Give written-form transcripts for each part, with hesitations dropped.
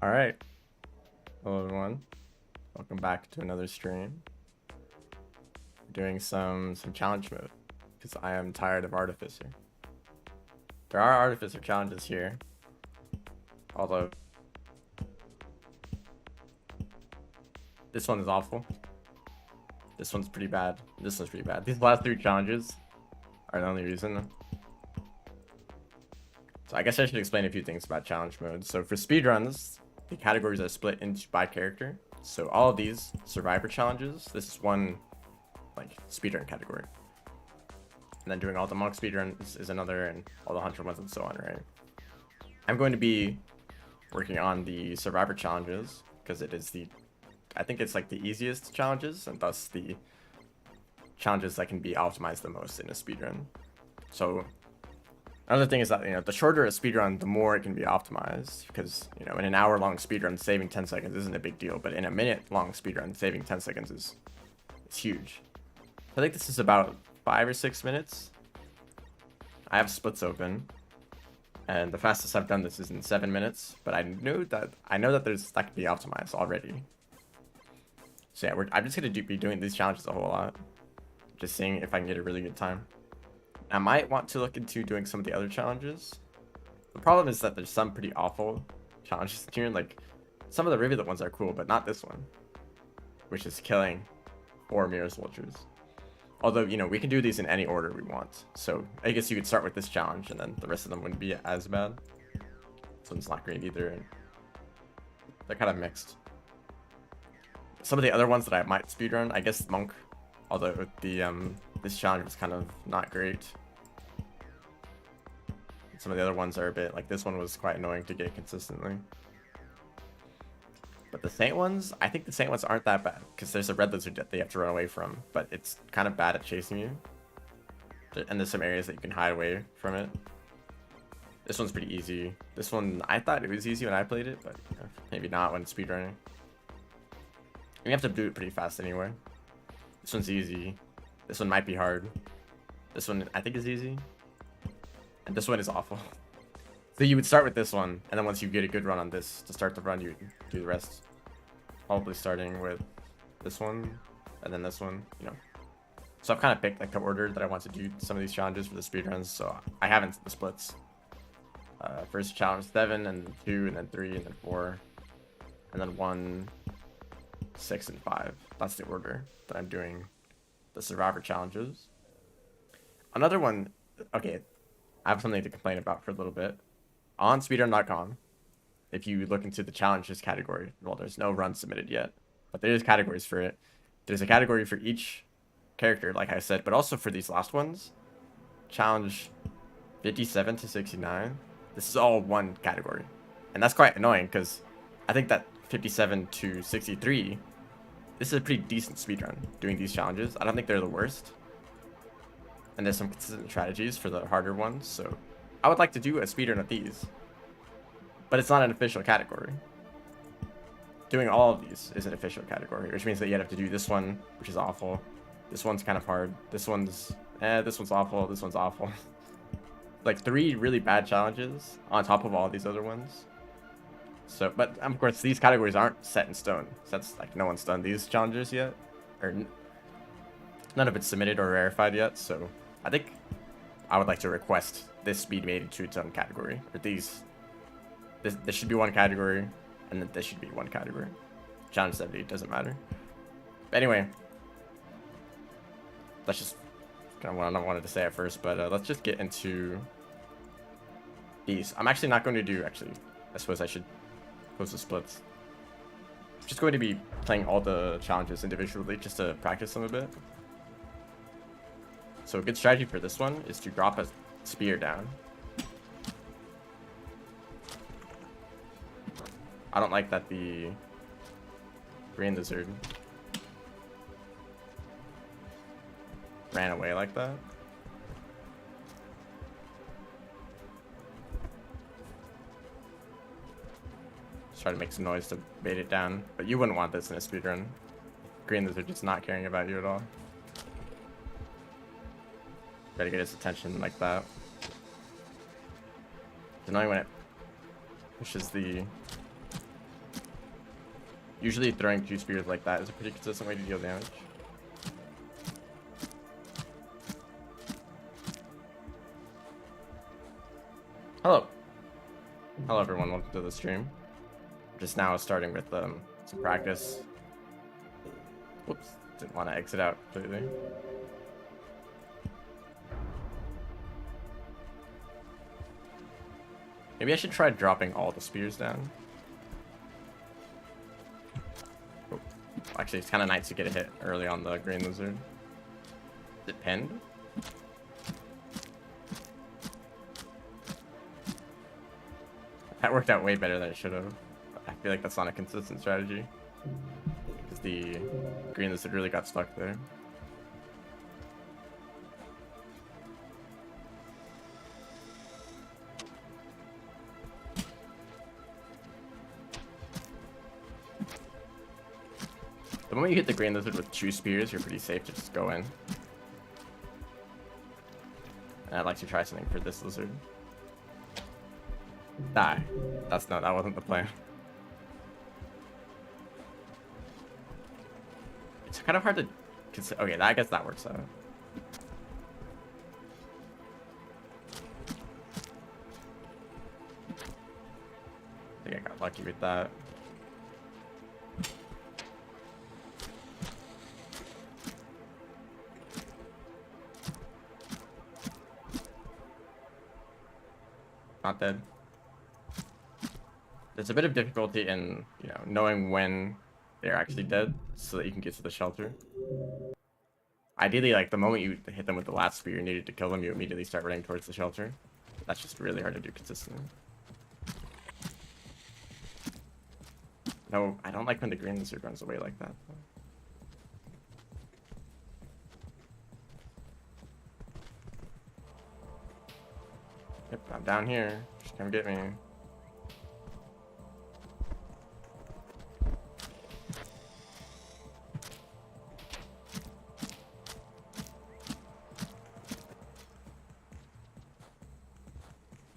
All right. Hello, everyone. Welcome back to another stream. Doing some challenge mode because I am tired of Artificer. There are Artificer challenges here, although this one is awful. This one's pretty bad. This one's pretty bad. These last three challenges are the only reason. So I guess I should explain a few things about challenge mode. So for speedruns, the categories are split into by character. So all of these survivor challenges, this is one like speedrun category. And then doing all the monk speedruns is another, and all the hunter ones and so on, right? I'm going to be working on the survivor challenges because it is I think it's like the easiest challenges and thus the challenges that can be optimized the most in a speedrun. So another thing is that, the shorter a speedrun, the more it can be optimized because, in an hour-long speedrun, saving 10 seconds isn't a big deal, but in a minute-long speedrun, saving 10 seconds is huge. I think this is about 5 or 6 minutes. I have splits open, and the fastest I've done this is in 7 minutes, but I know that that can be optimized already. So yeah, I'm just gonna be doing these challenges a whole lot, just seeing if I can get a really good time. I might want to look into doing some of the other challenges. The problem is that there's some pretty awful challenges here. Like some of the rivulet ones are cool, but not this one, which is killing 4 Mirror's Vultures. Although, we can do these in any order we want. So I guess you could start with this challenge and then the rest of them wouldn't be as bad. This one's not great either. And they're kind of mixed. Some of the other ones that I might speedrun, I guess Monk, although this challenge was kind of not great. Some of the other ones are a bit, like this one was quite annoying to get consistently. But the Saint ones, I think the Saint ones aren't that bad because there's a red lizard that they have to run away from, but it's kind of bad at chasing you. And there's some areas that you can hide away from it. This one's pretty easy. This one, I thought it was easy when I played it, but maybe not when speedrunning. You have to do it pretty fast anyway. This one's easy. This one might be hard. This one I think is easy. And this one is awful. So you would start with this one, and then once you get a good run on this, to start the run, you do the rest. Probably starting with this one, and then this one, So I've kind of picked like the order that I want to do some of these challenges for the speedruns, so I haven't the splits. First challenge 7, and then 2, and then 3, and then 4, and then 1, 6, and 5. That's the order that I'm doing the survivor challenges. Another one, okay, I have something to complain about for a little bit. On speedrun.com, if you look into the challenges category, well, there's no run submitted yet, but there's categories for it. There's a category for each character, like I said, but also for these last ones. Challenge 57 to 69. This is all one category. And that's quite annoying because I think that 57 to 63, this is a pretty decent speedrun doing these challenges. I don't think they're the worst. And there's some consistent strategies for the harder ones, so I would like to do a speedrun of these. But it's not an official category. Doing all of these is an official category, which means that you have to do this one, which is awful. This one's kind of hard. This one's awful. This one's awful. Like 3 really bad challenges on top of all these other ones. So, but of course, these categories aren't set in stone. So that's like no one's done these challenges yet, or none of it's submitted or verified yet. So I think I would like to request this be made into its own category. Or this should be one category, and then this should be one category. Challenge 70 doesn't matter. But anyway, that's just kind of what I wanted to say at first. But let's just get into these. I'm actually not going to do. I suppose I should post the splits. I'm just going to be playing all the challenges individually just to practice them a bit. So a good strategy for this one is to drop a spear down. I don't like that the green lizard ran away like that. Just try to make some noise to bait it down, but you wouldn't want this in a speedrun. Green lizard just not caring about you at all. Try to get his attention like that. It's annoying when it pushes the Usually throwing 2 spears like that is a pretty consistent way to deal damage. Hello. Hello everyone, welcome to the stream. Just now starting with some practice. Whoops, didn't want to exit out completely. Maybe I should try dropping all the spears down. Oh. Actually, it's kind of nice to get a hit early on the green lizard. Is it pinned? That worked out way better than it should have. I feel like that's not a consistent strategy. Because the green lizard really got stuck there. The moment you hit the green lizard with 2 spears, you're pretty safe to just go in. And I'd like to try something for this lizard. Die. That wasn't the plan. It's kind of hard to consider. Okay, I guess that works out. I think I got lucky with that. Not dead. There's a bit of difficulty in, knowing when they're actually dead so that you can get to the shelter. Ideally, like, the moment you hit them with the last spear you needed to kill them, you immediately start running towards the shelter. That's just really hard to do consistently. No, I don't like when the green lizard runs away like that. Yep, I'm down here. Just come get me.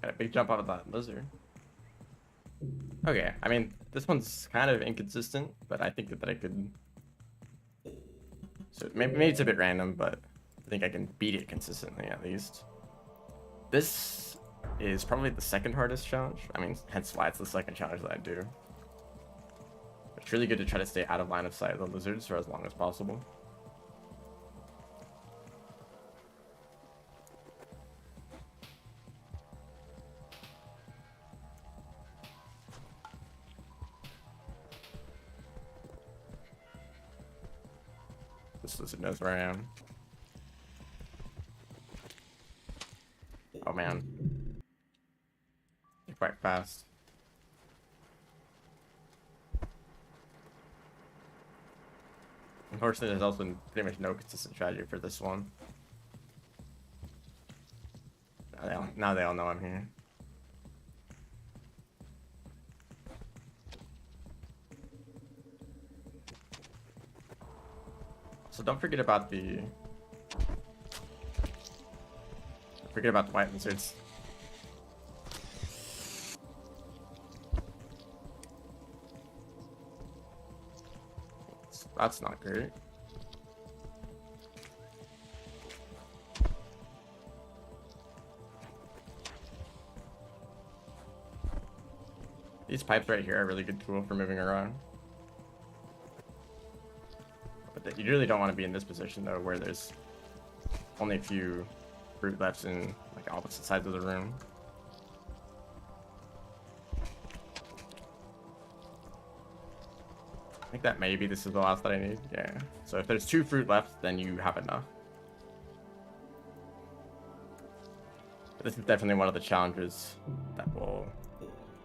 Got a big jump out of that lizard. Okay, I mean, this one's kind of inconsistent, but I think that I could... So maybe it's a bit random, but I think I can beat it consistently at least. This is probably the second hardest challenge. I mean, hence why it's the second challenge that I do. It's really good to try to stay out of line of sight of the lizards for as long as possible. This lizard knows where I am. Oh man. They're quite fast. Unfortunately, there's also pretty much no consistent strategy for this one. Now they all know I'm here. So don't forget about the... Forget about the white lizards. That's not great. These pipes right here are a really good tool for moving around. But you really don't want to be in this position though, where there's only a few fruit left in like opposite sides of the room. I think that maybe this is the last that I need. Yeah. So if there's 2 fruit left, then you have enough. But this is definitely one of the challenges that will,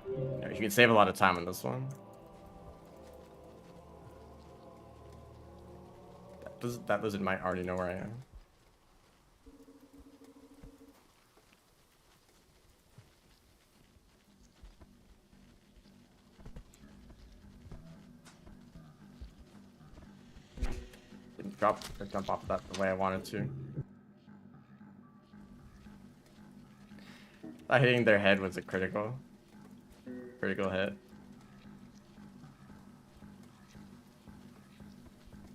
you can save a lot of time on this one. That lizard might already know where I am. Didn't drop or jump off of that the way I wanted to. Hitting their head was a critical hit.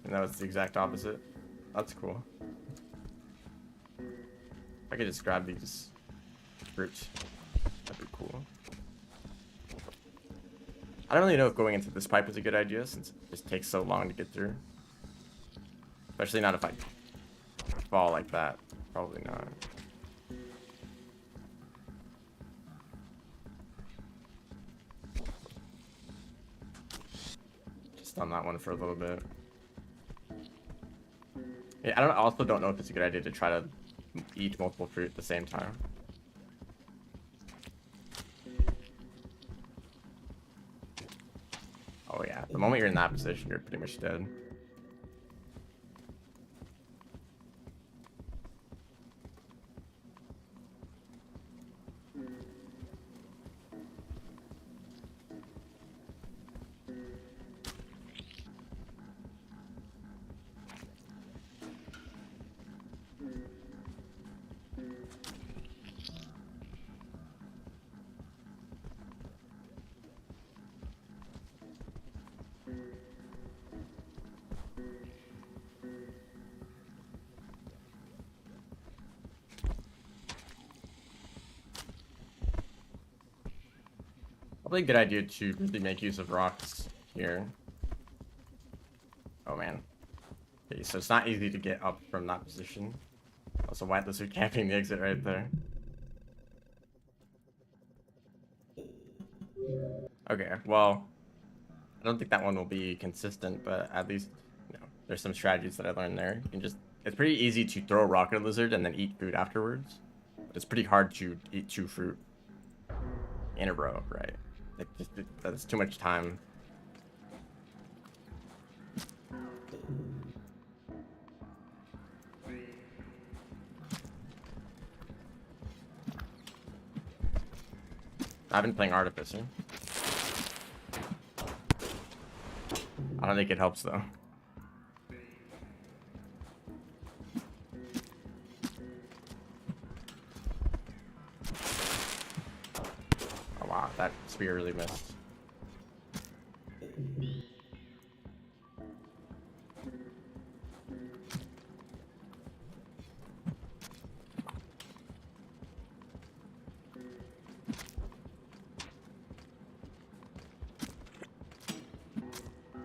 And that was the exact opposite. That's cool. I could just grab these fruits. That'd be cool. I don't really know if going into this pipe is a good idea since it just takes so long to get through. Especially not if I fall like that. Probably not. Just on that one for a little bit. Yeah, I also don't know if it's a good idea to try to eat multiple fruit at the same time. Oh yeah, the moment you're in that position, you're pretty much dead. Probably a good idea to really make use of rocks here. Oh man. Okay, so it's not easy to get up from that position. Also, white lizard camping the exit right there. Okay, well, I don't think that one will be consistent, but at least, you know, there's some strategies that I learned there. You can just, it's pretty easy to throw a rock at a lizard and then eat food afterwards. But it's pretty hard to eat 2 fruit in a row, right? That's too much time. I've been playing Artificer. I don't think it helps though. Oh wow, that spear really missed.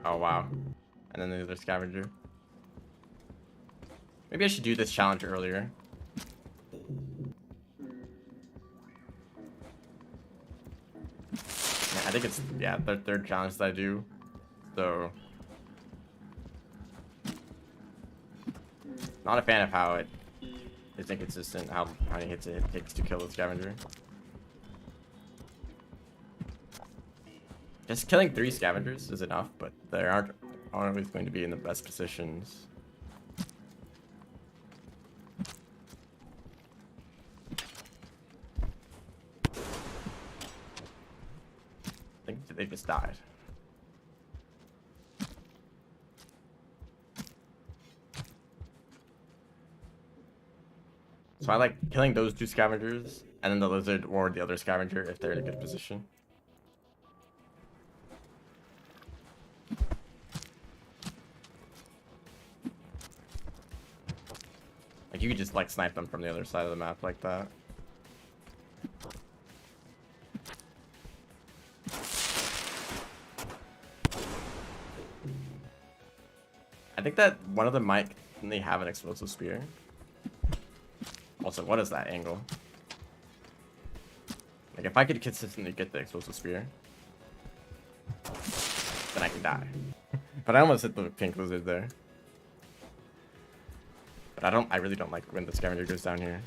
Oh wow. And then the other scavenger. Maybe I should do this challenge earlier. Yeah, I think it's, yeah, the third challenge that I do. So not a fan of how it is inconsistent, how many hits it takes to kill the scavenger. Just killing 3 scavengers is enough, but they aren't always going to be in the best positions. I think they just died. So I like killing those 2 scavengers, and then the lizard or the other scavenger if they're in a good position. Like you could just like snipe them from the other side of the map like that. I think that one of them might only have an explosive spear. Also, what is that angle? Like if I could consistently get the explosive spear, then I can die. But I almost hit the pink lizard there. But I really don't like when the scavenger goes down here.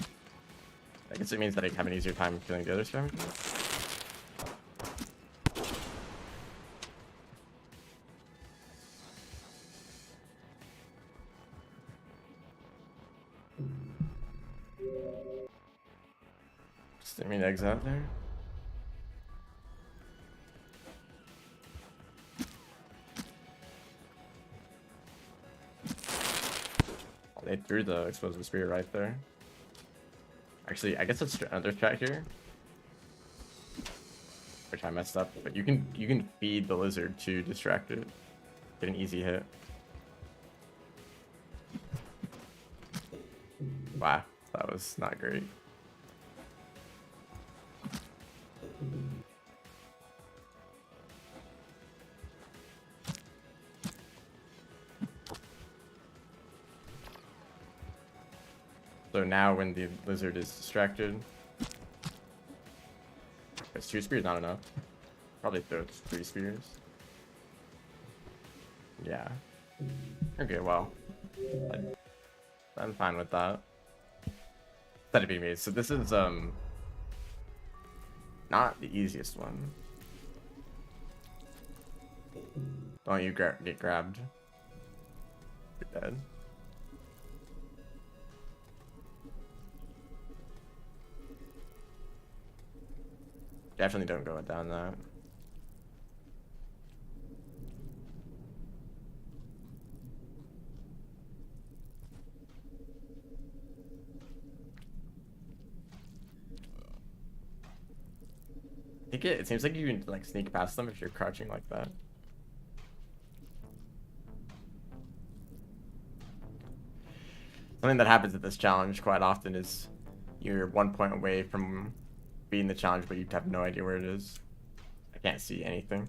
I guess it means that I have an easier time killing the other scavenger. Just, I mean, eggs out there. They threw the explosive spear right there. Actually, I guess it's another strat here, which I messed up. But you can feed the lizard to distract it, get an easy hit. Wow, that was not great. So now when the lizard is distracted, it's 2 spears not enough. Probably throw 3 spears. Yeah. Okay, well, I'm fine with that. That'd be me. So this is not the easiest one. Don't you get grabbed? You're dead. Definitely don't go down that. I think it seems like you can like sneak past them if you're crouching like that. Something that happens at this challenge quite often is you're 1 point away from beating the challenge, but you have no idea where it is. I can't see anything.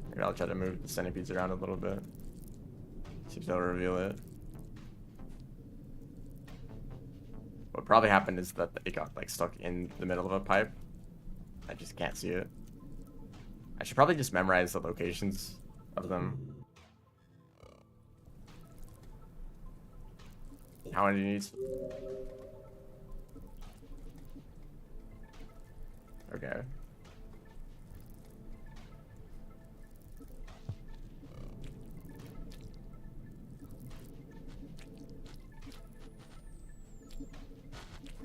Maybe I'll try to move the centipedes around a little bit. See if they'll reveal it. What probably happened is that it got like stuck in the middle of a pipe. I just can't see it. I should probably just memorize the locations of them. How many needs? Okay.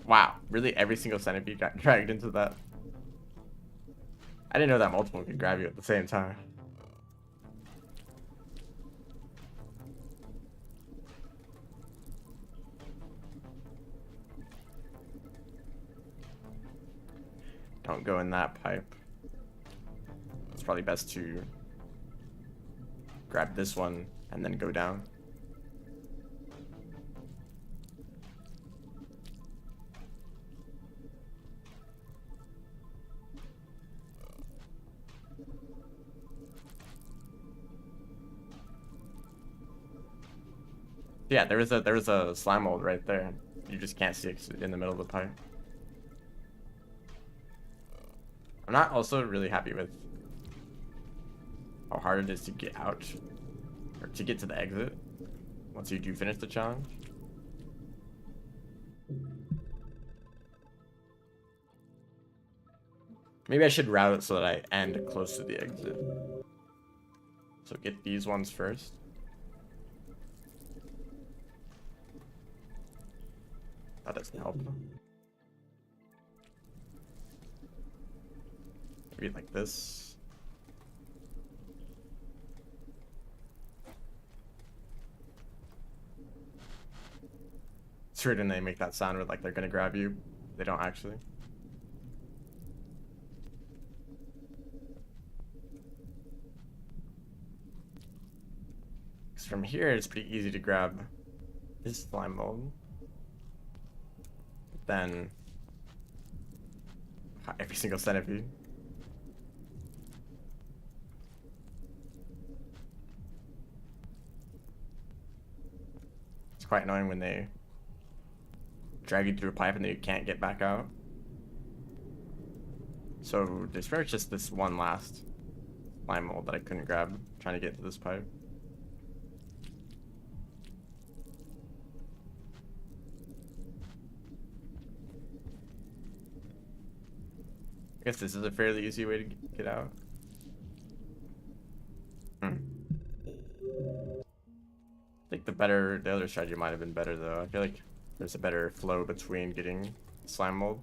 Wow, really every single centipede got dragged into that? I didn't know that multiple could grab you at the same time. Don't go in that pipe. It's probably best to grab this one and then go down. Yeah, there was a slime mold right there. You just can't see it in the middle of the pipe. I'm not also really happy with how hard it is to get out or to get to the exit once you do finish the challenge. Maybe I should route it so that I end close to the exit. So get these ones first. That doesn't help. Maybe like this. It's weird when they make that sound where like they're gonna grab you. They don't actually. Because from here it's pretty easy to grab this slime mold. Then every single centipede. It's quite annoying when they drag you through a pipe and then you can't get back out. So there's pretty much just this one last slime mold that I couldn't grab trying to get to this pipe. I guess this is a fairly easy way to get out. I think the other strategy might have been better though. I feel like there's a better flow between getting slime mold.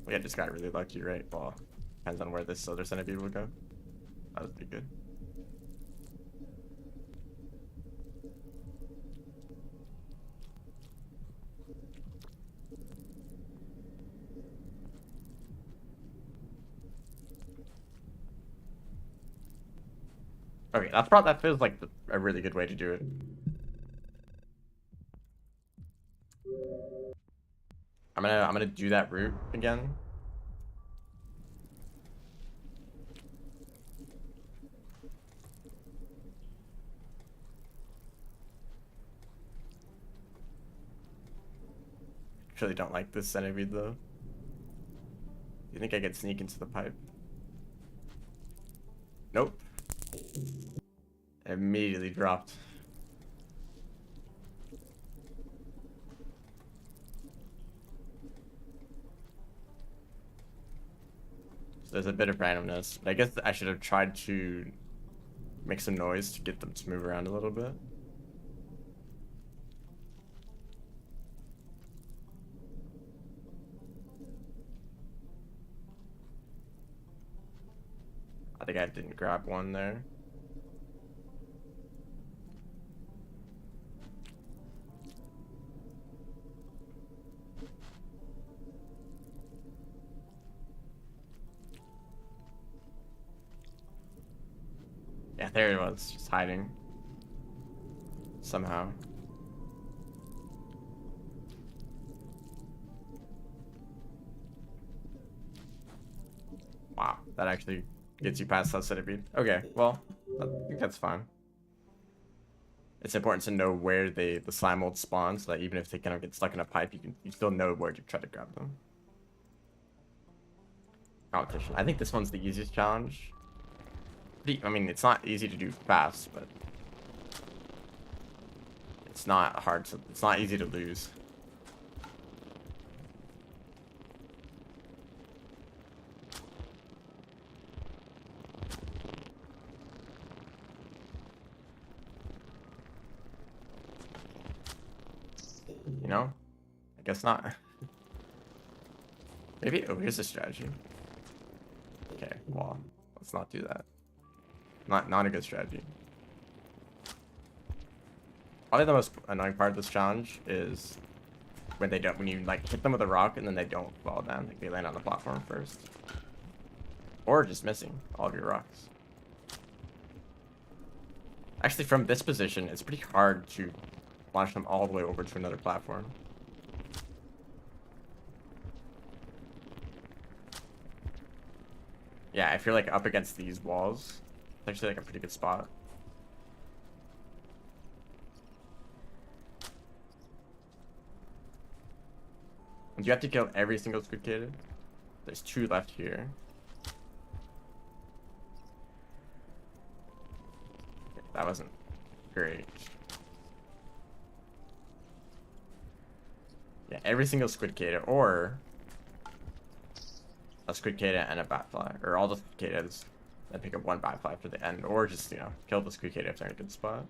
We just got really lucky, right? Well, depends on where this other centipede would go. That was pretty good. Okay, that feels like a really good way to do it. I'm gonna do that route again. Actually don't like this centipede though. You think I could sneak into the pipe? Nope. Immediately dropped. So there's a bit of randomness. But I guess I should have tried to make some noise to get them to move around a little bit. I think I didn't grab one there. Yeah, there it was, just hiding. Somehow. Wow, that actually gets you past that centipede. Okay, well, I think that's fine. It's important to know where the slime mold spawns, so that even if they kind of get stuck in a pipe, you still know where to try to grab them. Competition. I think this one's the easiest challenge. I mean, it's not easy to do fast, but it's not hard to. It's not easy to lose. You know? I guess not. Maybe, oh, here's a strategy. Okay, well, let's not do that. Not a good strategy. Probably the most annoying part of this challenge is when you like hit them with a rock and then they don't fall down. Like they land on the platform first. Or just missing all of your rocks. Actually, from this position, it's pretty hard to launch them all the way over to another platform. Yeah, if you're like up against these walls, it's actually like a pretty good spot. And you have to kill every single squid kid. There's 2 left here. That wasn't great. Yeah, every single squid kid, or a squid kid and a batfly, or all the squid kids, and pick up 1 batfly for the end, or just, you know, kill the squid kid if they're in a good spot.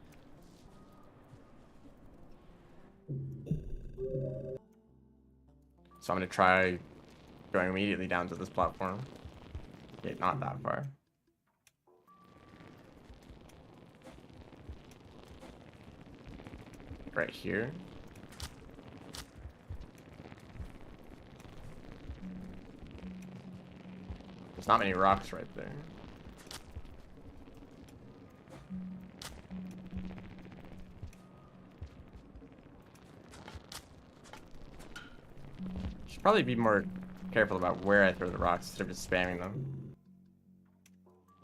So I'm gonna try going immediately down to this platform. Okay, not that far. Right here. There's not many rocks right there. Should probably be more careful about where I throw the rocks instead of just spamming them.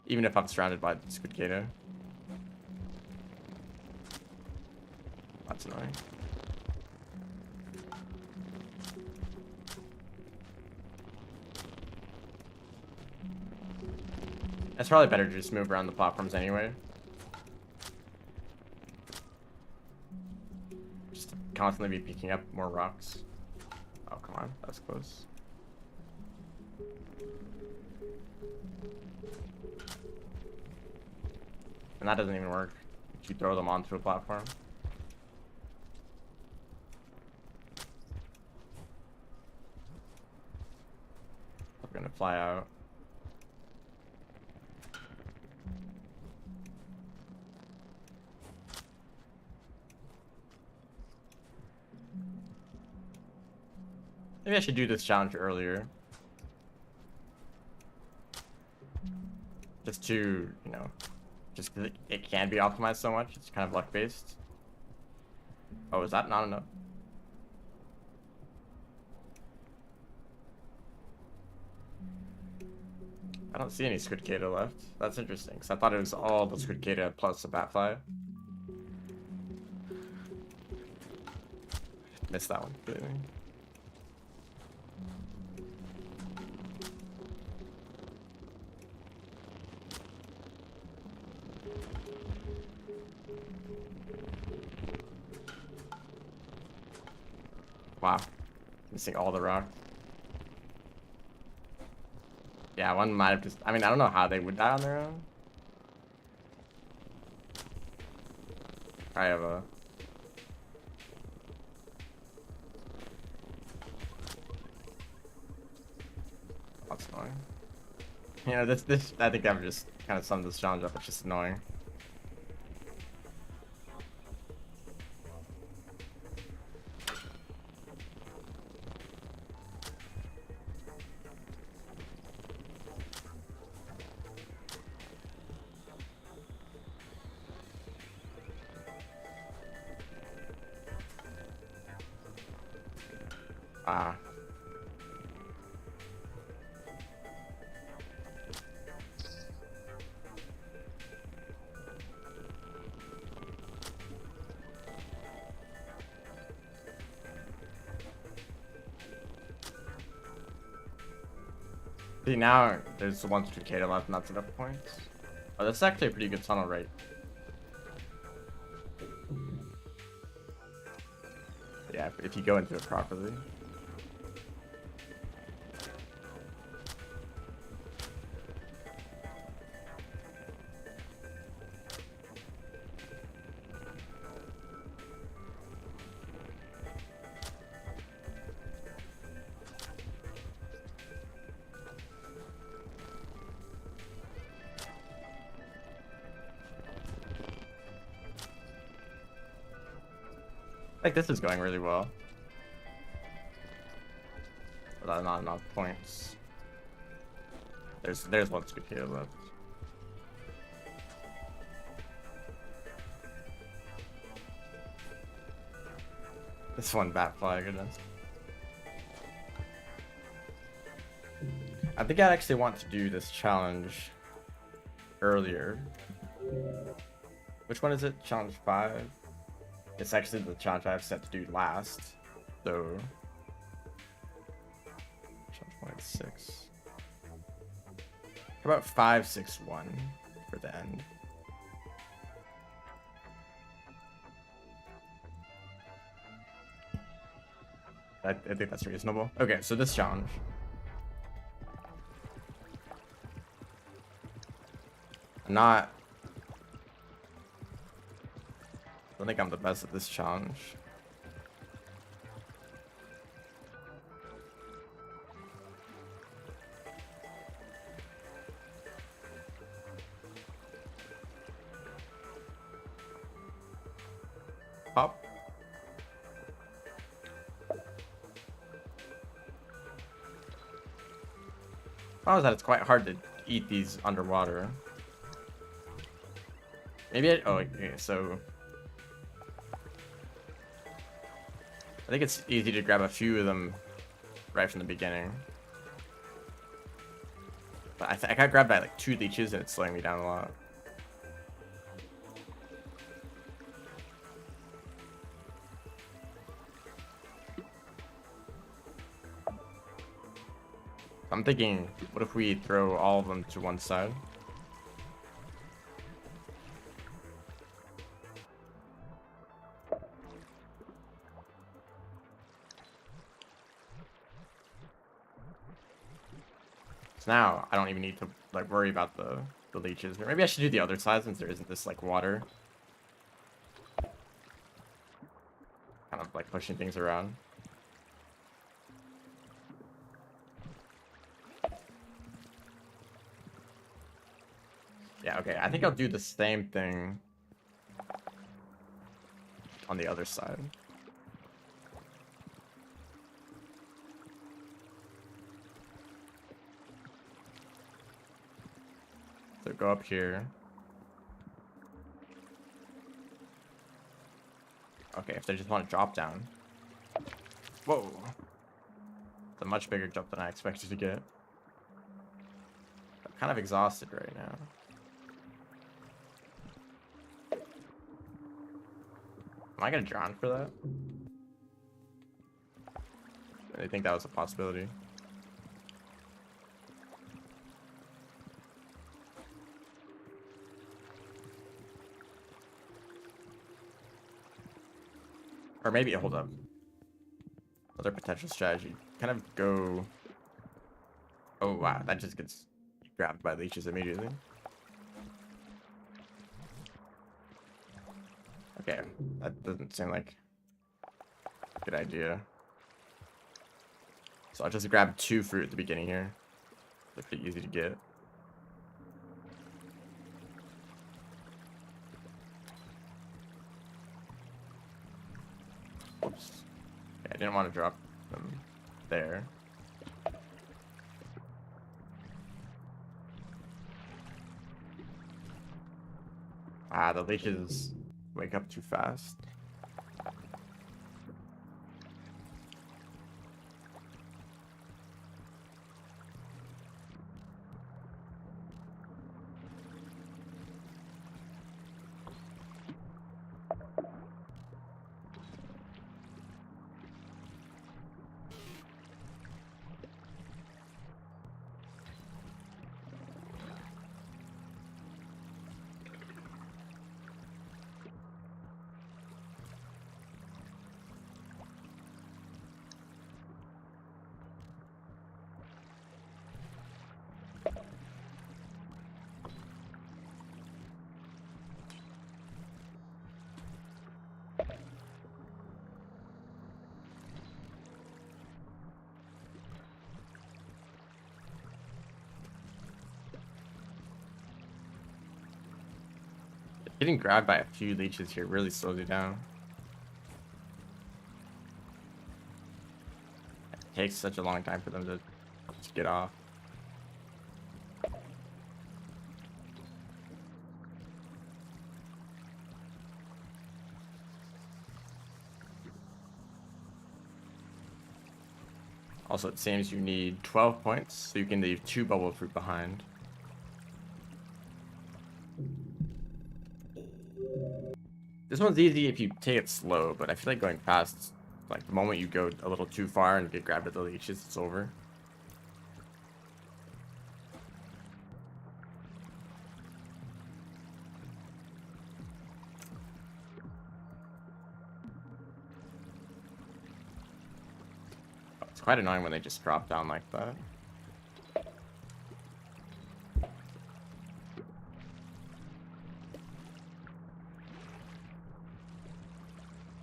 Even if I'm surrounded by the squid gator. That's annoying. It's probably better to just move around the platforms anyway. Just to constantly be picking up more rocks. Oh, come on. That's close. And that doesn't even work. You throw them onto a platform. I'm gonna fly out. Maybe I should do this challenge earlier. Just to, you know, Just 'cause it can be optimized so much. It's kind of luck based. Oh, is that not enough? I don't see any Squid Kato left. That's interesting, because I thought it was all the Squid Kato plus a Batfly. Missed that one completely. Wow. Missing all the rocks. Yeah, one might have just... I mean, I don't know how they would die on their own. I have a... That's annoying. You know, this... I think I've just kind of summed this challenge up. It's just annoying. Ah. See, now there's one Kato left and that's enough points. Oh, that's actually a pretty good tunnel, right? Yeah, if you go into it properly. Like, this is going really well. But not enough points. There's one Squid Kato left. This one Batfly, goodness. I think I actually want to do this challenge earlier. Which one is it? Challenge 5? It's actually the challenge I've set to do last. So... Challenge 6. How about 5, 6, 1 for the end? I think that's reasonable. Okay, so this challenge. I'm not... I don't think I'm the best at this challenge. Pop. Problem is that it's quite hard to eat these underwater. Maybe oh, okay, so... I think it's easy to grab a few of them right from the beginning. But I got grabbed by like 2 leeches and it's slowing me down a lot. I'm thinking, what if we throw all of them to one side? So now I don't even need to like worry about the leeches. Or maybe I should do the other side since there isn't this like water. Kind of like pushing things around. Yeah, okay. I think I'll do the same thing on the other side. So go up here. Okay, if they just want to drop down. Whoa. It's a much bigger jump than I expected to get. I'm kind of exhausted right now. Am I gonna drown for that? I think that was a possibility. Or maybe, hold up. Another potential strategy. Kind of go... Oh, wow. That just gets grabbed by leeches immediately. Okay. That doesn't seem like a good idea. So I'll just grab 2 fruit at the beginning here. They're pretty easy to get. Oops. Okay, I didn't want to drop them there. Ah, the leeches wake up too fast. Getting grabbed by a few leeches here really slows you down. It takes such a long time for them to get off. Also, it seems you need 12 points, so you can leave 2 bubble fruit behind. This one's easy if you take it slow, but I feel like going fast, like the moment you go a little too far and get grabbed at the leeches, it's over. It's quite annoying when they just drop down like that.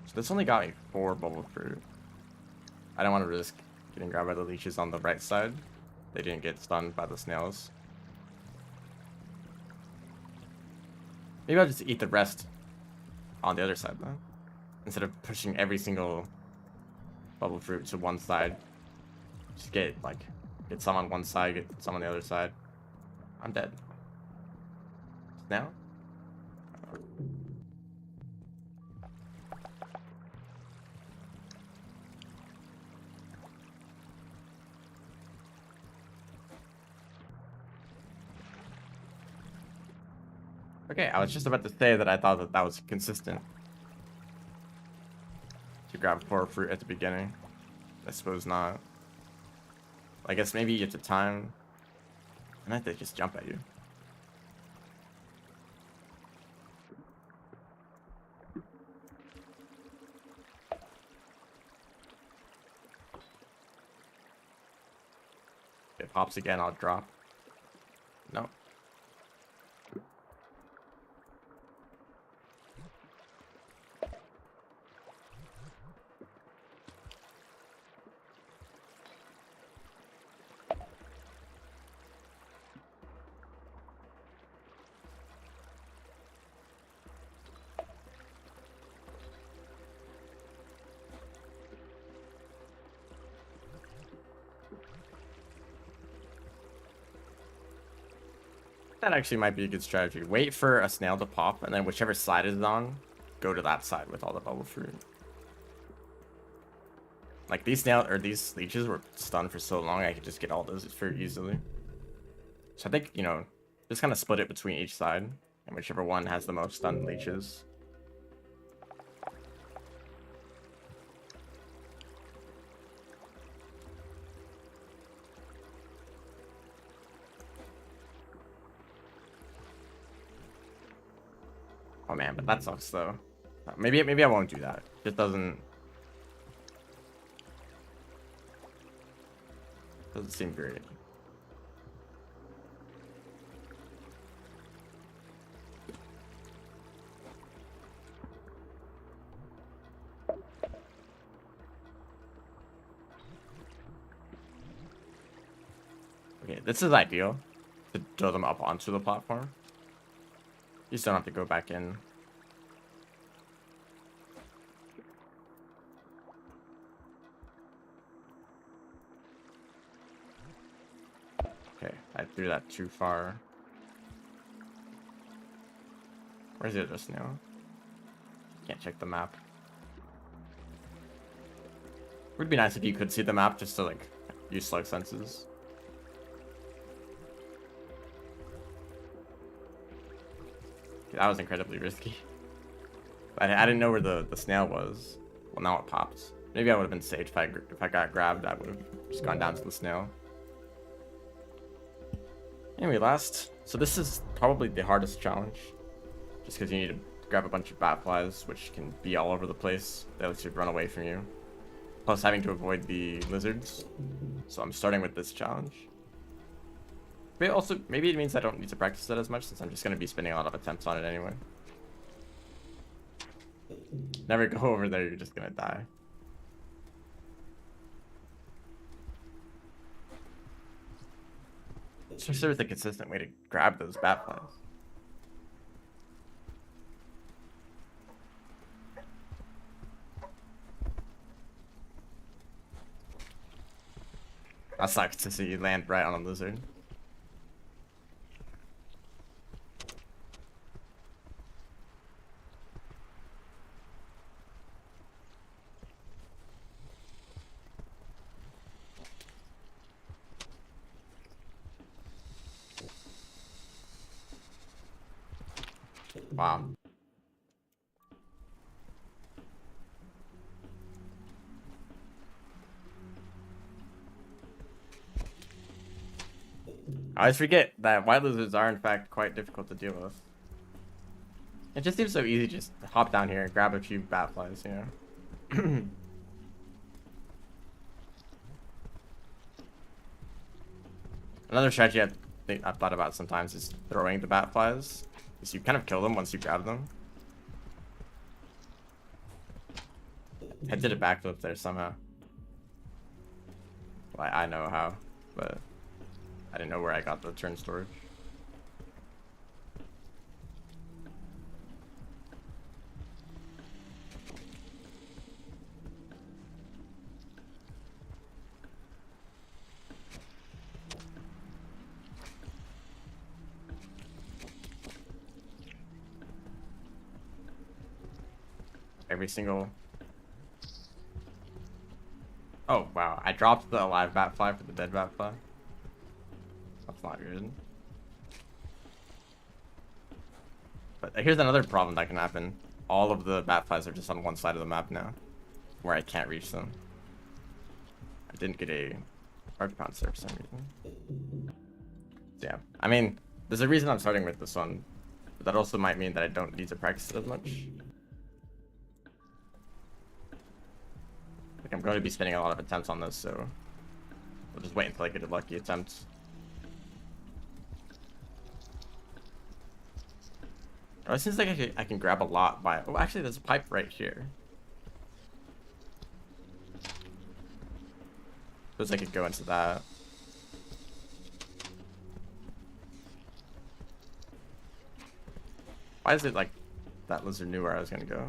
So this only got me 4 bubble fruit. I don't want to risk getting grabbed by the leeches on the right side. They didn't get stunned by the snails. Maybe I'll just eat the rest on the other side though. Instead of pushing every single bubble fruit to one side. Just get some on one side, get some on the other side. I'm dead. Now? Okay, I was just about to say that I thought that that was consistent. To grab 4 fruit at the beginning. I suppose not. I guess maybe you have to time. And then they just jump at you. If it pops again, I'll drop. No. That actually might be a good strategy. Wait for a snail to pop, and then whichever side it's on, go to that side with all the bubble fruit. Like these snail or these leeches were stunned for so long, I could just get all those very easily. So I think, you know, just kind of split it between each side, and whichever one has the most stunned leeches. Oh man, but that sucks though. Maybe I won't do that. It doesn't seem great. Okay, this is ideal to throw them up onto the platform. You just don't have to go back in. Okay, I threw that too far. Where's the other snail? Can't check the map. Would be nice if you could see the map just to like use slug senses. That was incredibly risky. I didn't know where the snail was. Well, now it pops. Maybe I would have been safe if I got grabbed. I would have just gone down to the snail. Anyway, last. So this is probably the hardest challenge. Just because you need to grab a bunch of bat flies, which can be all over the place. They let you run away from you. Plus having to avoid the lizards. So I'm starting with this challenge. But also, maybe it means I don't need to practice that as much since I'm just going to be spending a lot of attempts on it anyway. Never go over there, you're just going to die. It's just sort of a consistent way to grab those bat flies. That sucks to see you land right on a lizard. Wow. I always forget that white lizards are in fact quite difficult to deal with. It just seems so easy to just hop down here and grab a few bat flies, you know? Another strategy I've thought about sometimes is throwing the bat flies. Because you kind of kill them once you grab them. I did a backflip there somehow. Well, I know how, but I didn't know where I got the turn storage. Every single... Oh, wow. I dropped the alive bat fly for the dead bat fly. That's not good. But here's another problem that can happen. All of the bat flies are just on one side of the map now, where I can't reach them. I didn't get a Archon for some reason. Yeah, I mean, there's a reason I'm starting with this one, but that also might mean that I don't need to practice it as much. Like, I'm going to be spending a lot of attempts on this, so I'll just wait until I get a lucky attempt. Oh, it seems like I can grab a lot by... Oh, actually, there's a pipe right here. Suppose I could go into that. Why is it like that lizard knew where I was gonna go?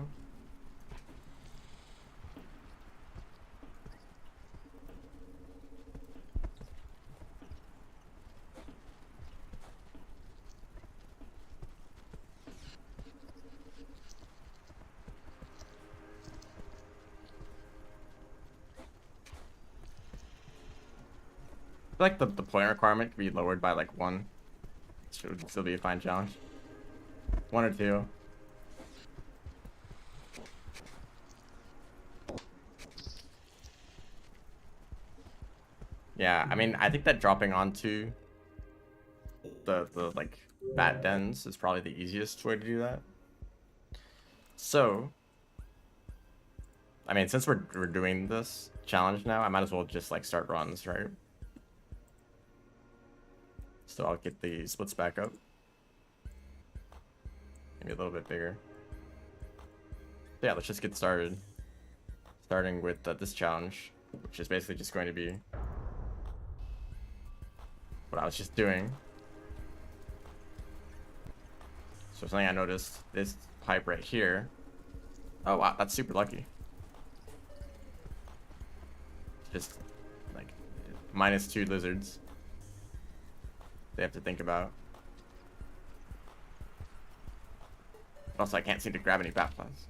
feel like the point requirement could be lowered by like 1. This would still be a fine challenge. 1 or 2. Yeah, I mean, I think that dropping onto the like bat dens is probably the easiest way to do that. So, I mean, since we're doing this challenge now, I might as well just like start runs, right? So I'll get the splits back up. Maybe a little bit bigger. So yeah, let's just get started. Starting with this challenge, which is basically just going to be what I was just doing. So something I noticed, this pipe right here. Oh wow, that's super lucky. Just like -2 lizards they have to think about. Also, I can't seem to grab any bat flies.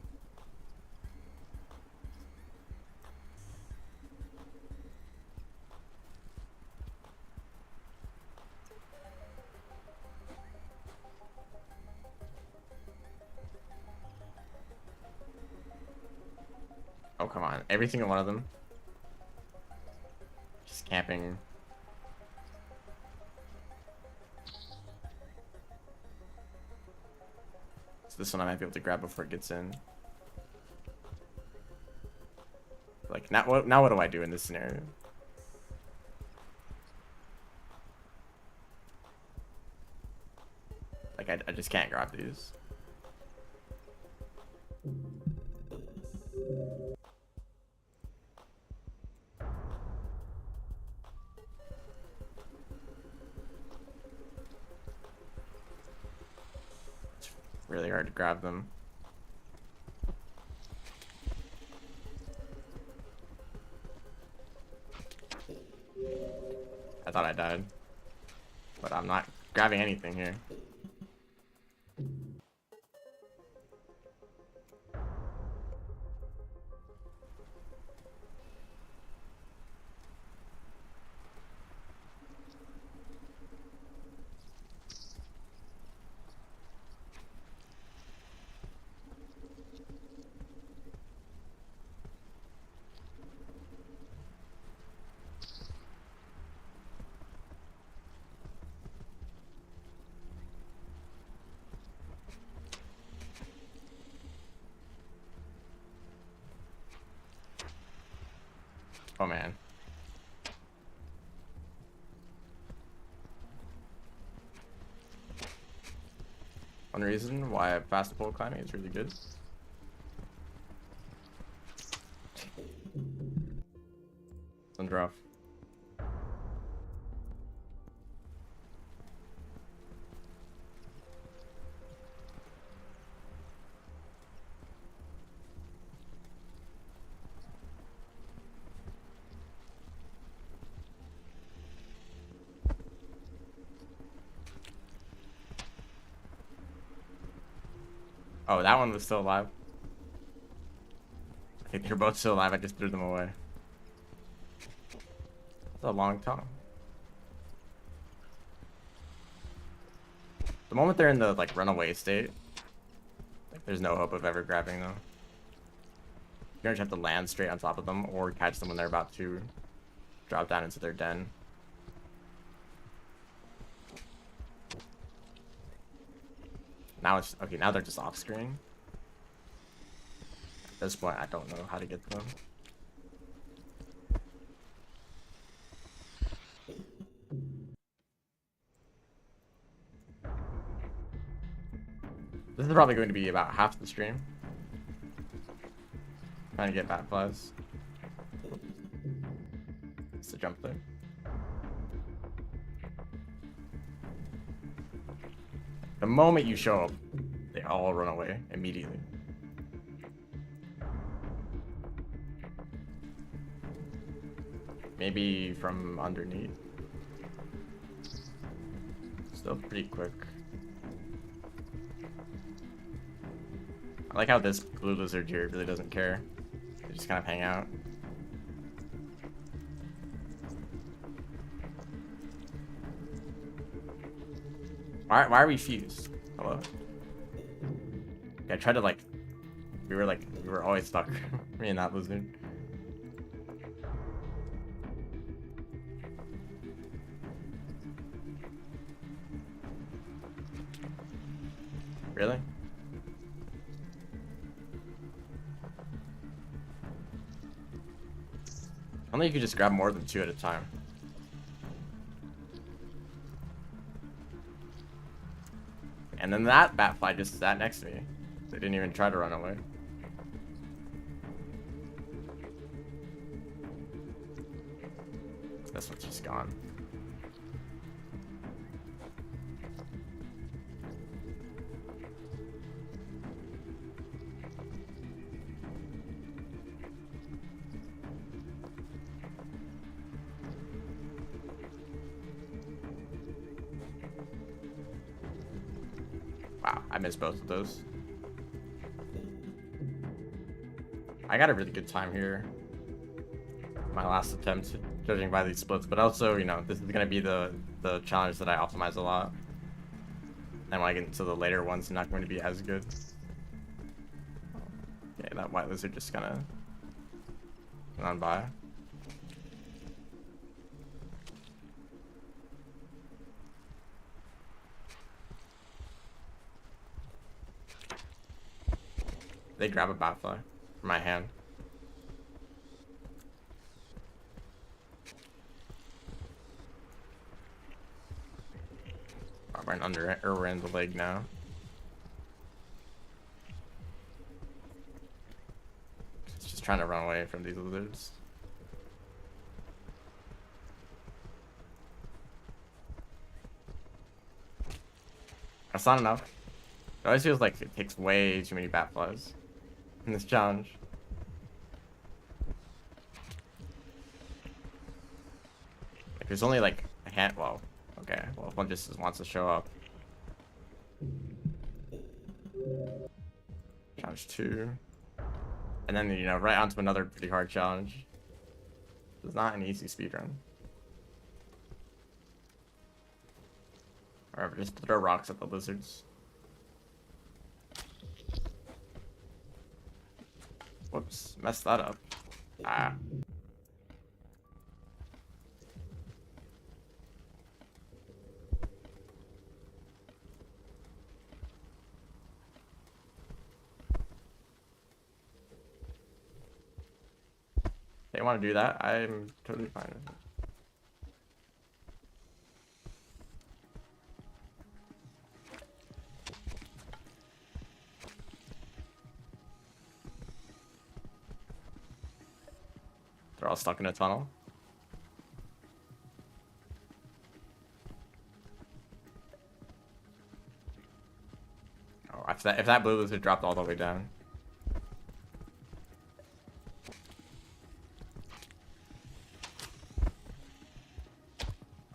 Oh, come on. Every single one of them. Just camping. So this one I might be able to grab before it gets in. Like, now what do I do in this scenario? Like, I just can't grab these. Really hard to grab them. I thought I died, but I'm not grabbing anything here. Oh man. One reason why fast pole climbing is really good. Sun's rough. Oh, that one was still alive. I think they're both still alive. I just threw them away. It's a long tongue. The moment they're in the like runaway state, like there's no hope of ever grabbing them. You just have to land straight on top of them or catch them when they're about to drop down into their den. Now it's okay. Now they're just off screen. At this point, I don't know how to get them. This is probably going to be about half the stream. Trying to get bat flies. It's the jump there. The moment you show up, they all run away immediately. Maybe from underneath. Still pretty quick. I like how this blue lizard here really doesn't care. They just kind of hang out. Why are we fused? Hello? Okay, I tried to like... We were always stuck. Me and that lizard. Really? Only you could just grab more than 2 at a time. And then that batfly just sat next to me. They didn't even try to run away. This one's just gone. Wow, I missed both of those. I got a really good time here. My last attempt, judging by these splits, but also, you know, this is gonna be the challenge that I optimize a lot. And when I get into the later ones, not going to be as good. Okay, that white lizard just kind of went on by. They grab a batfly from my hand. We're in under it, or we're in the leg now. It's just trying to run away from these lizards. That's not enough. It always feels like it takes way too many batflies in this challenge. Like, there's only like a hand. Well, okay. Well, if one just wants to show up. Challenge 2. And then, you know, right onto another pretty hard challenge. It's not an easy speedrun. Or just throw rocks at the lizards. Whoops, messed that up. Ah. They want to do that, I'm totally fine with it. They're all stuck in a tunnel. Oh, if that blue lizard dropped all the way down.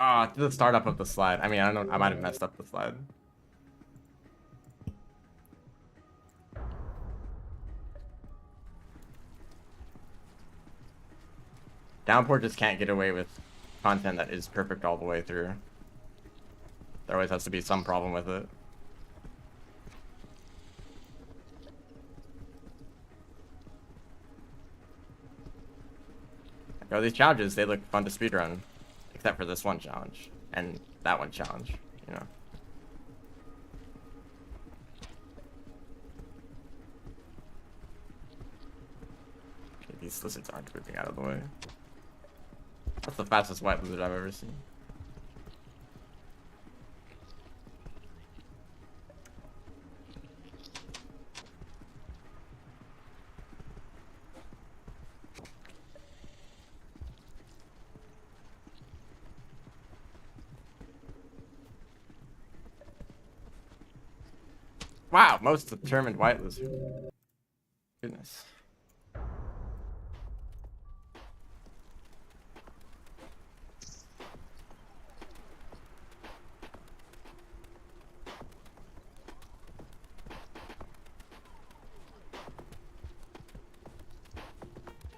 Ah, to the startup of the slide. I mean, I don't know, I might have messed up the slide. Downpour just can't get away with content that is perfect all the way through. There always has to be some problem with it. You know, these challenges, they look fun to speedrun. Except for this one challenge. And that one challenge, you know. Okay, these lizards aren't moving out of the way. That's the fastest white lizard I've ever seen. Wow, most determined white lizard. Goodness.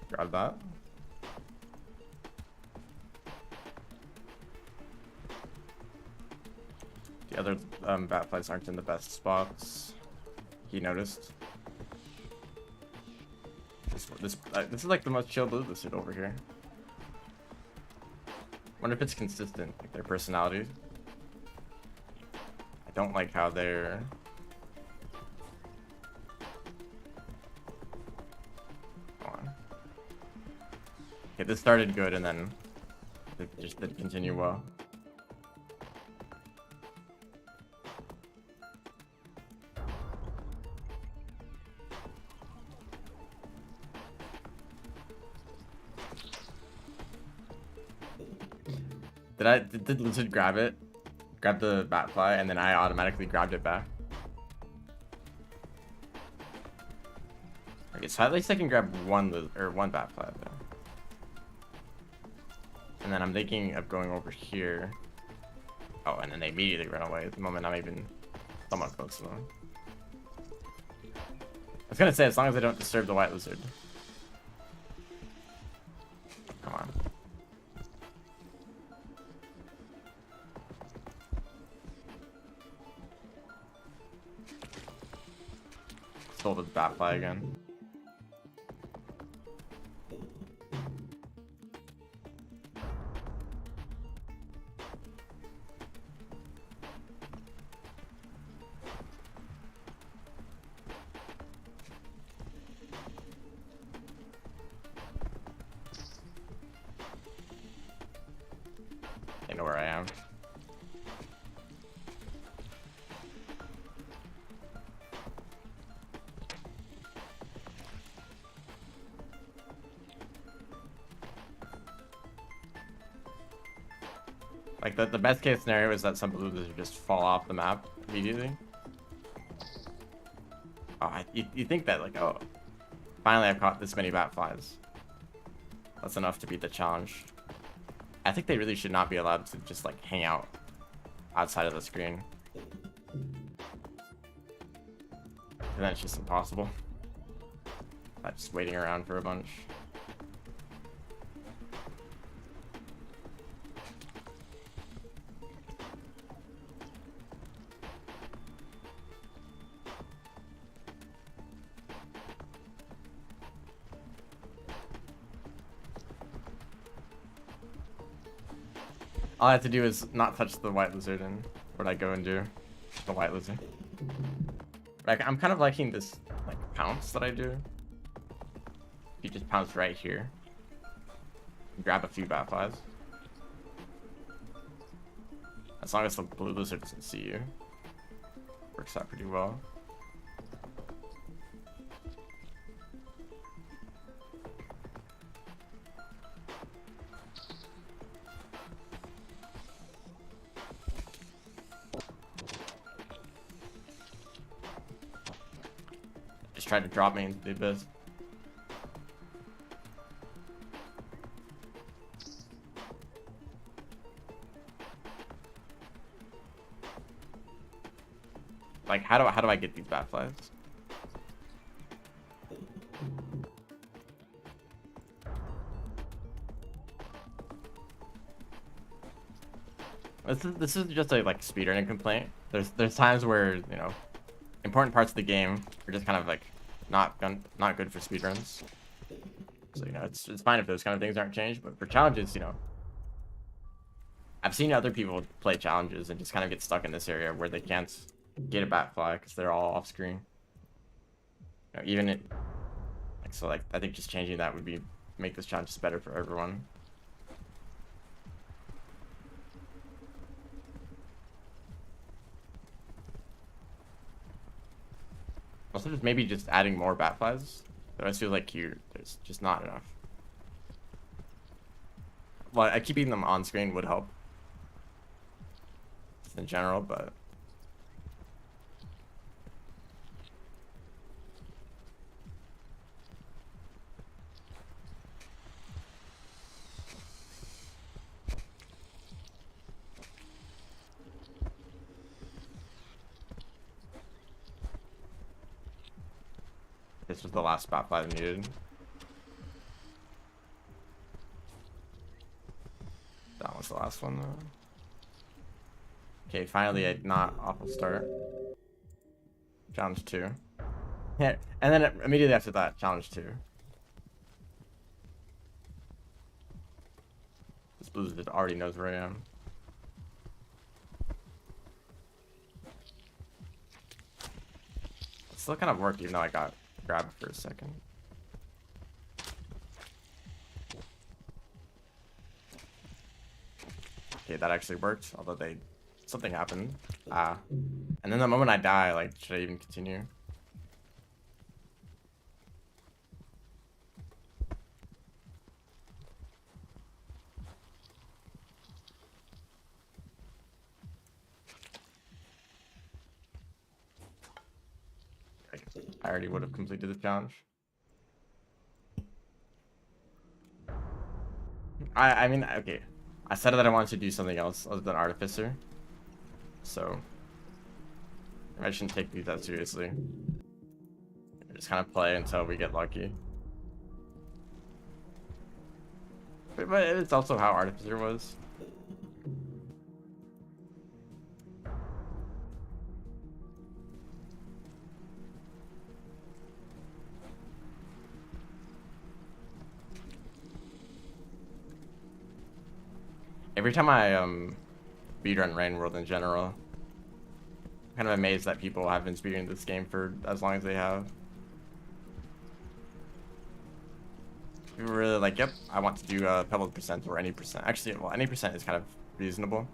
Grab that. other bat flies aren't in the best spots. He noticed. This is like the most chill blue lizard over here. Wonder if it's consistent, like their personality. I don't like how they're. Come on. Okay, this started good and then it just didn't continue well. Did lizard grab it? Grab the bat fly and then I automatically grabbed it back. Okay, so at least I can grab one bat fly there. And then I'm thinking of going over here. Oh, and then they immediately run away at the moment I'm even somewhat close to them. I was gonna say, as long as I don't disturb the white lizard. Come on. Stole the bat fly again. They know where I am. Like the best case scenario is that some blue lizard just fall off the map immediately. Oh, you think that like, oh, finally I've caught this many bat flies. That's enough to beat the challenge. I think they really should not be allowed to just like hang out outside of the screen. And then it's just impossible. Not just waiting around for a bunch. All I have to do is not touch the white lizard, and what I go and do the white lizard. Like, I'm kind of liking this like pounce that I do. You just pounce right here, grab a few bat flies. As long as the blue lizard doesn't see you, works out pretty well. Tried to drop me into the abyss. Like, how do I get these bat flies? This is just a like speedrunning complaint. There's times where, you know, important parts of the game are just kind of like not good for speedruns. So, you know, it's fine if those kind of things aren't changed, but for challenges, you know, I've seen other people play challenges and just kind of get stuck in this area where they can't get a bat fly because they're all off screen. You know, even it, like, so like I think just changing that would be make this challenge just better for everyone. Also, just maybe just adding more bat flies. But I feel like there's just not enough. Well, keeping them on screen would help in general, but this was the last bat fly needed. That was the last one though. Okay, finally a not awful start. Challenge 2. Yeah, and then immediately after that, challenge 2. This Blizzard already knows where I am. It still kind of worked even though I got grabbed for a second. Okay, that actually worked, although something happened. And then the moment I die, like, should I even continue? I already would have completed the challenge. I mean, okay. I said that I wanted to do something else other than Artificer. So, I shouldn't take these that seriously. Just kind of play until we get lucky. But it's also how Artificer was. Every time I speedrun Rain World in general, I'm kind of amazed that people have been speedrunning this game for as long as they have. People really like, yep, I want to do Pebble percent or any percent. Actually, well, any percent is kind of reasonable.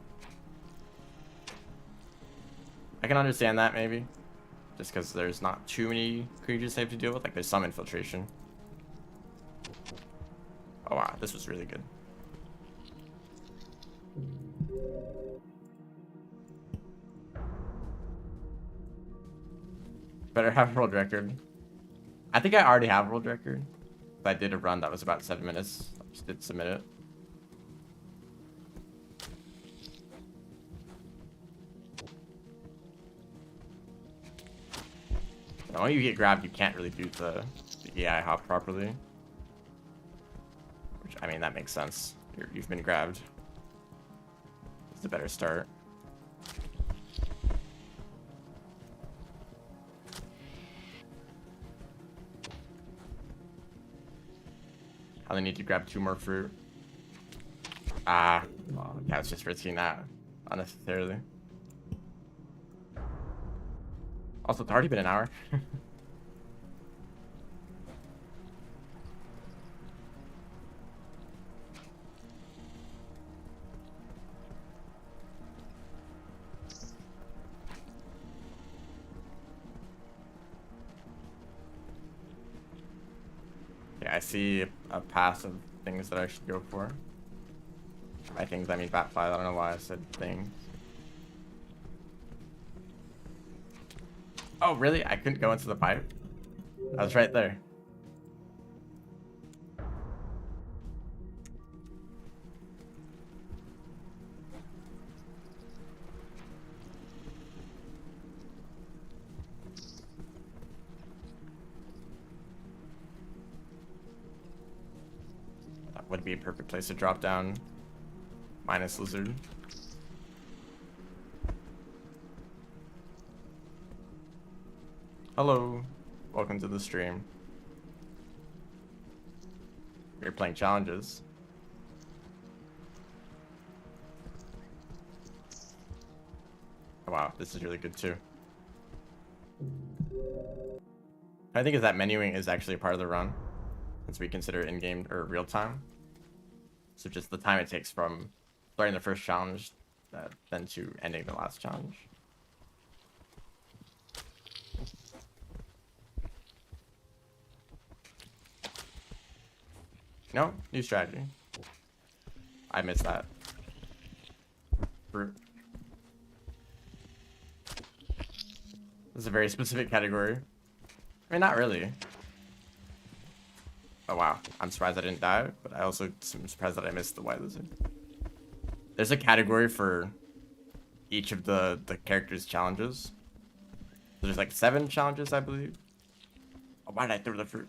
I can understand that maybe, just because there's not too many creatures they have to deal with. Like there's some infiltration. Oh wow, this was really good. Better have world record. I think I already have world record. I did a run that was about 7 minutes. I just did submit it. Now, when you get grabbed, you can't really do the AI hop properly. Which, I mean, that makes sense. You've been grabbed. It's a better start. I only need to grab 2 more fruit. Well, yeah, it's just risking that unnecessarily. Also, it's already been an hour. Yeah, I see a pass of things that I should go for. By things, I mean Batfly. I don't know why I said things. Oh, really? I couldn't go into the pipe? I was right there. That would be a perfect place to drop down. Minus lizard. Hello. Welcome to the stream. We're playing challenges. Oh, wow, this is really good too. I think is that menuing is actually a part of the run, since we consider in-game or real time. So just the time it takes from starting the first challenge, then to ending the last challenge. No, new strategy. I missed that. Fruit. This is a very specific category. I mean, not really. Oh wow, I'm surprised I didn't die, but I also am surprised that I missed the white lizard. There's a category for each of the characters' challenges. There's like 7 challenges, I believe. Oh, why did I throw the fruit?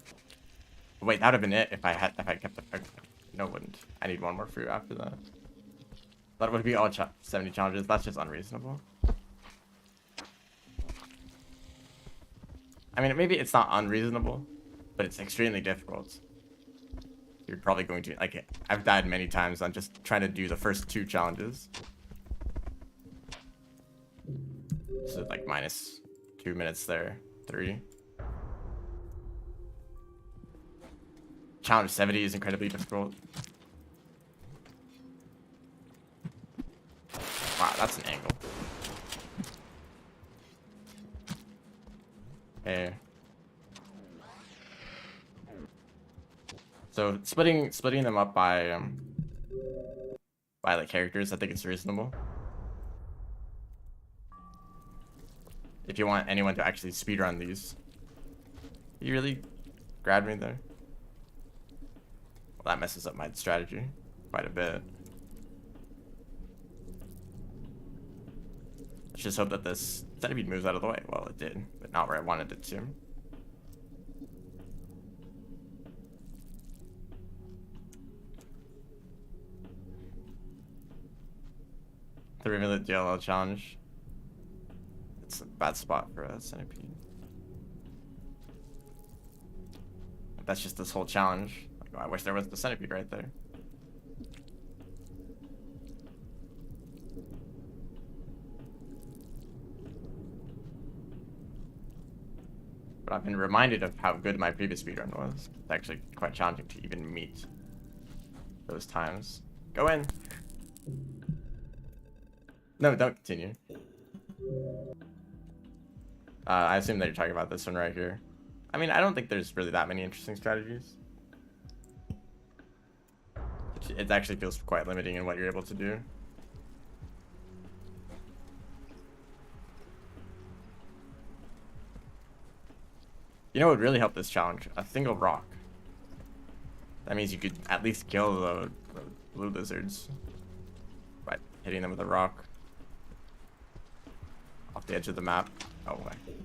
Oh, wait, that would have been it if I kept the fruit. No, it wouldn't. I need 1 more fruit after that. That would be all 70 challenges. That's just unreasonable. I mean, maybe it's not unreasonable, but it's extremely difficult. You're probably going to, like, I've died many times on just trying to do the first 2 challenges. So like minus 2 minutes there, 3. Challenge 70 is incredibly difficult. Wow, that's an angle. Okay. So splitting them up by like characters, I think it's reasonable. If you want anyone to actually speedrun these. You really grabbed me there? Well, that messes up my strategy quite a bit. Let's just hope that this centipede moves out of the way. Well, it did, but not where I wanted it to. The 3-minute DLL challenge. It's a bad spot for a centipede. That's just this whole challenge. Like, oh, I wish there was the centipede right there. But I've been reminded of how good my previous speedrun was. It's actually quite challenging to even meet those times. Go in. No, don't continue. I assume that you're talking about this one right here. I mean, I don't think there's really that many interesting strategies. It actually feels quite limiting in what you're able to do. You know what would really help this challenge? A single rock. That means you could at least kill the blue lizards by hitting them with a rock off the edge of the map. Oh, wait.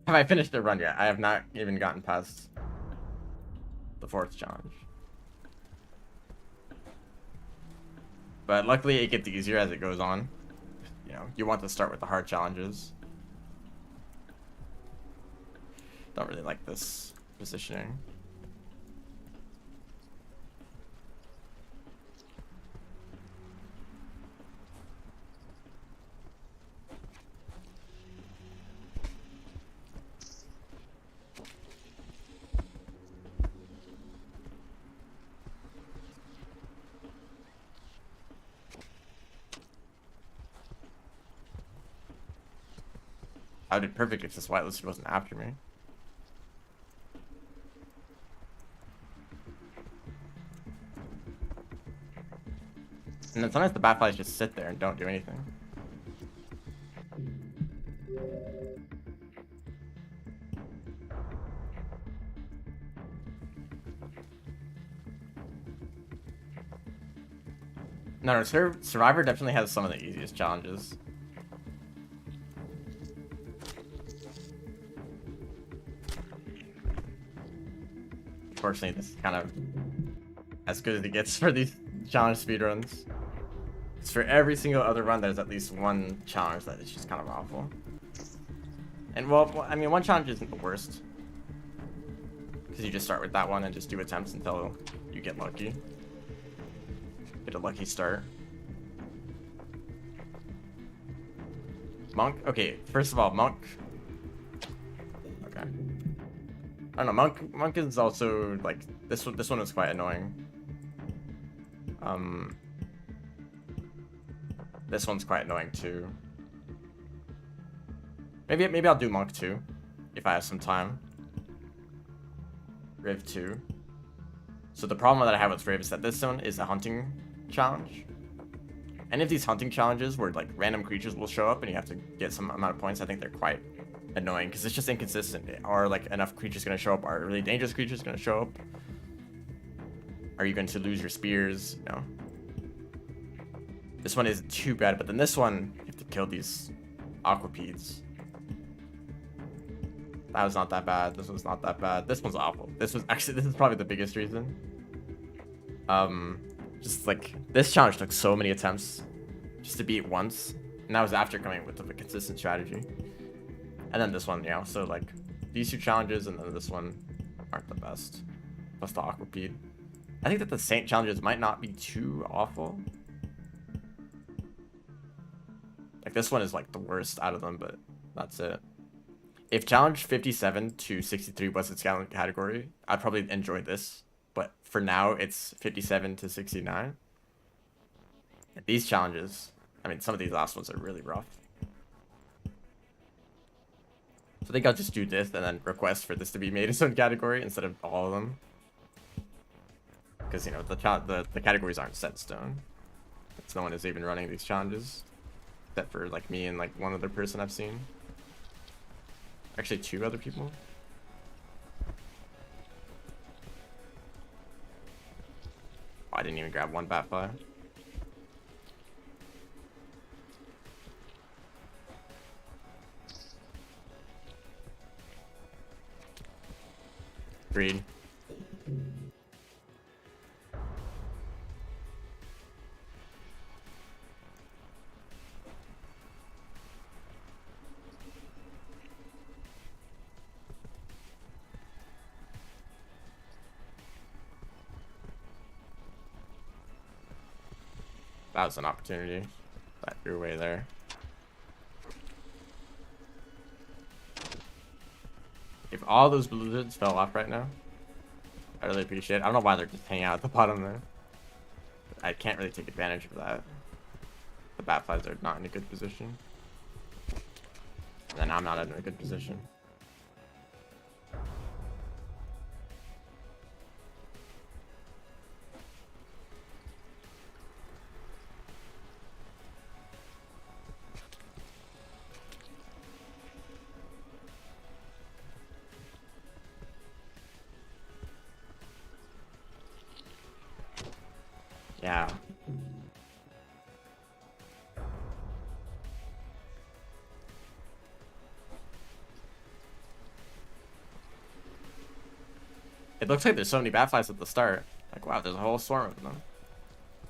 Have I finished the run yet? I have not even gotten past the 4th challenge. But luckily it gets easier as it goes on. You know, you want to start with the hard challenges. Don't really like this positioning. I did perfect if this white lizard wasn't after me. And then sometimes the bat flies just sit there and don't do anything. No, Survivor definitely has some of the easiest challenges. Unfortunately, this is kind of as good as it gets for these challenge speedruns. Because for every single other run, there's at least one challenge that is just kind of awful. And well, I mean, one challenge isn't the worst. Because you just start with that one and just do attempts until you get lucky. Get a lucky start. Monk? Okay, first of all, Monk. Okay. I don't know, Monk is also, like, this one was quite annoying. This one's quite annoying too. Maybe I'll do Monk 2 if I have some time. Riv 2. So the problem that I have with Riv is that this one is a hunting challenge. Any of these hunting challenges where like random creatures will show up and you have to get some amount of points, I think they're quite annoying because it's just inconsistent. Are like enough creatures going to show up? Are really dangerous creatures going to show up? Are you going to lose your spears? No. This one isn't too bad, but then this one, you have to kill these aquapedes. That was not that bad. This one's not that bad. This one's awful. This is probably the biggest reason. Just like this challenge took so many attempts just to beat once, and that was after coming with a consistent strategy. And then this one, you know, so like these two challenges and then this one aren't the best. Plus the aquapede. I think that the Saint challenges might not be too awful. Like this one is like the worst out of them, but that's it. If challenge 57 to 63 was its category, I'd probably enjoy this. But for now, it's 57 to 69. And these challenges, I mean, some of these last ones are really rough. So I think I'll just do this and then request for this to be made its own category instead of all of them. Because, you know, the categories aren't set in stone. Because no one is even running these challenges. Except for, like, me and, like, one other person I've seen. Actually, 2 other people. Oh, I didn't even grab one bat fly. Agreed. That was an opportunity. That threw away there. If all those blizzards fell off right now, I really appreciate it. I don't know why they're just hanging out at the bottom there. I can't really take advantage of that. The bat flies are not in a good position. And then I'm not in a good position. Yeah. It looks like there's so many bat flies at the start. Like, wow, there's a whole swarm of them.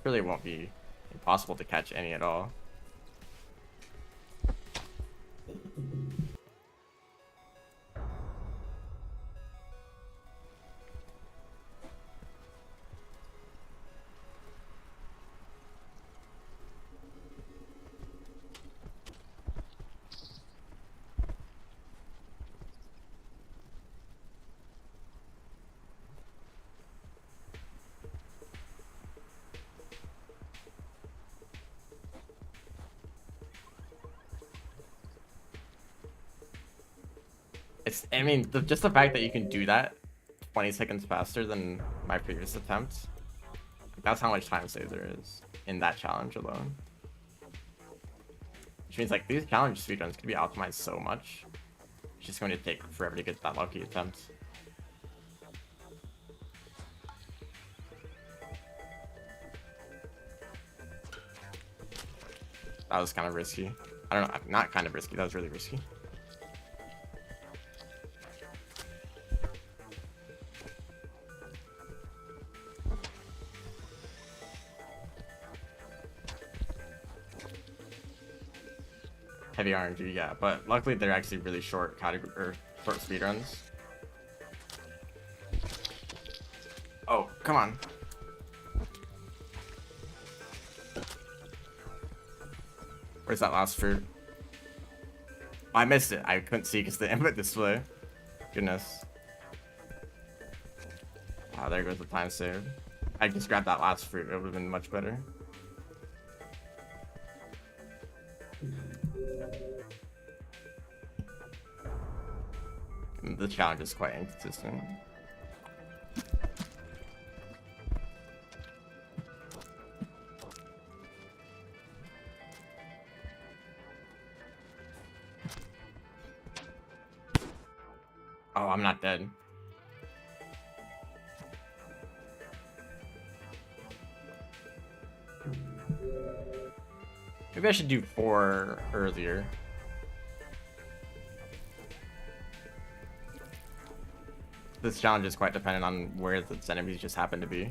Really won't be impossible to catch any at all. It's, I mean, just the fact that you can do that 20 seconds faster than my previous attempts, that's how much time save there is in that challenge alone. Which means, like, these challenge speedruns can be optimized so much. It's just going to take forever to get that lucky attempt. That was kind of risky. I don't know, not kind of risky, that was really risky. Heavy RNG, yeah, but luckily they're actually really short category or short speedruns. Oh, come on. Where's that last fruit? Oh, I missed it. I couldn't see because the input display. Goodness. Wow, there goes the time save. I just grabbed that last fruit. It would have been much better. The challenge is quite inconsistent. Oh, I'm not dead. Maybe I should do 4 earlier. This challenge is quite dependent on where the enemies just happen to be.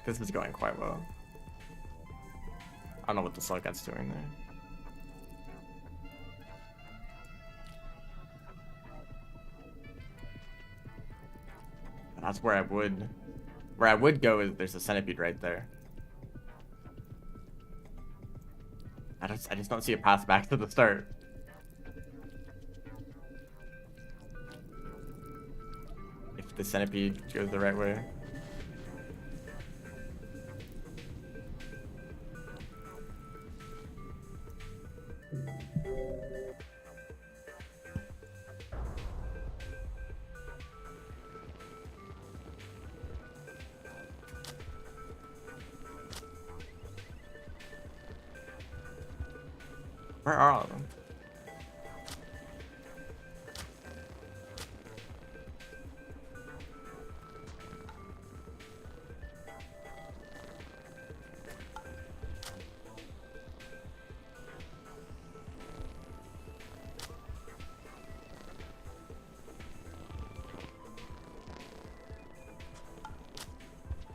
This is going quite well. I don't know what the Slugcat's doing there. That's where I would go is there's a centipede right there. I just don't see a path back to the start. If the centipede goes the right way. Where are all of them?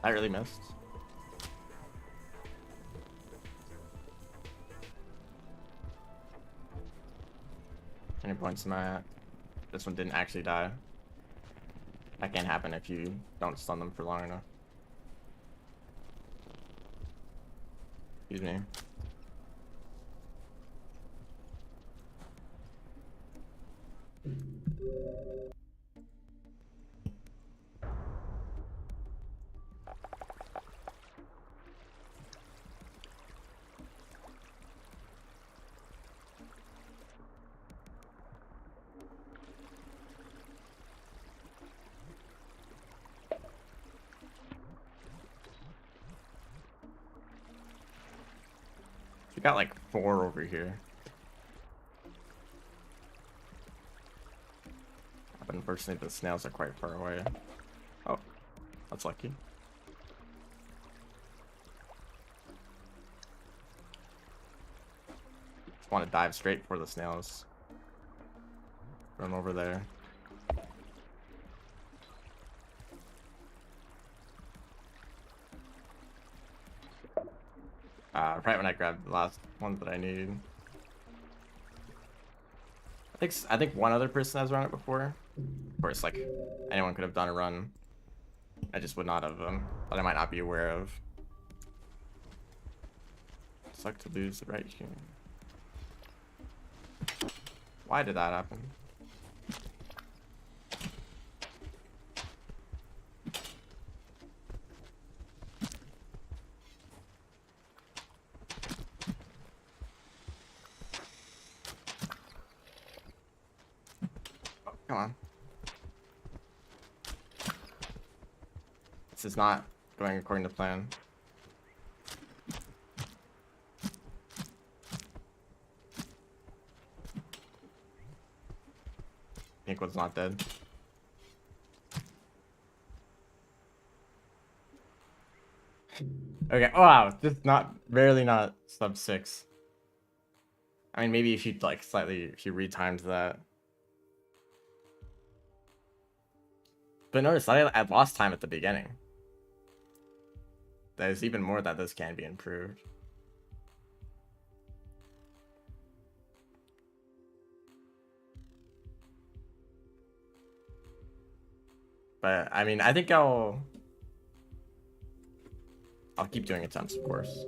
I really missed. Any points am I at? This one didn't actually die. That can't happen if you don't stun them for long enough. Excuse me. We got like 4 over here. But unfortunately the snails are quite far away. Oh, that's lucky. Just want to dive straight for the snails. Run over there. Right when I grabbed the last ones that I need. I think one other person has run it before. Of course, like anyone could have done a run. I just would not have that I might not be aware of. Suck to lose the right here. Why did that happen? Come on. This is not going according to plan. Pink one's not dead. Okay, oh wow, just barely not sub 6. I mean, maybe if you if you retimed that. But notice I lost time at the beginning. There's even more that this can be improved. But I mean, I think I'll keep doing attempts, of course.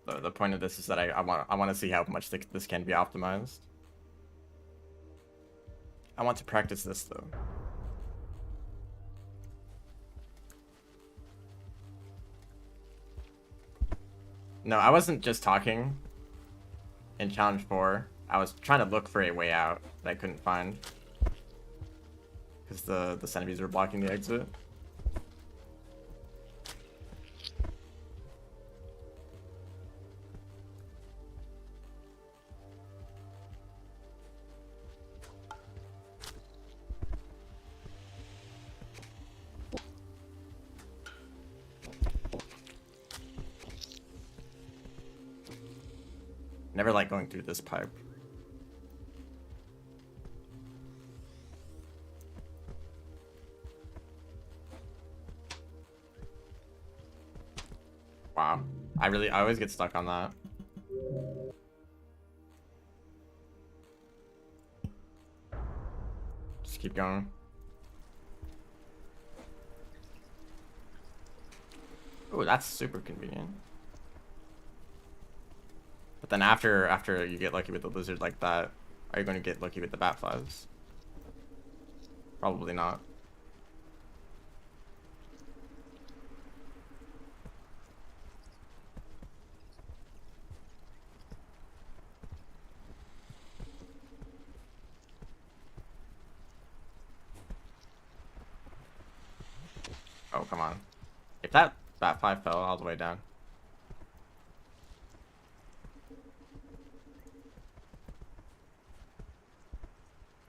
The point of this is that I want to see how much this can be optimized. I want to practice this though. No, I wasn't just talking in challenge 4. I was trying to look for a way out that I couldn't find. Because the centipedes were blocking the exit. Never like going through this pipe. I always get stuck on that. Just keep going. Oh, that's super convenient. But then after you get lucky with the lizard like that, are you going to get lucky with the bat flies? Probably not. Oh, come on. If that bat fly fell all the way down.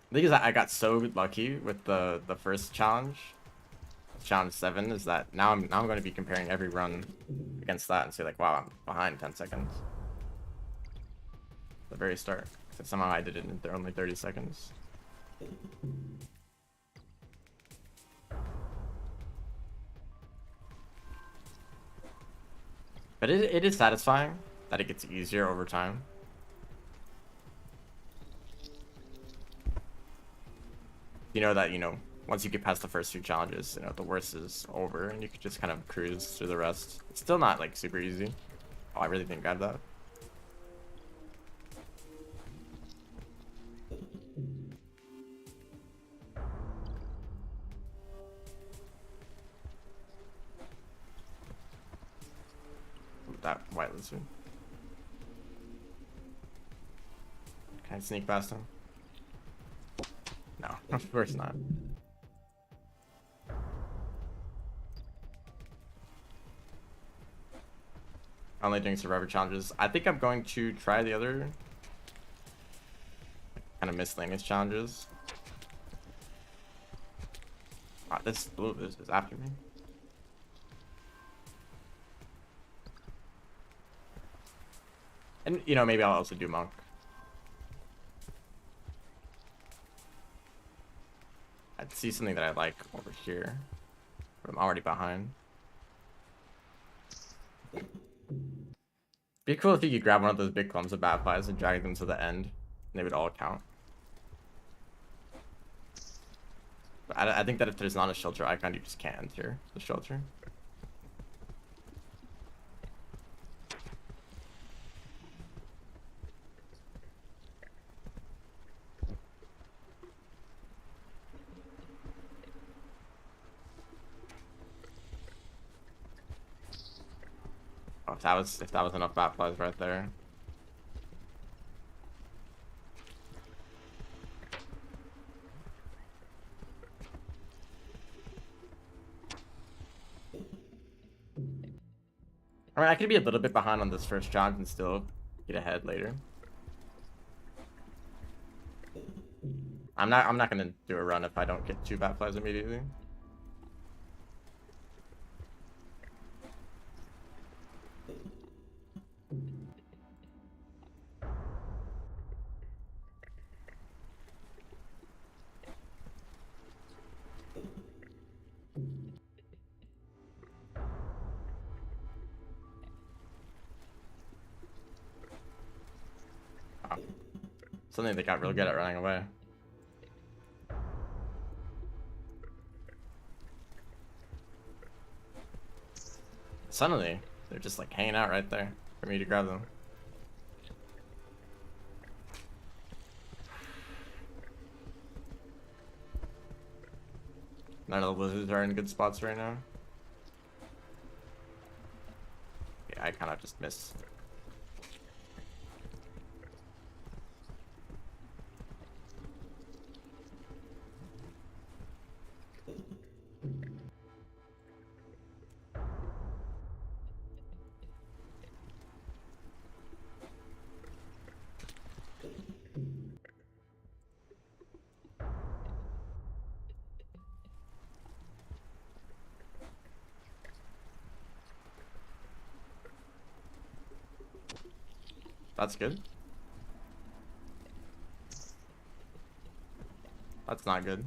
The thing is that I got so lucky with the first challenge, challenge 7, is that now I'm going to be comparing every run against that and say like, wow, I'm behind 10 seconds. At the very start. So somehow I did it in only 30 seconds. But it is satisfying that it gets easier over time. You know that, once you get past the first 2 challenges, the worst is over and you can just kind of cruise through the rest. It's still not like super easy. Oh, I really didn't grab that. That white lizard. Can I sneak past him? No, of course not. Only doing survivor challenges. I think I'm going to try the other kind of miscellaneous challenges. Ah, this blue is after me. And maybe I'll also do monk. I'd see something that I like over here, but I'm already behind. Be cool if you could grab one of those big clumps of bat flies and drag them to the end, and they would all count. But I think that if there's not a shelter icon, you just can't enter the shelter. Oh, if that was enough bat flies right there. I mean, I could be a little bit behind on this first challenge and still get ahead later. I'm not gonna do a run if I don't get 2 bat flies immediately. Something they got real good at running away. Suddenly, they're just like hanging out right there for me to grab them. None of the lizards are in good spots right now. Yeah, I kind of just missed. That's good. That's not good.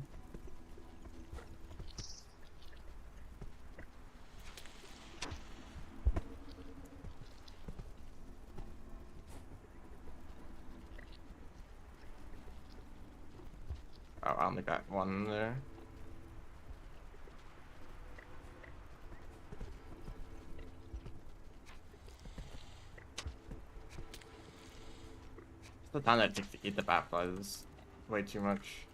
only got one there. The time that it takes to eat the bat flies is way too much.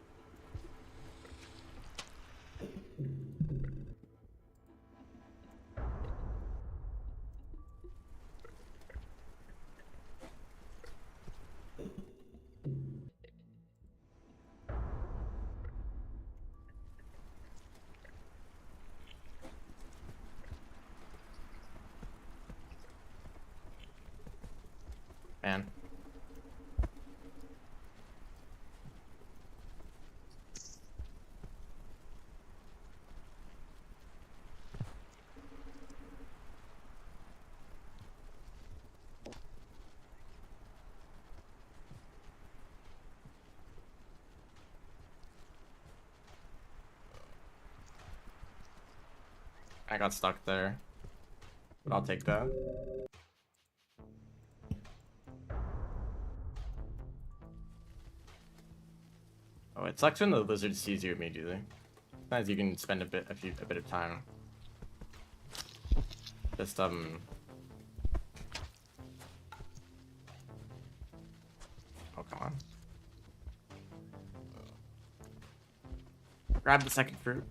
Man. I got stuck there, but I'll take that. Oh, it sucks when the lizard sees you immediately. Sometimes you can spend a bit of time. Just Oh, come on. Grab the second fruit.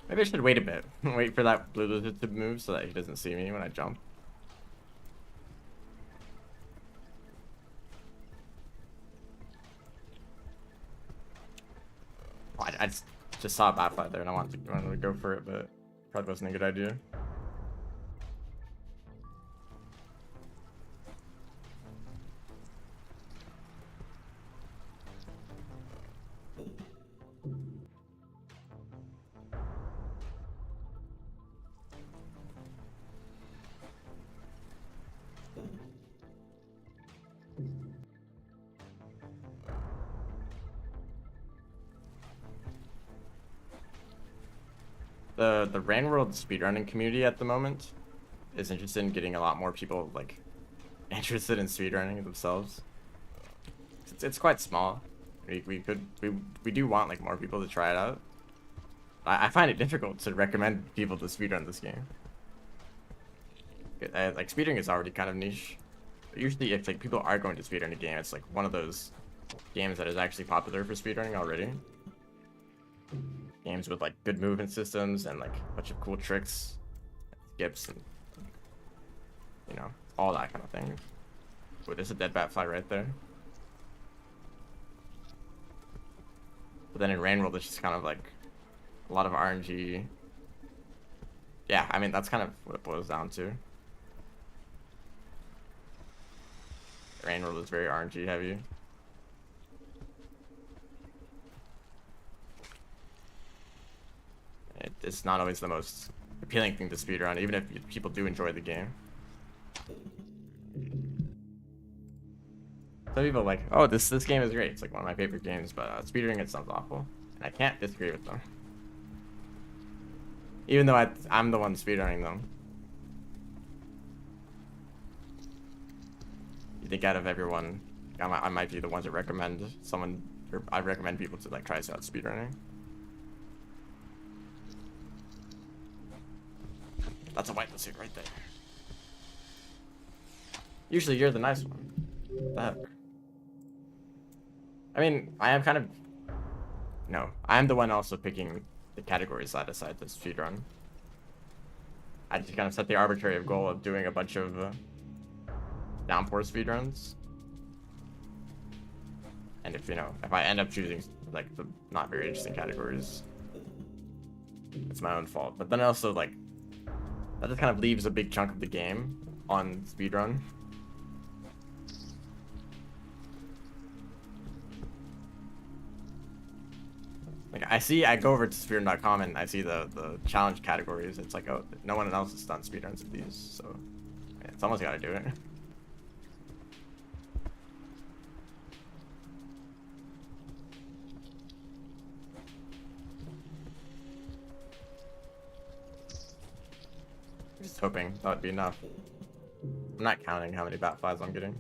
Maybe I should wait a bit. Wait for that blue lizard to move so that he doesn't see me when I jump. Oh, I just saw a bat fly there and I wanted to go for it, but probably wasn't a good idea. The Rain World speedrunning community at the moment is interested in getting a lot more people like interested in speedrunning themselves. It's quite small. We do want like more people to try it out. I find it difficult to recommend people to speedrun this game. Like speedrunning is already kind of niche. But usually if like people are going to speedrun a game, it's like one of those games that is actually popular for speedrunning already. Games with like good movement systems and like a bunch of cool tricks, skips, and you know, all that kind of thing. Wait, there's a dead bat fly right there. But then in Rain World, it's just kind of like a lot of RNG. Yeah, I mean, that's kind of what it boils down to. Rain World is very RNG heavy. It's not always the most appealing thing to speedrun, even if people do enjoy the game. Some people are like, oh, this game is great. It's like one of my favorite games, but speedrunning it sounds awful. And I can't disagree with them. Even though I'm the one speedrunning them. You think out of everyone, I might be the one to recommend someone, or I recommend people to like try out speedrunning. That's a white lizard right there. Usually you're the nice one. What the heck? I mean, I am kind of... No, I am the one also picking the categories I decide to speedrun. I just kind of set the arbitrary goal of doing a bunch of downpour speedruns. And if, you know, if I end up choosing like the not very interesting categories, it's my own fault. But then also like, that just kind of leaves a big chunk of the game on speedrun. Like I go over to speedrun.com and I see the challenge categories. It's like, oh, no one else has done speedruns of these, so yeah, someone's got to do it. hoping that would be enough. I'm not counting how many bat flies I'm getting.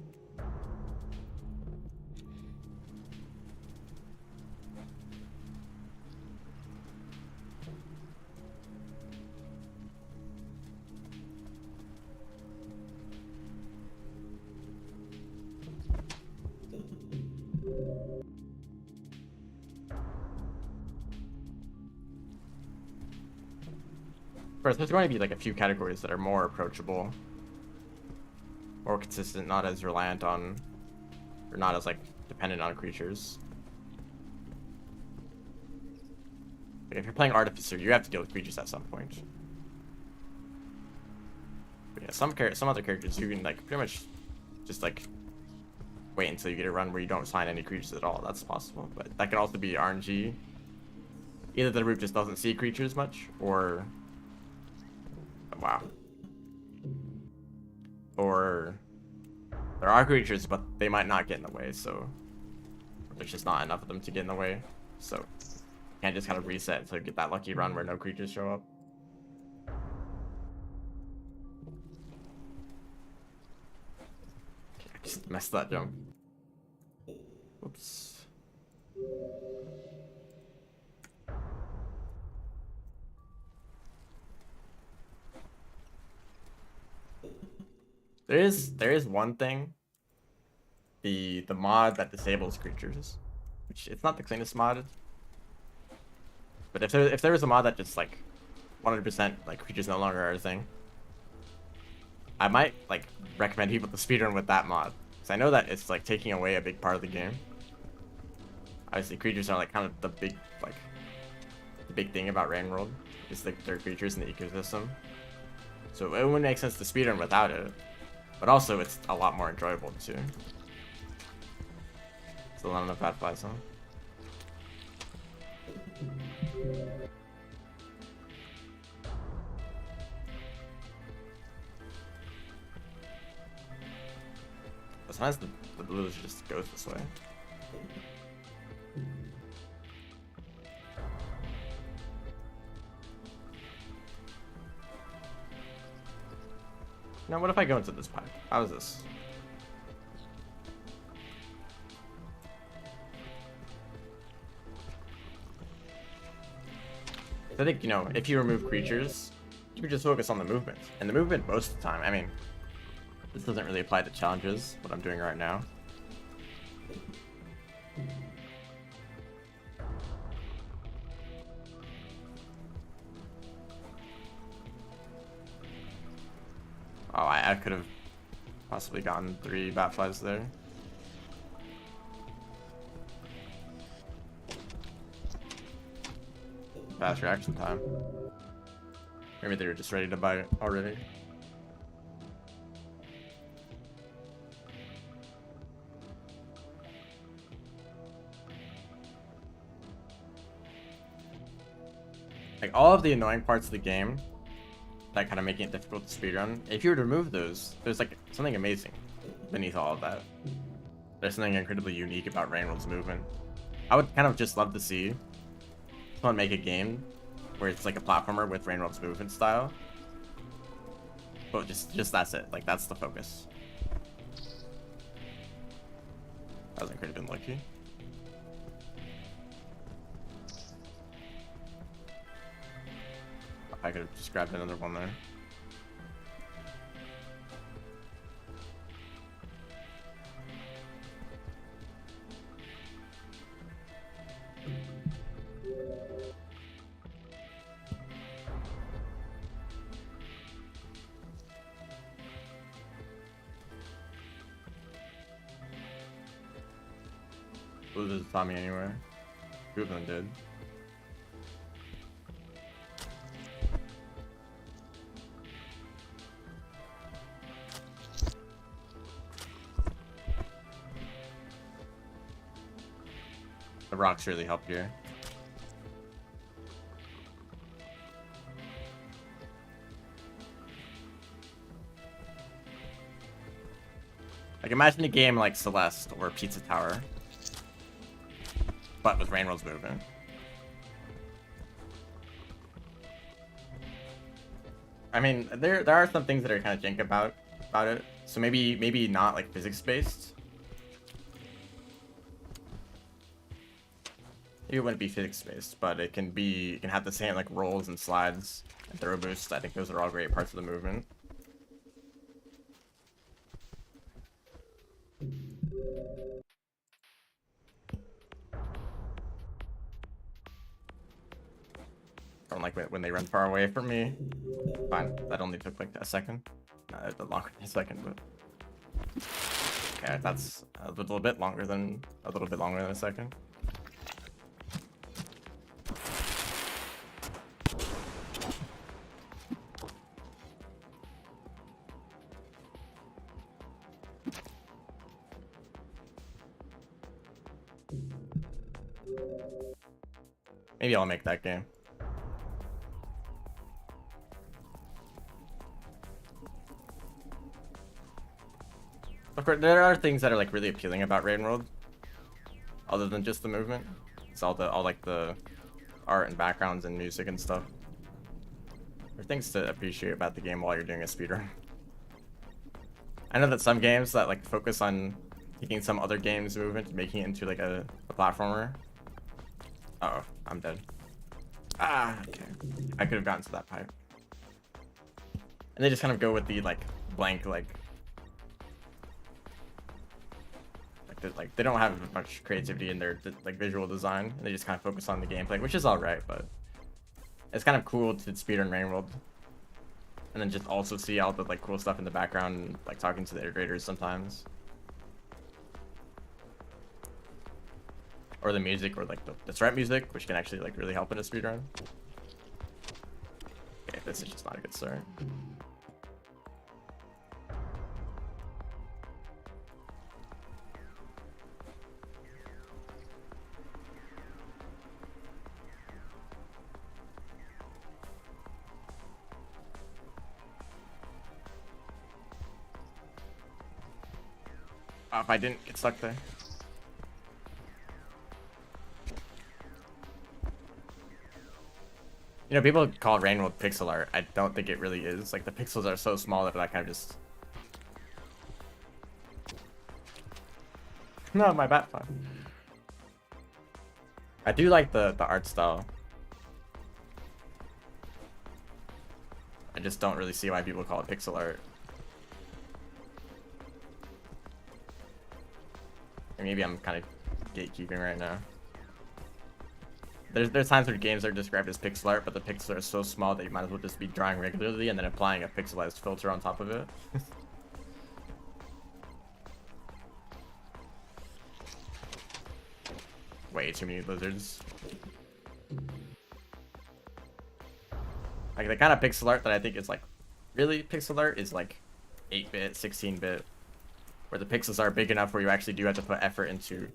First, there's going to be like a few categories that are more approachable, more consistent, not as reliant on, or not as like dependent on creatures. Like if you're playing Artificer, you have to deal with creatures at some point. But yeah, some other characters you can like pretty much just like wait until you get a run where you don't assign any creatures at all. That's possible, but that could also be RNG. Either the root just doesn't see creatures much, or wow. Or there are creatures, but they might not get in the way, so there's just not enough of them to get in the way. So you can't just kind of reset until you get that lucky run where no creatures show up. Okay, I just messed that jump. Oops. There is one thing. The mod that disables creatures, which it's not the cleanest mod. But if there was a mod that just like 100% like creatures no longer are a thing, I might like recommend people to speedrun with that mod, because I know that it's like taking away a big part of the game. Obviously, creatures are like kind of the big thing about Rain World is like they're creatures in the ecosystem. So it wouldn't make sense to speedrun without it. But also, it's a lot more enjoyable too. Still not enough bad flies, huh? Sometimes the blues just goes this way. Now, what if I go into this pipe? How is this? I think, you know, if you remove creatures, you can just focus on the movement. And the movement most of the time, I mean, this doesn't really apply to challenges, what I'm doing right now. Oh, I could have possibly gotten 3 bat flies there. Fast reaction time. Maybe they were just ready to buy it already. Like all of the annoying parts of the game that kind of making it difficult to speedrun, if you were to remove those, there's like something amazing beneath all of that. There's something incredibly unique about Rain World's movement. I would kind of just love to see someone make a game where it's like a platformer with Rain World's movement style. But just that's it. Like that's the focus. That was incredibly unlucky. I could have just grabbed another one there. Blue doesn't stop me anywhere. 2 of them did. The rocks really help here. Like imagine a game like Celeste or Pizza Tower, but with Rain World's movement. I mean, there are some things that are kind of jank about it. So maybe not like physics based. It wouldn't be physics based, but it can have the same like rolls and slides and throw boosts. I think those are all great parts of the movement. Don't like when they run far away from me. Fine, that only took like a second. Longer than a second, but okay, that's a little bit longer than a second. Maybe I'll make that game. Of course, there are things that are like really appealing about Raiden World, other than just the movement. It's all like the art and backgrounds and music and stuff. There are things to appreciate about the game while you're doing a speedrun. I know that some games that like focus on taking some other game's movement and making it into like a platformer. Uh oh, I'm dead. Ah, okay. I could have gotten to that pipe. And they just kind of go with the like blank like they don't have much creativity in their like visual design, and they just kind of focus on the gameplay, which is all right, but it's kind of cool to speedrun Rain World and then just also see all the like cool stuff in the background, like talking to the integrators sometimes, or the music, or like the threat music, which can actually like really help in a speedrun. Okay, this is just not a good start. If I didn't get stuck there. You know, people call Rain World pixel art. I don't think it really is. Like, the pixels are so small that I kind of just... No, my bat fine. I do like the art style. I just don't really see why people call it pixel art. Or maybe I'm kind of gatekeeping right now. There's times where games are described as pixel art, but the pixels are so small that you might as well just be drawing regularly and then applying a pixelized filter on top of it. Way too many lizards. Like the kind of pixel art that I think is like really pixel art is like 8-bit, 16-bit, where the pixels are big enough where you actually do have to put effort into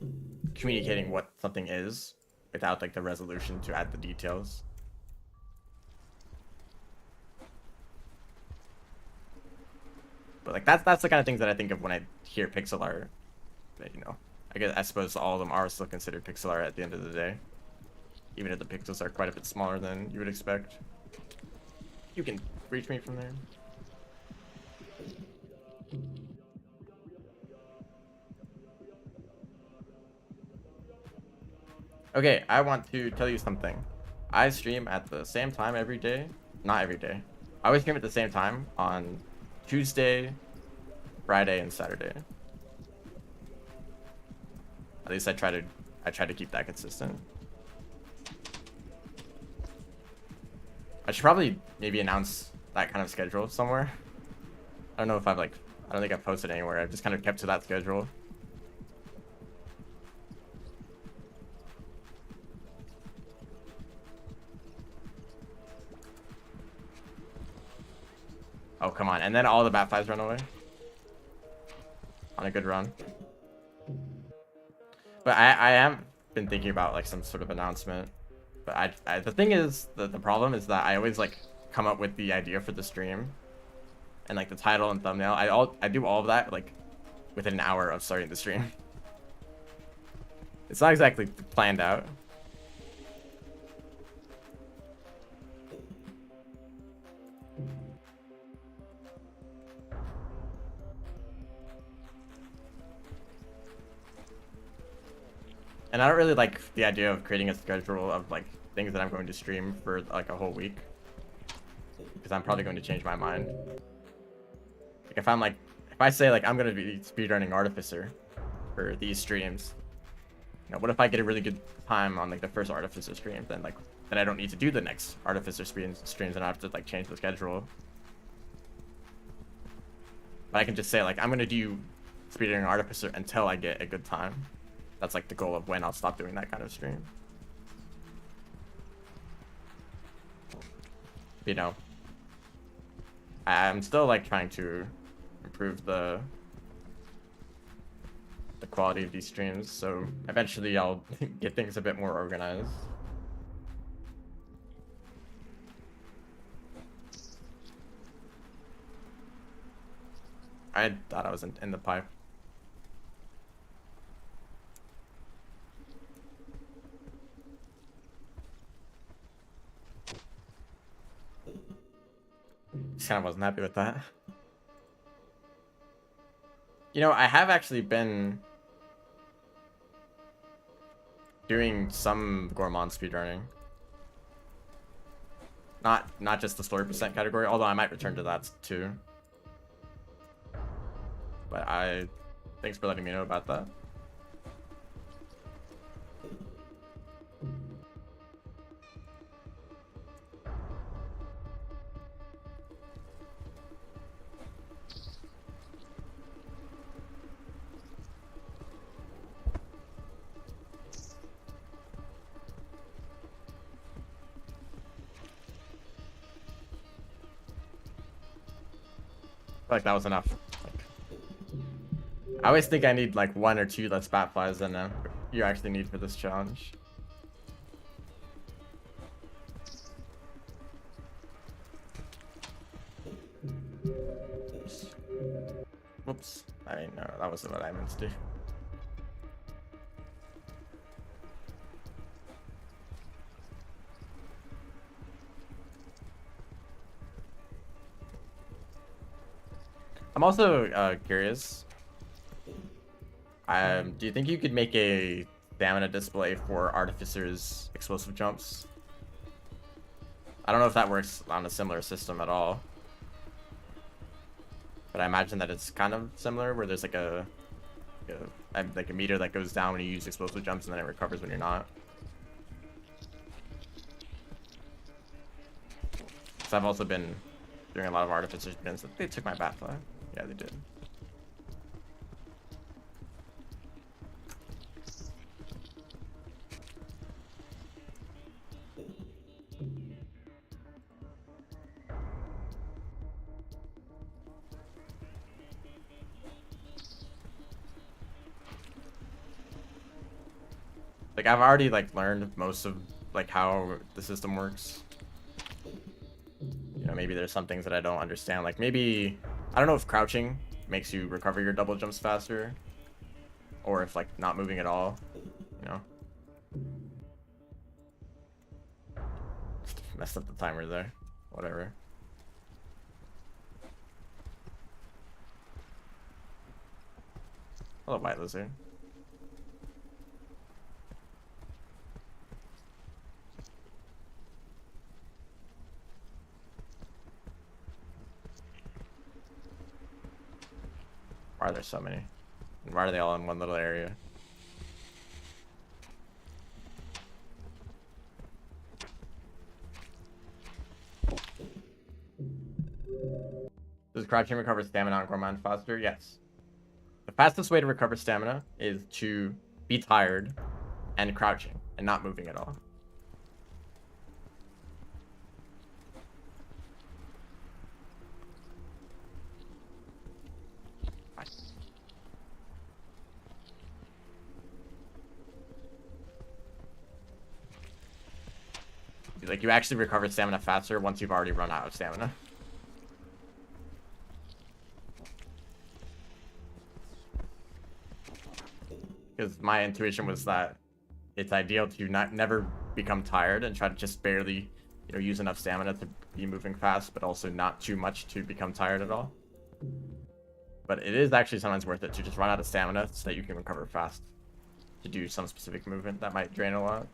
communicating what something is without like the resolution to add the details. But like that's the kind of things that I think of when I hear pixel art. But, you know, I suppose all of them are still considered pixel art at the end of the day, even if the pixels are quite a bit smaller than you would expect. You can reach me from there. Okay, I want to tell you something. I stream at the same time every day. Not every day. I always stream at the same time on Tuesday, Friday, and Saturday. At least I try to keep that consistent. I should probably maybe announce that kind of schedule somewhere. I don't know if I don't think I've posted anywhere. I've just kind of kept to that schedule. Oh, come on. And then all the bat flies run away. On a good run. But I have been thinking about like some sort of announcement. But the thing is, the problem is that I always like come up with the idea for the stream. And like the title and thumbnail. I do all of that like within an hour of starting the stream. It's not exactly planned out. And I don't really like the idea of creating a schedule of like things that I'm going to stream for like a whole week, because I'm probably going to change my mind. Like if I say like I'm gonna be speedrunning Artificer for these streams, you know, what if I get a really good time on like the first Artificer stream? Then I don't need to do the next Artificer streams, and I have to like change the schedule. But I can just say like I'm gonna do speedrunning Artificer until I get a good time. That's like the goal of when I'll stop doing that kind of stream. You know, I'm still like trying to improve the quality of these streams, so eventually I'll get things a bit more organized. I thought I was in the pipe. Just kind of wasn't happy with that. You know, I have actually been doing some Gourmand speedrunning. Not just the story percent category, although I might return to that too. But thanks for letting me know about that. I feel like that was enough. I always think I need like 1 or 2 less bat flies than you actually need for this challenge. Whoops. No, that wasn't what I meant to do. I'm also curious. Do you think you could make a stamina display for Artificer's explosive jumps? I don't know if that works on a similar system at all, but I imagine that it's kind of similar, where there's like a meter that goes down when you use explosive jumps, and then it recovers when you're not. So I've also been doing a lot of Artificer spins. They took my bat fly. Yeah, they did. Like I've already like learned most of like how the system works. You know, maybe there's some things that I don't understand. Like maybe I don't know if crouching makes you recover your double jumps faster, or if like not moving at all. You know, messed up the timer there. Whatever. Hello, white lizard. Why are there so many? And why are they all in one little area? Does crouching recover stamina on Gourmand faster? Yes. The fastest way to recover stamina is to be tired and crouching and not moving at all. Like, you actually recover stamina faster once you've already run out of stamina. Because my intuition was that it's ideal to never become tired and try to just barely, you know, use enough stamina to be moving fast, but also not too much to become tired at all. But it is actually sometimes worth it to just run out of stamina so that you can recover fast. to do some specific movement that might drain a lot.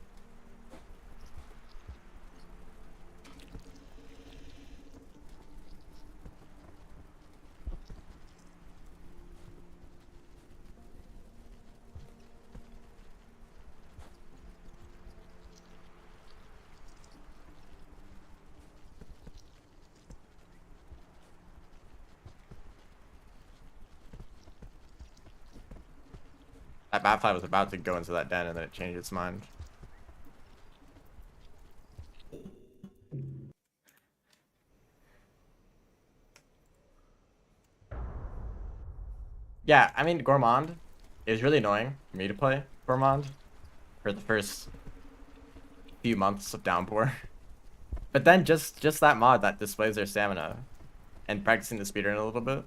That Batfly was about to go into that den and then it changed its mind. Yeah, I mean, Gourmand is really annoying for me to play Gourmand for the first few months of Downpour. But then just that mod that displays their stamina and practicing the speedrun a little bit,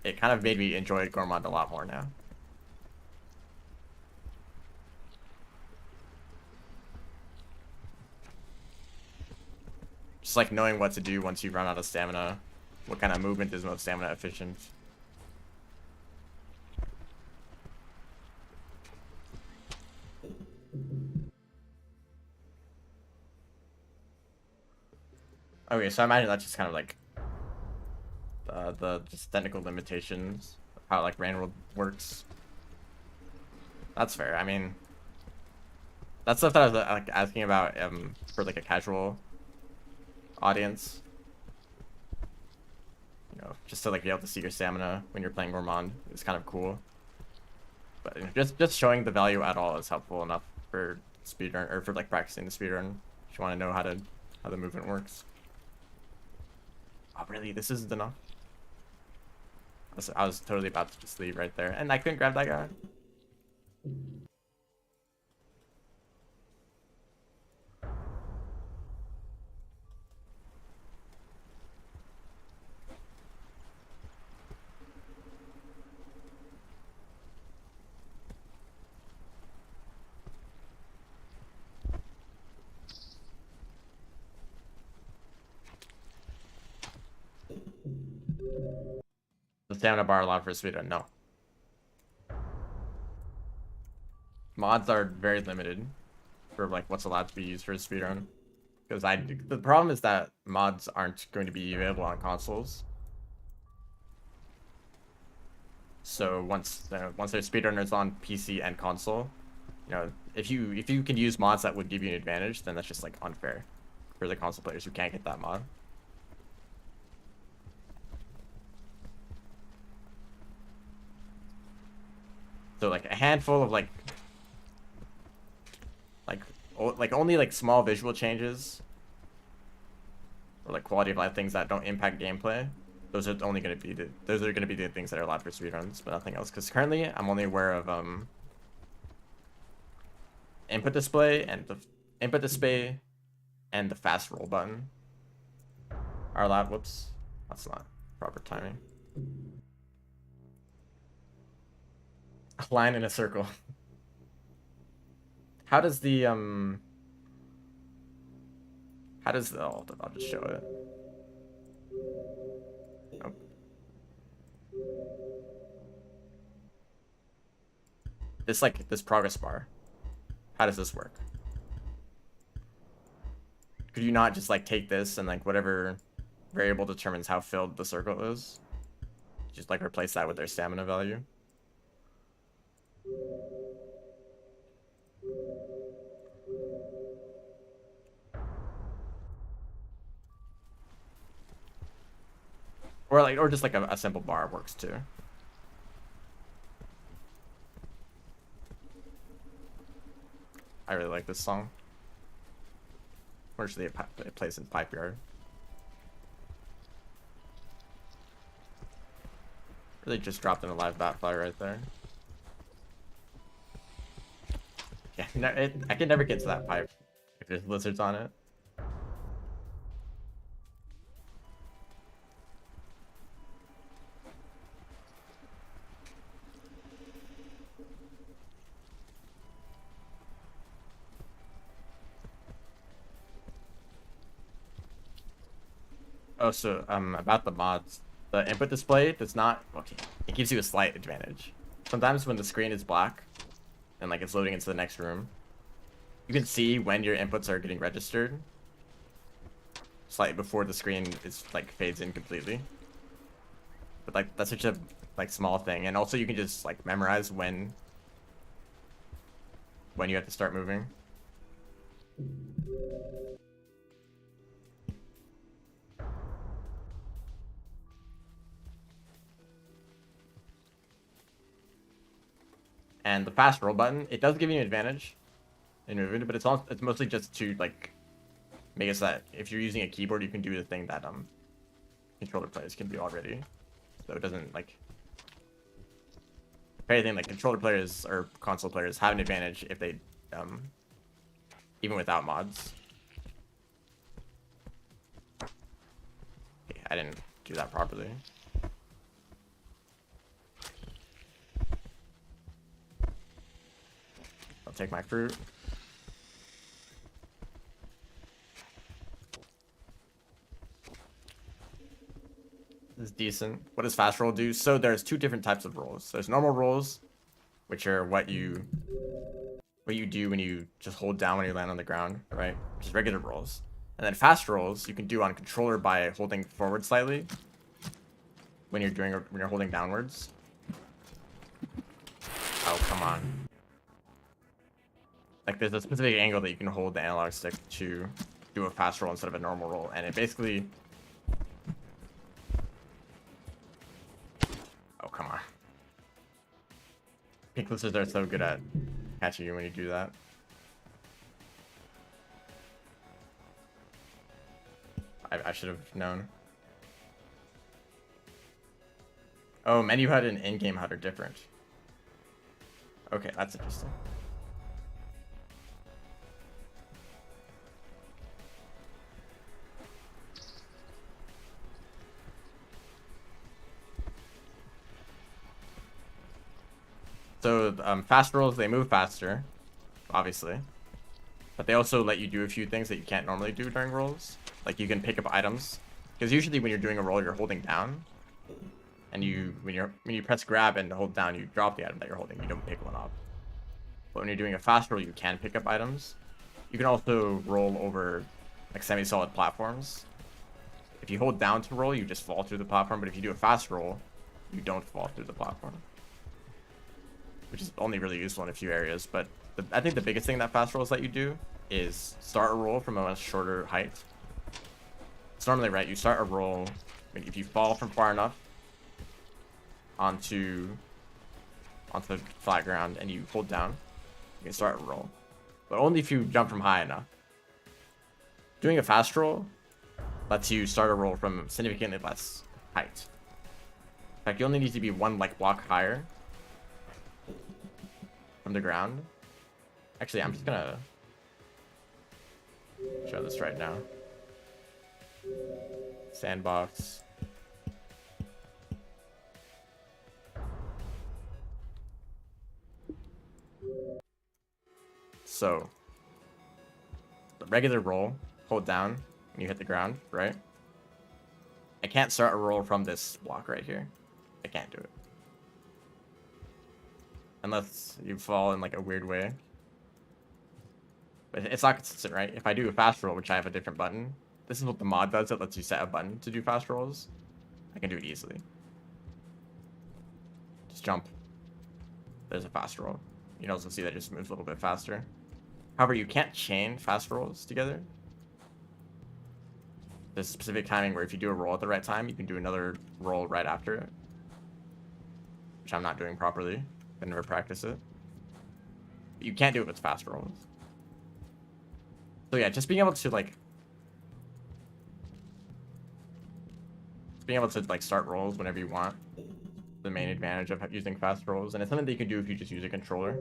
it kind of made me enjoy Gourmand a lot more now. Just like knowing what to do once you run out of stamina, what kind of movement is most stamina efficient. Okay, so I imagine that's just kind of like the just technical limitations of how like Randworld works. That's fair. I mean, that's stuff that I was like asking about for like a casual audience. You know, just to like be able to see your stamina when you're playing Gourmand is kind of cool. But you know, just showing the value at all is helpful enough for speedrun or for like practicing the speedrun. If you want to know how the movement works. Oh really? This isn't enough? I was totally about to just leave right there, and I couldn't grab that guy. The stamina bar allowed for speedrun? No. Mods are very limited for like what's allowed to be used for a speedrun. Because the problem is that mods aren't going to be available on consoles. So once there's speedrunners on PC and console, you know, if you can use mods that would give you an advantage, then that's just like unfair for the console players who can't get that mod. So like a handful of like only like small visual changes or like quality of life things that don't impact gameplay. Those are only going to be the things that are allowed for speedruns, but nothing else. Because currently I'm only aware of input display and the fast roll button are allowed. Whoops, that's not proper timing. A line in a circle. How does the oh, I'll just show it. Nope. This progress bar. How does this work? Could you not just like take this and like whatever variable determines how filled the circle is, just like replace that with their stamina value? Or just like a simple bar works too. I really like this song. Unfortunately, it plays in Pipe Yard. Really just dropped in a live Batfly right there. Yeah, I can never get to that pipe if there's lizards on it. Oh, so about the mods, the input display does not. Okay, it gives you a slight advantage. Sometimes when the screen is black, and like it's loading into the next room. You can see when your inputs are getting registered slightly before the screen is like fades in completely. But like that's such a like small thing, and also you can just like memorize when you have to start moving. And the fast roll button, it does give you an advantage in moving, but it's mostly just to like make it so that if you're using a keyboard, you can do the thing that controller players can do already. So it doesn't like, if anything, like controller players or console players have an advantage if they even without mods. Okay, I didn't do that properly. I'll take my fruit. This is decent. What does fast roll do? So there's two different types of rolls. There's normal rolls, which are what you do when you just hold down when you land on the ground, right? Which is regular rolls. And then fast rolls you can do on controller by holding forward slightly when you're holding downwards. Oh, come on. Like there's a specific angle that you can hold the analog stick to do a fast roll instead of a normal roll, and it basically... Oh, come on. Pink lizards are so good at catching you when you do that. I should have known. Oh, menu HUD and in-game HUD are different. Okay, that's interesting. So fast rolls, they move faster, obviously, but they also let you do a few things that you can't normally do during rolls. Like you can pick up items, because usually when you're doing a roll, you're holding down, and when you press grab and hold down, you drop the item that you're holding. You don't pick one up. But when you're doing a fast roll, you can pick up items. You can also roll over like semi-solid platforms. If you hold down to roll, you just fall through the platform. But if you do a fast roll, you don't fall through the platform, which is only really useful in a few areas. But I think the biggest thing that fast rolls let you do is start a roll from a much shorter height. It's normally right. You start a roll if you fall from far enough onto the flat ground and you hold down, you can start a roll. But only if you jump from high enough. Doing a fast roll lets you start a roll from significantly less height. In fact, you only need to be one like block higher from the ground. Actually, I'm just gonna show this right now. Sandbox. So the regular roll, hold down when you hit the ground, right? I can't start a roll from this block right here. I can't do it. Unless you fall in like a weird way. But it's not consistent, right? If I do a fast roll, which I have a different button, this is what the mod does. It lets you set a button to do fast rolls. I can do it easily. Just jump. There's a fast roll. You can also see that it just moves a little bit faster. However, you can't chain fast rolls together. There's specific timing where if you do a roll at the right time, you can do another roll right after it. Which I'm not doing properly. I never practice it. But you can't do it with fast rolls. So yeah, just being able to start rolls whenever you want. The main advantage of using fast rolls, and it's something that you can do if you just use a controller.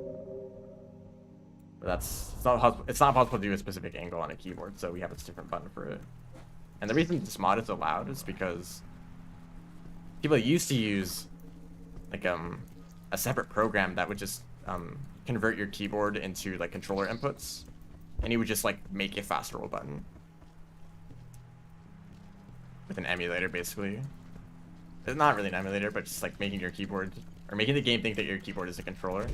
But it's not possible to do a specific angle on a keyboard, so we have a different button for it. And the reason this mod is allowed is because people used to use like a separate program that would just convert your keyboard into like controller inputs, and you would just like make a fast roll button with an emulator, basically. It's not really an emulator, but just like making your keyboard, or making the game think that your keyboard is a controller.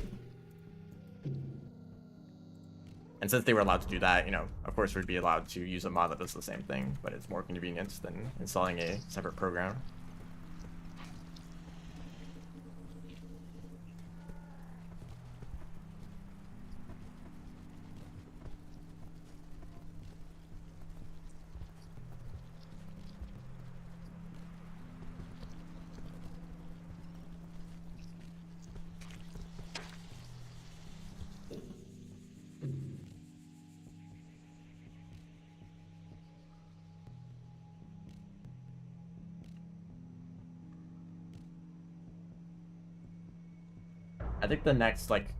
And since they were allowed to do that, you know, of course we'd be allowed to use a mod that does the same thing, but it's more convenient than installing a separate program. I think the next, like,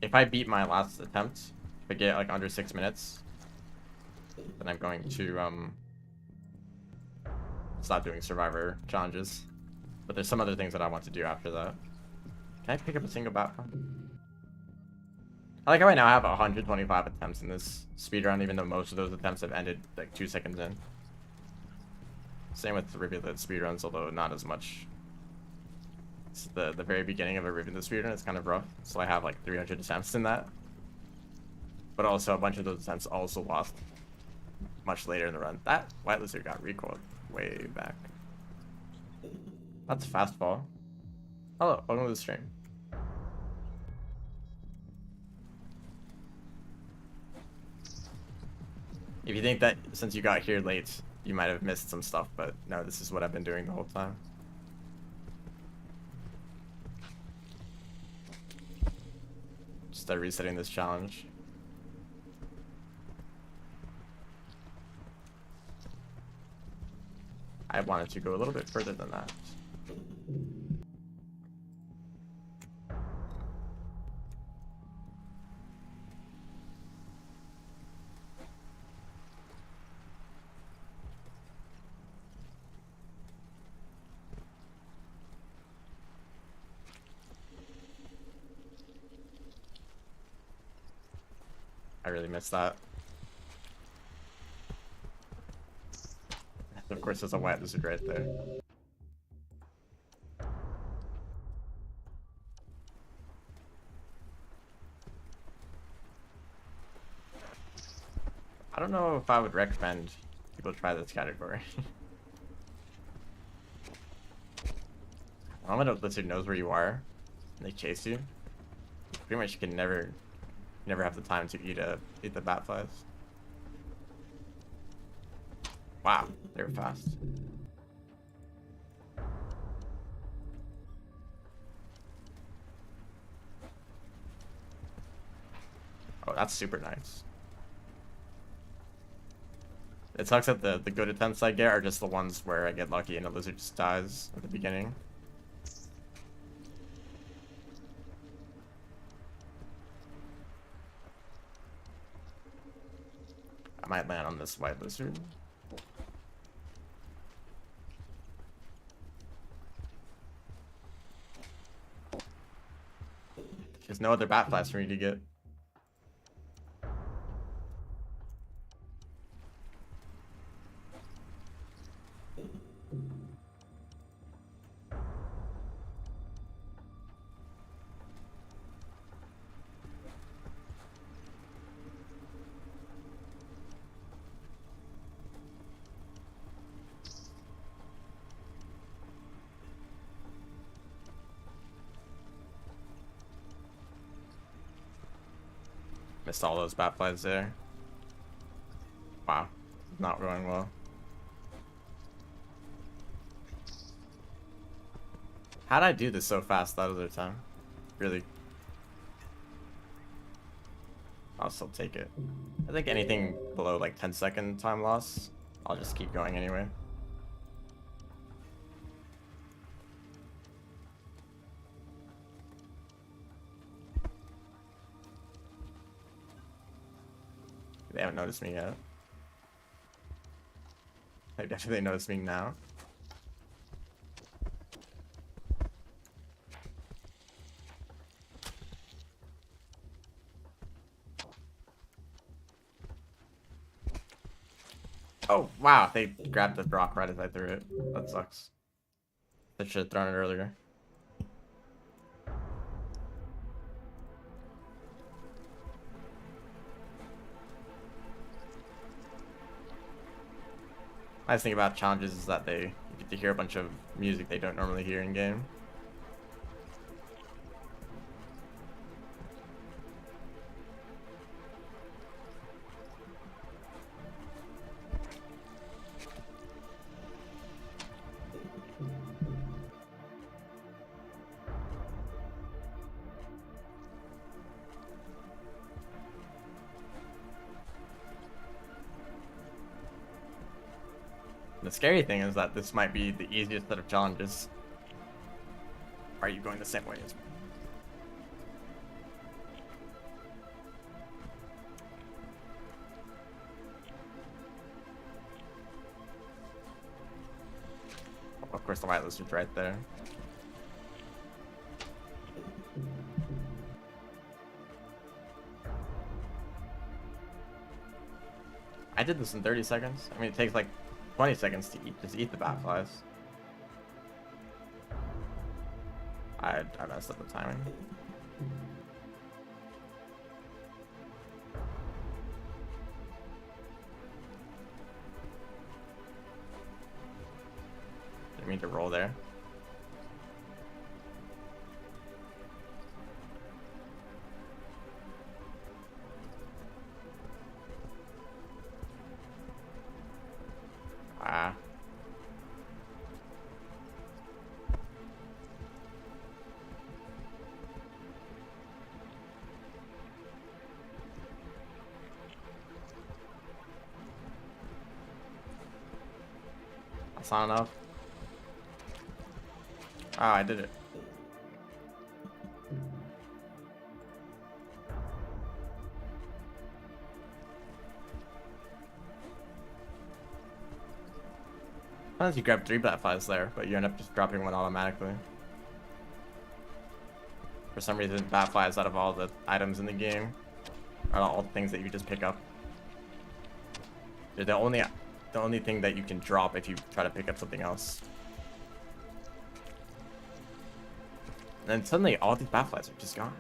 if I beat my last attempt, if I get like under 6 minutes, then I'm going to stop doing survivor challenges. But there's some other things that I want to do after that. Can I pick up a single background? I like how I now have 125 attempts in this speedrun, even though most of those attempts have ended like 2 seconds in. Same with the Rivulet speedruns, although not as much. It's the very beginning of a Rivulet speedrun, it's kind of rough. So I have like 300 attempts in that. But also a bunch of those attempts also lost much later in the run. That White Lizard got recoiled way back. That's fastball. Hello, welcome to the stream. If you think that since you got here late, you might have missed some stuff, but no, this is what I've been doing the whole time. Just resetting this challenge. I wanted to go a little bit further than that. I really missed that. Of course, there's a White Lizard right there. I don't know if I would recommend people try this category. I don't know if the lizard knows where you are and they chase you. Pretty much you can never have the time to eat the bat flies. Wow, they were fast. Oh, that's super nice. It sucks that the good attempts I get are just the ones where I get lucky and a lizard just dies at the beginning. I might land on this White Lizard. There's no other bat flies for me to get. Missed all those bat flies there. Wow, not going well. How'd I do this so fast that other time? Really? I'll still take it. I think anything below like 10-second time loss, I'll just keep going anyway. They haven't noticed me yet. They definitely noticed me now. Oh, wow, they grabbed the rock right as I threw it. That sucks. They should have thrown it earlier. Nice thing about challenges is that you get to hear a bunch of music they don't normally hear in game. The scary thing is that this might be the easiest set of challenges. Are you going the same way as me? Of course, the white lizard's right there. I did this in 30 seconds. I mean, it takes like 20 seconds to just eat the bat flies. I messed up the timing. Didn't mean to roll there. Ah. That's not enough. Oh, I did it. Sometimes you grab 3 bat flies there, but you end up just dropping one automatically. For some reason, bat flies out of all the items in the game are all the things that you just pick up. They're the only thing that you can drop if you try to pick up something else. And then suddenly all these bat flies are just gone.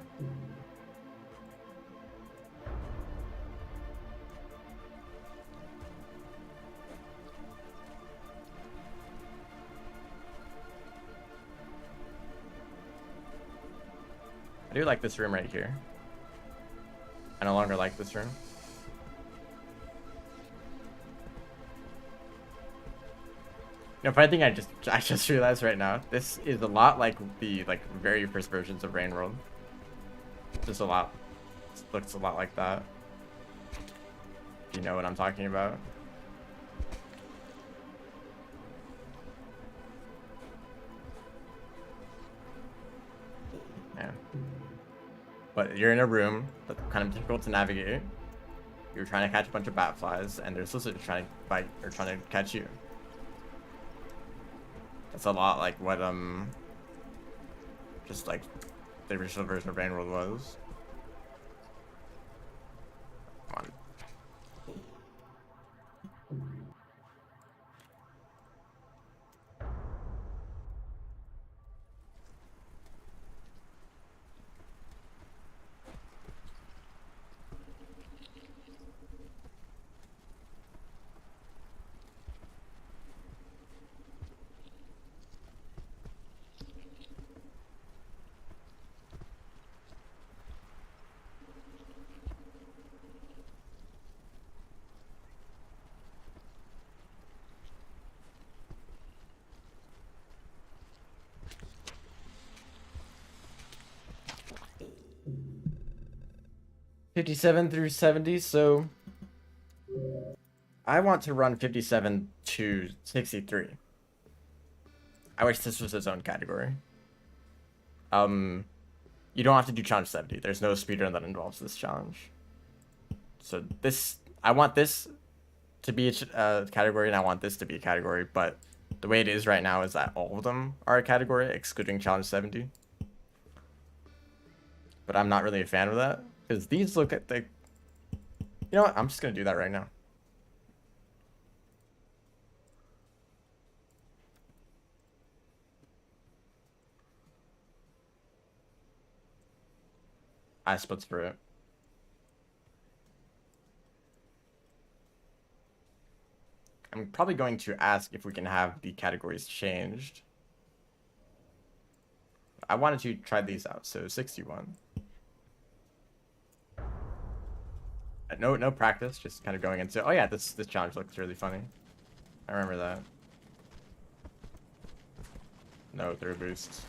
I do like this room right here. I no longer like this room. You know, funny thing I just realized right now, this is a lot like the very first versions of Rain World. Just a lot. It looks a lot like that. You know what I'm talking about? Yeah. But you're in a room that's kind of difficult to navigate. You're trying to catch a bunch of bat flies, and there's lizards trying to fight or trying to catch you. That's a lot like what just like the original version of Rain World was. Come on. 57 through 70, so I want to run 57 to 63. I wish this was its own category. You don't have to do challenge 70. There's no speedrun that involves this challenge. So I want this to be a category, and I want this to be a category, but the way it is right now is that all of them are a category, excluding challenge 70. But I'm not really a fan of that, because these look at the... You know what? I'm just going to do that right now. I splits for it. I'm probably going to ask if we can have the categories changed. I wanted to try these out, so 61. No practice, just kind of going into. Oh yeah, this challenge looks really funny. I remember that. No through boosts.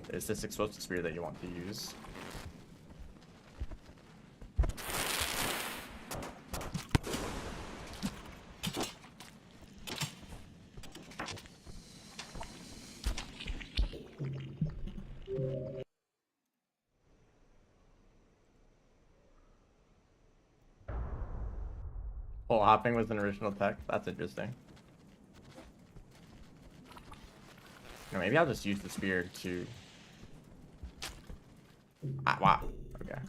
Is this explosive spear that you want to use? Pole hopping was an original tech. That's interesting. No, maybe I'll just use the spear to. Ah, wow. Okay.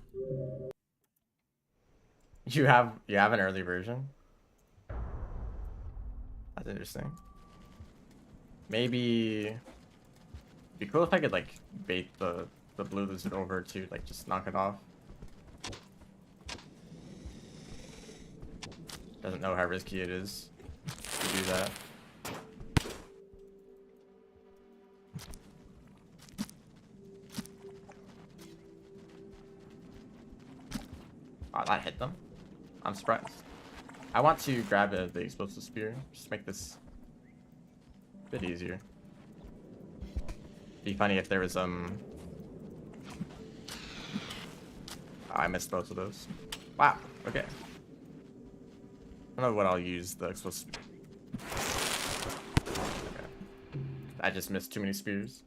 You have an early version. That's interesting. Maybe it'd be cool if I could like bait the blue lizard over to like just knock it off. Doesn't know how risky it is to do that. Oh, that hit them. I'm surprised. I want to grab the explosive spear. Just make this a bit easier. Be funny if there was Oh, I missed both of those. Wow. Okay. I don't know what I'll use the explosive. Okay. I just missed too many spears.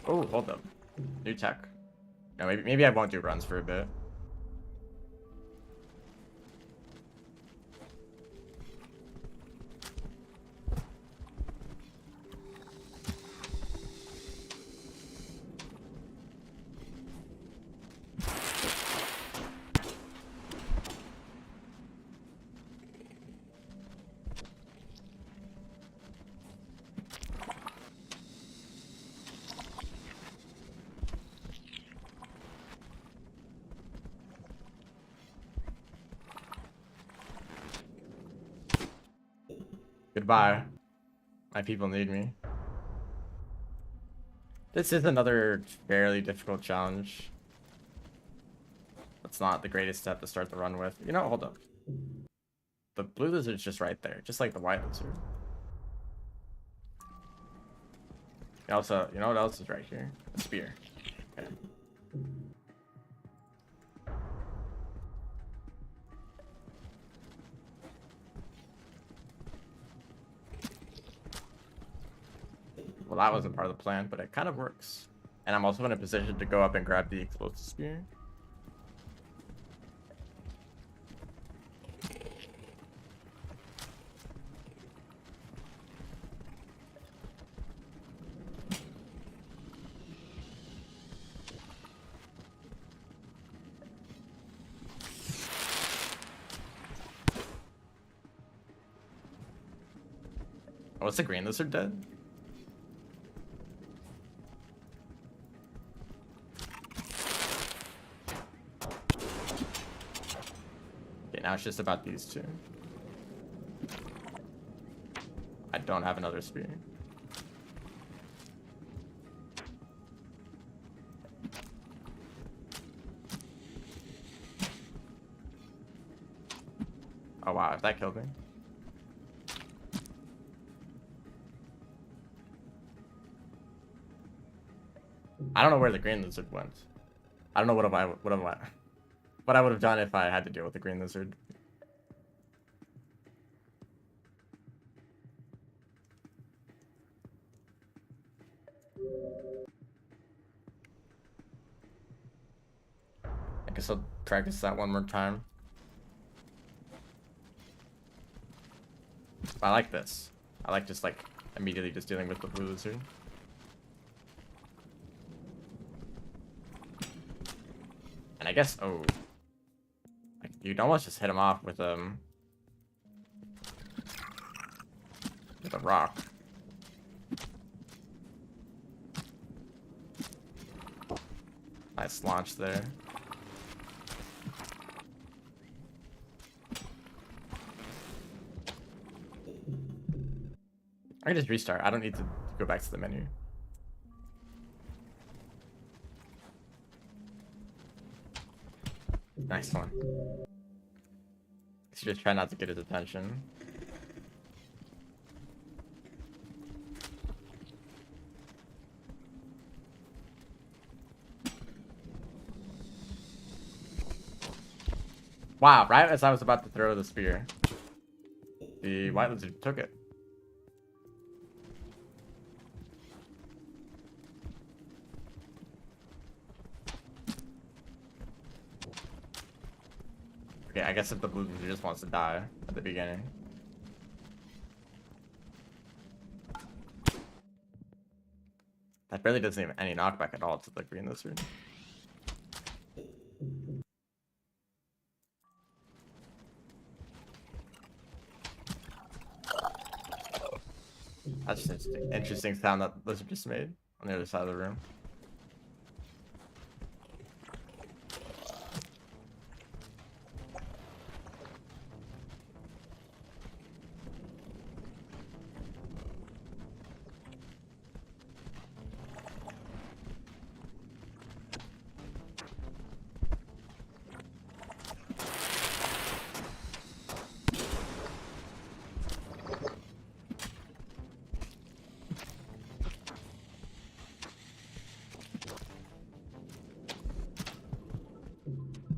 Oh, hold up. New tech. No, maybe I won't do runs for a bit. Goodbye. My people need me. This is another fairly difficult challenge. It's not the greatest step to start the run with. You know, hold up. The blue lizard's just right there, just like the white lizard. Also, you know what else is right here? A spear. Okay. Well, that wasn't part of the plan, but it kind of works. And I'm also in a position to go up and grab the explosive spear. Oh, is the green lizard dead? Now it's just about these two. I don't have another spear. Oh wow, if that killed me. I don't know where the green lizard went. I don't know what I would have done if I had to deal with the green lizard. I guess I'll practice that one more time. I like this. I like just like immediately just dealing with the blue lizard. And I guess, oh, like, you'd almost just hit him off with a rock. Nice launch there. I can just restart. I don't need to go back to the menu. Nice one. So just try not to get his attention. Wow, right as I was about to throw the spear, the white lizard took it. Okay, I guess if the blue lizard just wants to die at the beginning. That barely doesn't even any knockback at all to the green lizard. That's just an interesting sound that lizard just made on the other side of the room.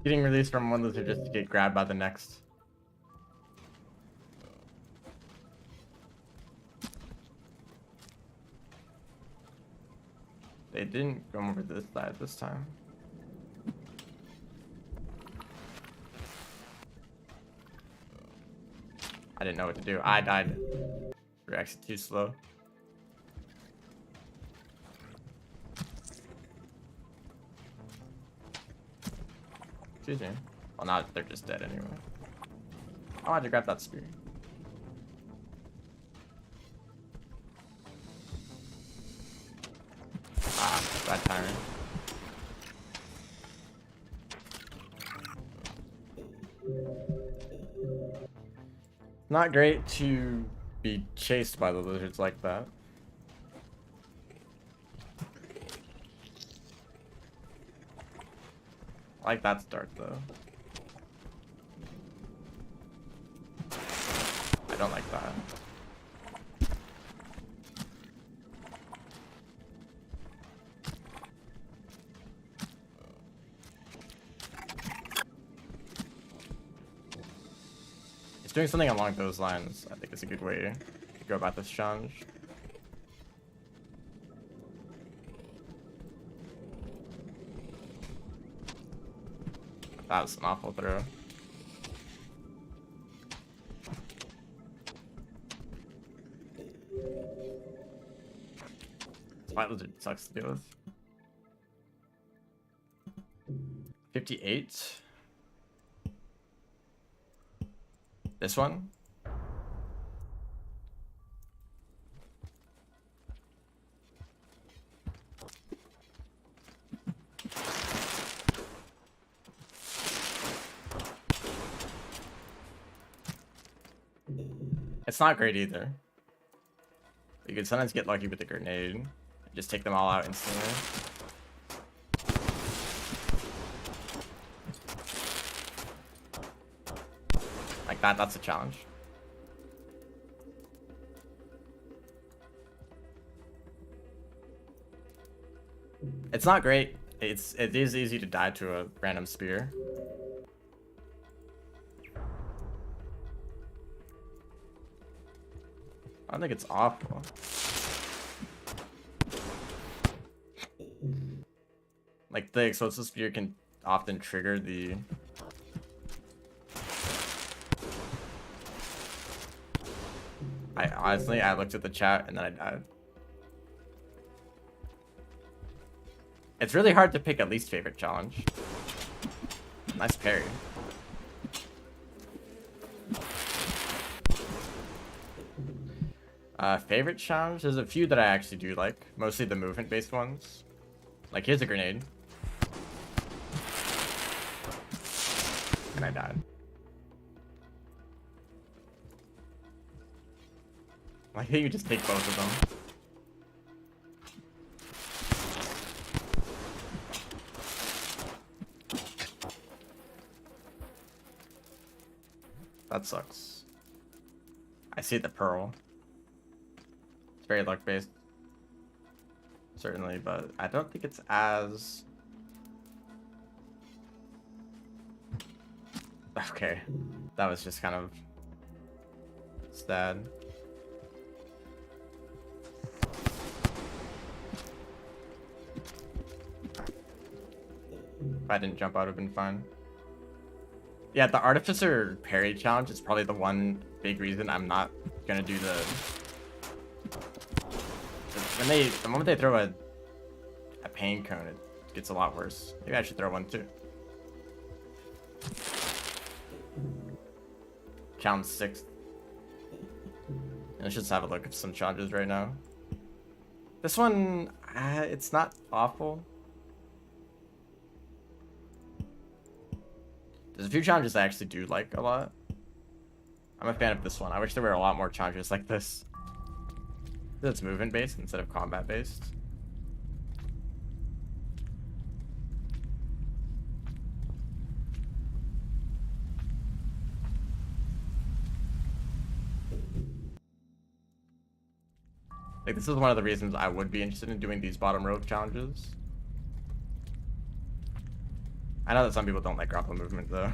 Getting released from one lizard just to get grabbed by the next. They didn't come over this side this time. I didn't know what to do. I died. Reaction too slow. Excuse me. Well, now they're just dead anyway. I wanted to grab that spear. Ah, bad timing. Not great to be chased by the lizards like that. I like that start though. I don't like that. It's doing something along those lines. I think it's a good way to go about this challenge. That was an awful throw. This white lizard sucks to deal with. 58. This one. It's not great either. You can sometimes get lucky with a grenade and just take them all out instantly. Like that, that's a challenge. It's not great. It is easy to die to a random spear. I don't think it's awful. Like the explosive spear can often trigger the I looked at the chat and then I died. It's really hard to pick a least favorite challenge. Nice parry. Favorite challenge? There's a few that I actually do like. Mostly the movement-based ones. Like, here's a grenade. And I died. Why can't you just take both of them? That sucks. I see the pearl. It's very luck based. Certainly, but I don't think it's as... Okay. That was just kind of sad. If I didn't jump out, it would have been fine. Yeah, the Artificer parry challenge is probably the one big reason I'm not gonna do the... The moment they throw a pain cone, it gets a lot worse. Maybe I should throw one too. Challenge 6. Let's just have a look at some challenges right now. This one, it's not awful. There's a few challenges I actually do like a lot. I'm a fan of this one. I wish there were a lot more challenges like this. It's movement based instead of combat based. Like, this is one of the reasons I would be interested in doing these bottom row challenges. I know that some people don't like grapple movement though.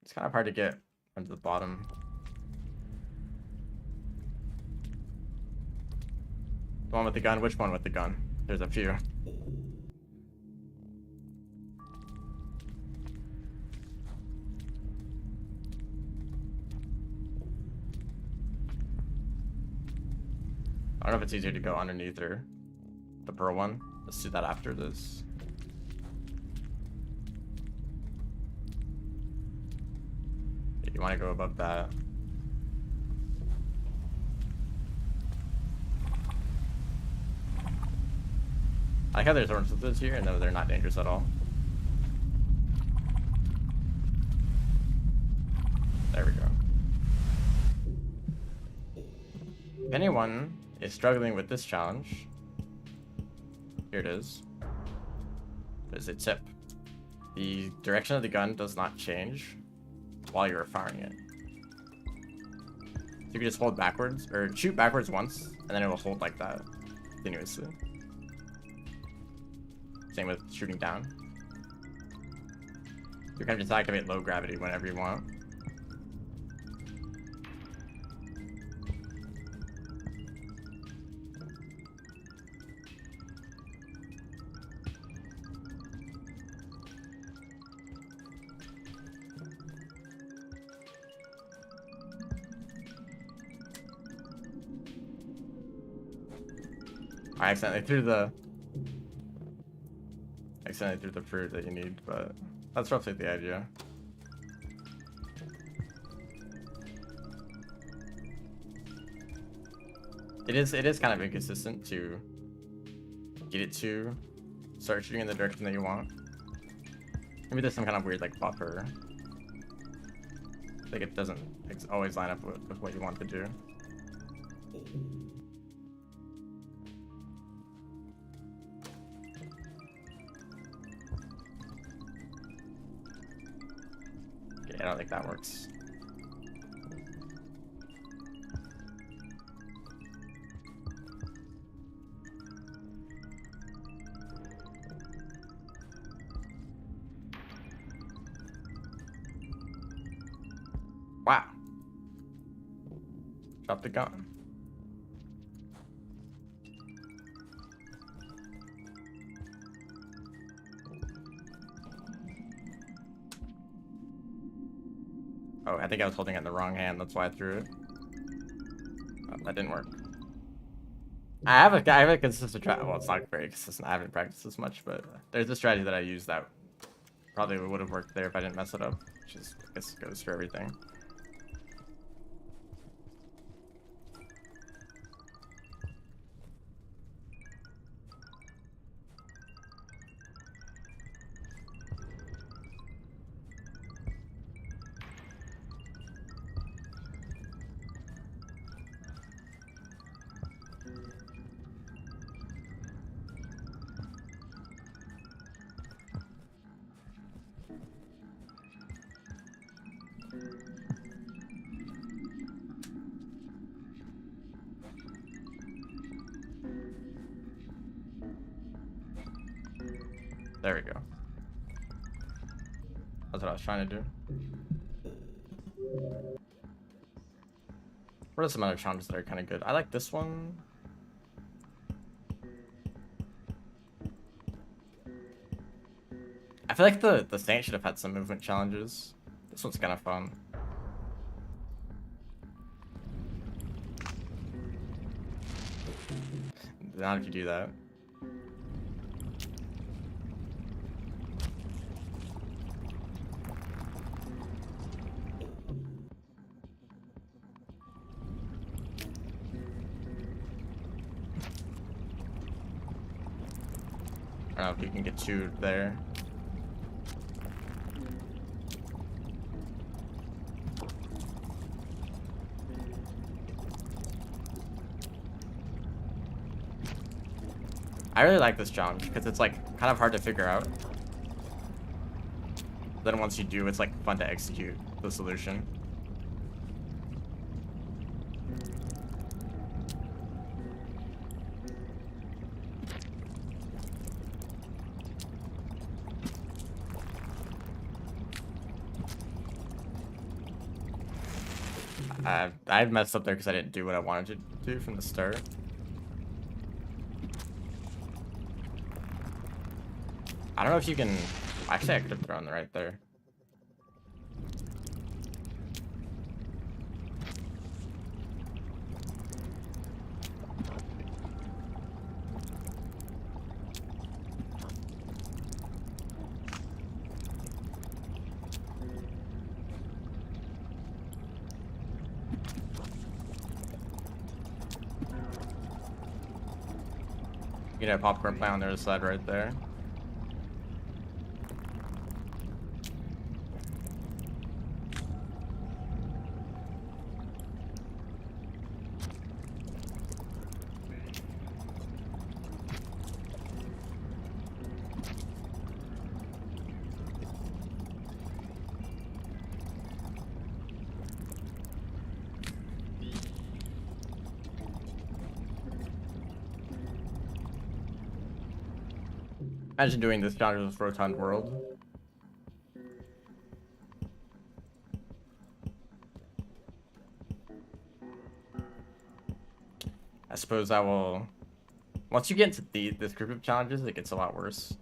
It's kind of hard to get into the bottom. The one with the gun? Which one with the gun? There's a few. I don't know if it's easier to go underneath or the pearl one. Let's do that after this. You want to go above that. I like how there's oranges here, and though they're not dangerous at all. There we go. If anyone is struggling with this challenge, here it is. There's a tip. The direction of the gun does not change while you're firing it. So you can just hold backwards, or shoot backwards once, and then it will hold like that continuously. Same with shooting down. You can just activate low gravity whenever you want. I accidentally threw the fruit that you need, but that's roughly the idea. It is kind of inconsistent to get it to start shooting in the direction that you want. Maybe there's some kind of weird like buffer. Like it doesn't always line up with what you want to do. I don't think that works. Wow. Drop the gun. Oh, I think I was holding it in the wrong hand. That's why I threw it. Oh, that didn't work. I have a consistent strategy. Well, it's not very consistent. I haven't practiced this much, but there's a strategy that I use that probably would have worked there if I didn't mess it up. Which is, I guess, goes for everything. There we go. That's what I was trying to do. What are some other challenges that are kind of good? I like this one. I feel like the Saint should have had some movement challenges. This one's kind of fun. Not if you do that. I don't know if you can get 2 there. I really like this challenge because it's like kind of hard to figure out. Then once you do, it's like fun to execute the solution. I messed up there because I didn't do what I wanted to do from the start. I don't know if you can... Actually, I could have thrown right there. You get a popcorn plant on the other side right there. Imagine doing this challenge with Rotund World. I suppose I will... Once you get into this group of challenges, it gets a lot worse.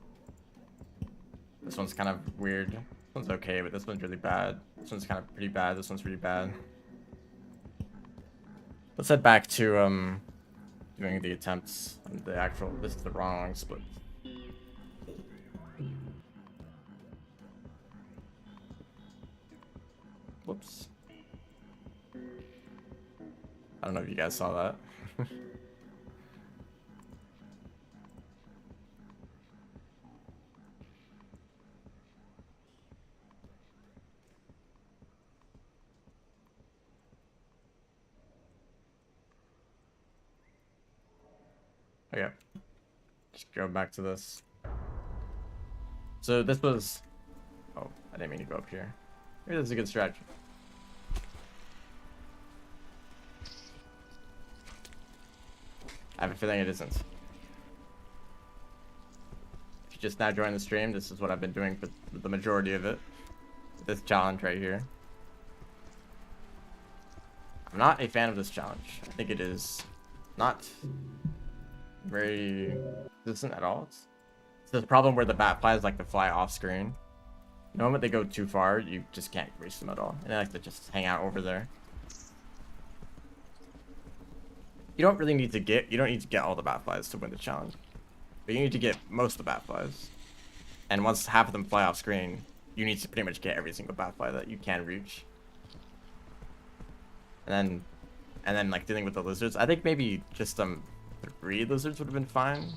This one's kind of weird. This one's okay, but this one's really bad. This one's kind of pretty bad. This one's pretty bad. Let's head back to doing the attempts and the actual... This is the wrong split. Whoops. I don't know if you guys saw that. Okay. Just go back to this. So this was... Oh, I didn't mean to go up here. Maybe this is a good strategy. I have a feeling it isn't. If you just now joined the stream, this is what I've been doing for the majority of it. This challenge right here. I'm not a fan of this challenge. I think it is not very consistent at all. It's the problem where the bat flies like to fly off screen. The moment they go too far, you just can't reach them at all. And they like to just hang out over there. You don't need to get all the bat flies to win the challenge. But you need to get most of the bat flies. And once half of them fly off screen, you need to pretty much get every single bat fly that you can reach. And then like dealing with the lizards, I think maybe just 3 lizards would have been fine.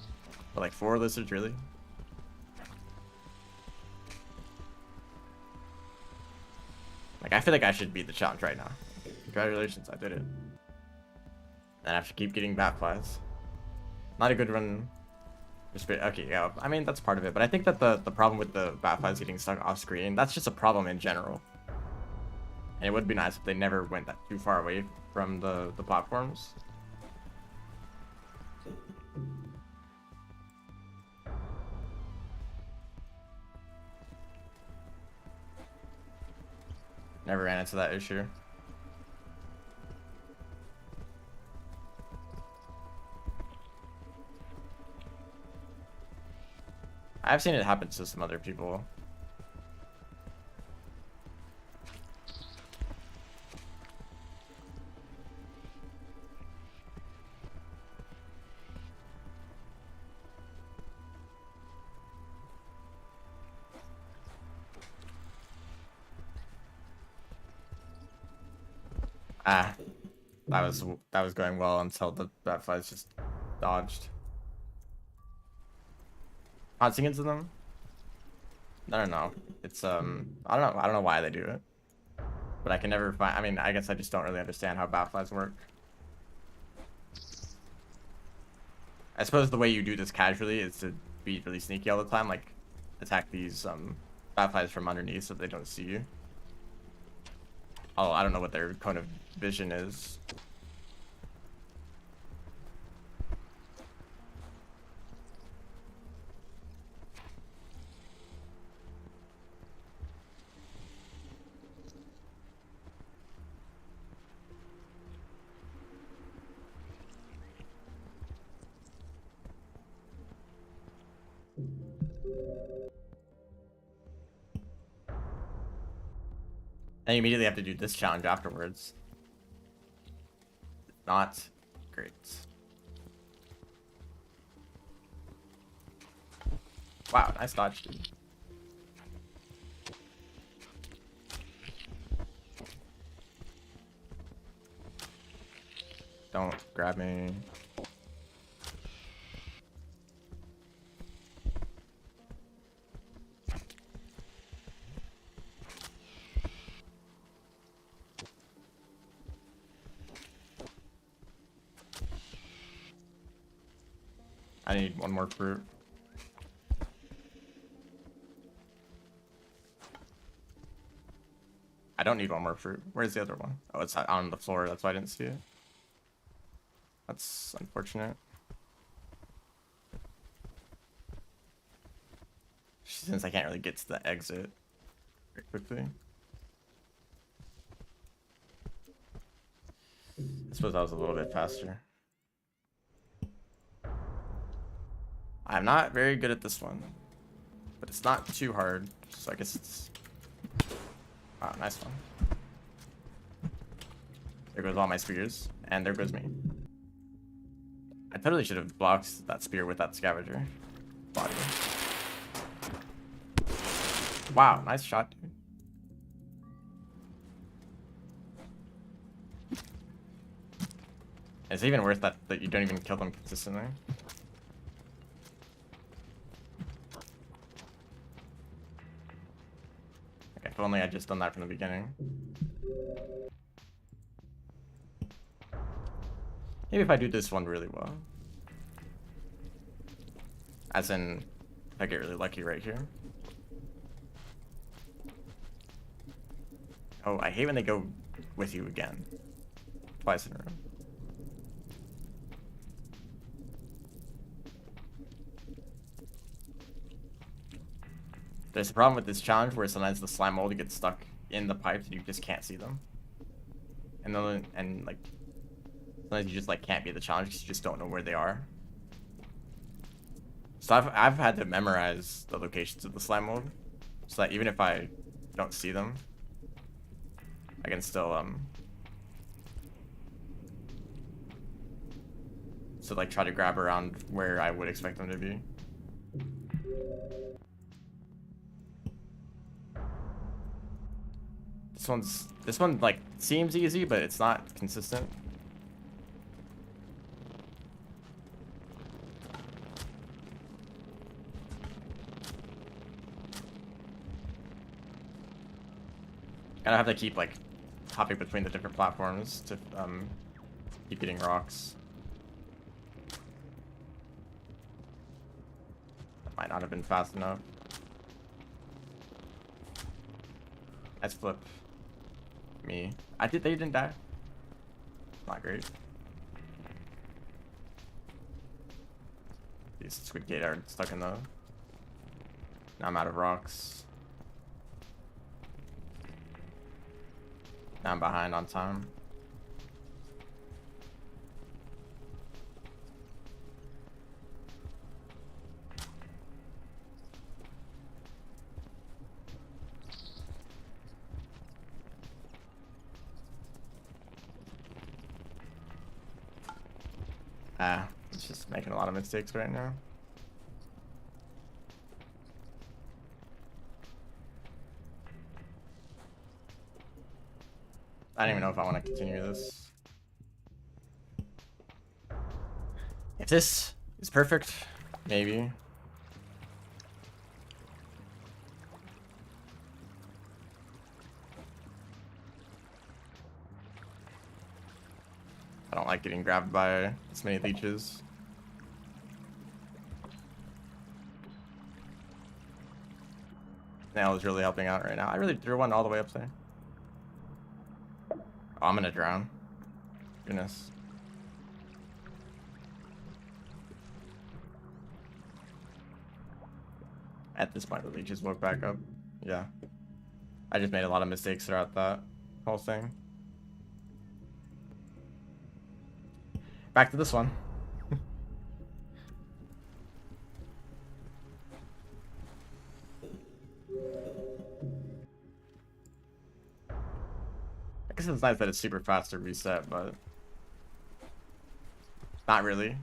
But like 4 lizards, really. Like, I feel like I should beat the challenge right now. Congratulations, I did it. And I have to keep getting bat flies. Not a good run. Okay, yeah, I mean, that's part of it. But I think that the problem with the bat flies getting stuck off screen, that's just a problem in general. And it would be nice if they never went that too far away from the platforms. Never ran into that issue. I've seen it happen to some other people. Ah, that was going well until the Batflies just dodged. Pouncing into them? I don't know. It's I don't know why they do it. But I can never find, I mean, I guess I just don't really understand how Batflies work. I suppose the way you do this casually is to be really sneaky all the time, like attack these Batflies from underneath so they don't see you. Oh, I don't know what their cone of vision is. And you immediately have to do this challenge afterwards. Not great. Wow, nice dodge, dude. Don't grab me. I need one more fruit. I don't need one more fruit. Where's the other one? Oh, it's on the floor. That's why I didn't see it. That's unfortunate. Since I can't really get to the exit very quickly. I suppose I was a little bit faster. I'm not very good at this one, but it's not too hard, so I guess it's... Wow, nice one. There goes all my spears, and there goes me. I totally should have blocked that spear with that scavenger body. Wow, nice shot, dude. It's even worth that you don't even kill them consistently. Okay, if only I'd just done that from the beginning. Maybe if I do this one really well. As in, if I get really lucky right here. Oh, I hate when they go with you again. Twice in a row. There's a problem with this challenge where sometimes the slime mold gets stuck in the pipes and you just can't see them. And then, like, sometimes you just like can't beat the challenge because you just don't know where they are. So I've had to memorize the locations of the slime mold, so that even if I don't see them, I can still so like try to grab around where I would expect them to be. This one like seems easy, but it's not consistent. Kind of have to keep like hopping between the different platforms to keep getting rocks. That might not have been fast enough. Let's flip. Me. They didn't die. Not great. These squid gate are stuck in the... Now I'm out of rocks. I'm behind on time. It's just making a lot of mistakes right now. I don't even know if I want to continue this. If this is perfect, maybe. I don't like getting grabbed by this many leeches. Nail is really helping out right now. I really threw one all the way up there. Oh, I'm gonna drown. Goodness. At this point, the leeches woke back up. Yeah. I just made a lot of mistakes throughout that whole thing. Back to this one. I guess it's nice that it's super fast to reset, but not really. You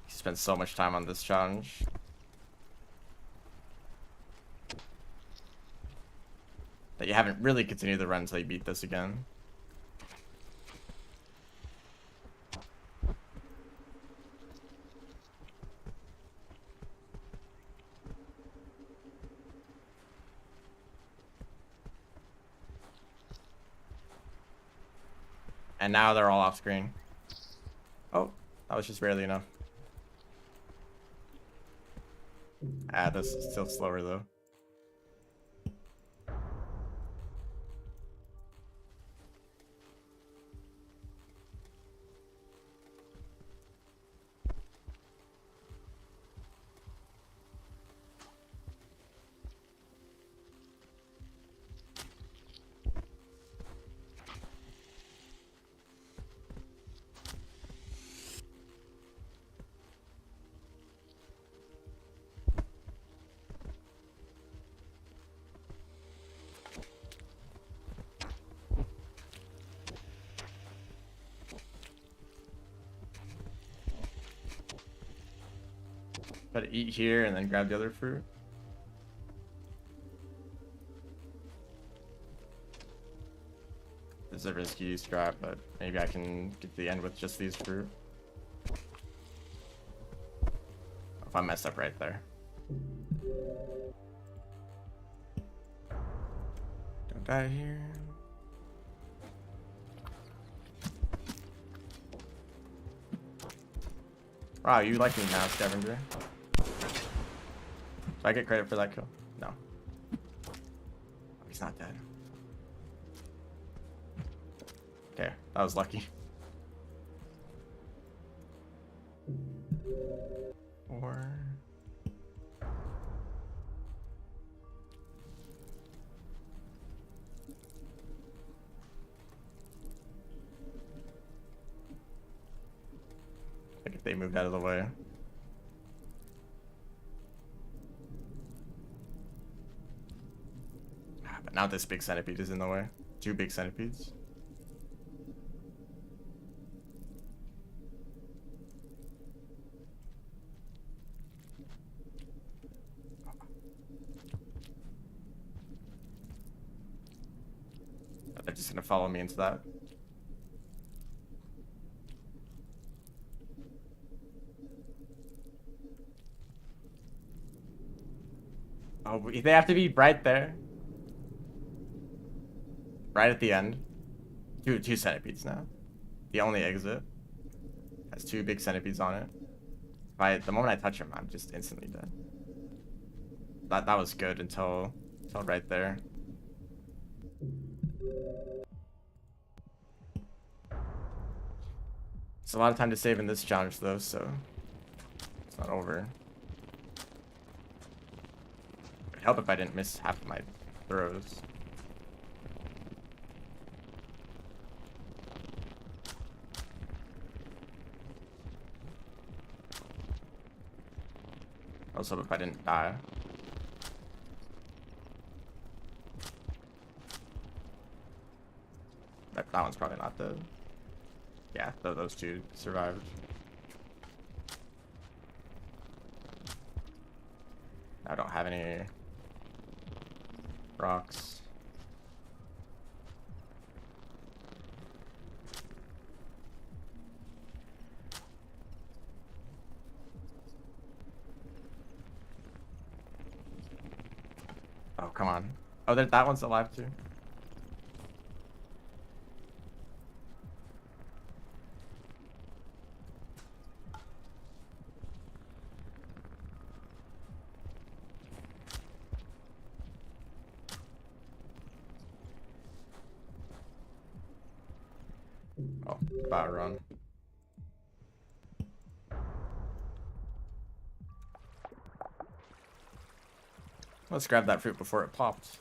spent so much time on this challenge. That you haven't really continued the run until you beat this again. And now they're all off screen. Oh, that was just barely enough. This is still slower though. Try to eat here and then grab the other fruit. This is a risky strat, but maybe I can get to the end with just these fruit. If I mess up right there. Don't die here. Wow, you like me now, Scavenger. Do I get credit for that kill? No. He's not dead. Okay, that was lucky. Or... I think if they moved out of the way. But now this big centipede is in the way. Two big centipedes. They're just gonna follow me into that. Oh, they have to be right there. Right at the end. Two centipedes now. The only exit has two big centipedes on it. The moment I touch him, I'm just instantly dead. That was good until right there. It's a lot of time to save in this challenge though, so it's not over. It'd help if I didn't miss half of my throws. Also, if I didn't die. That one's probably not dead. Yeah, those two survived. I don't have any rocks. Oh, come on. Oh, that one's alive too. Oh, about to run. Let's grab that fruit before it popped.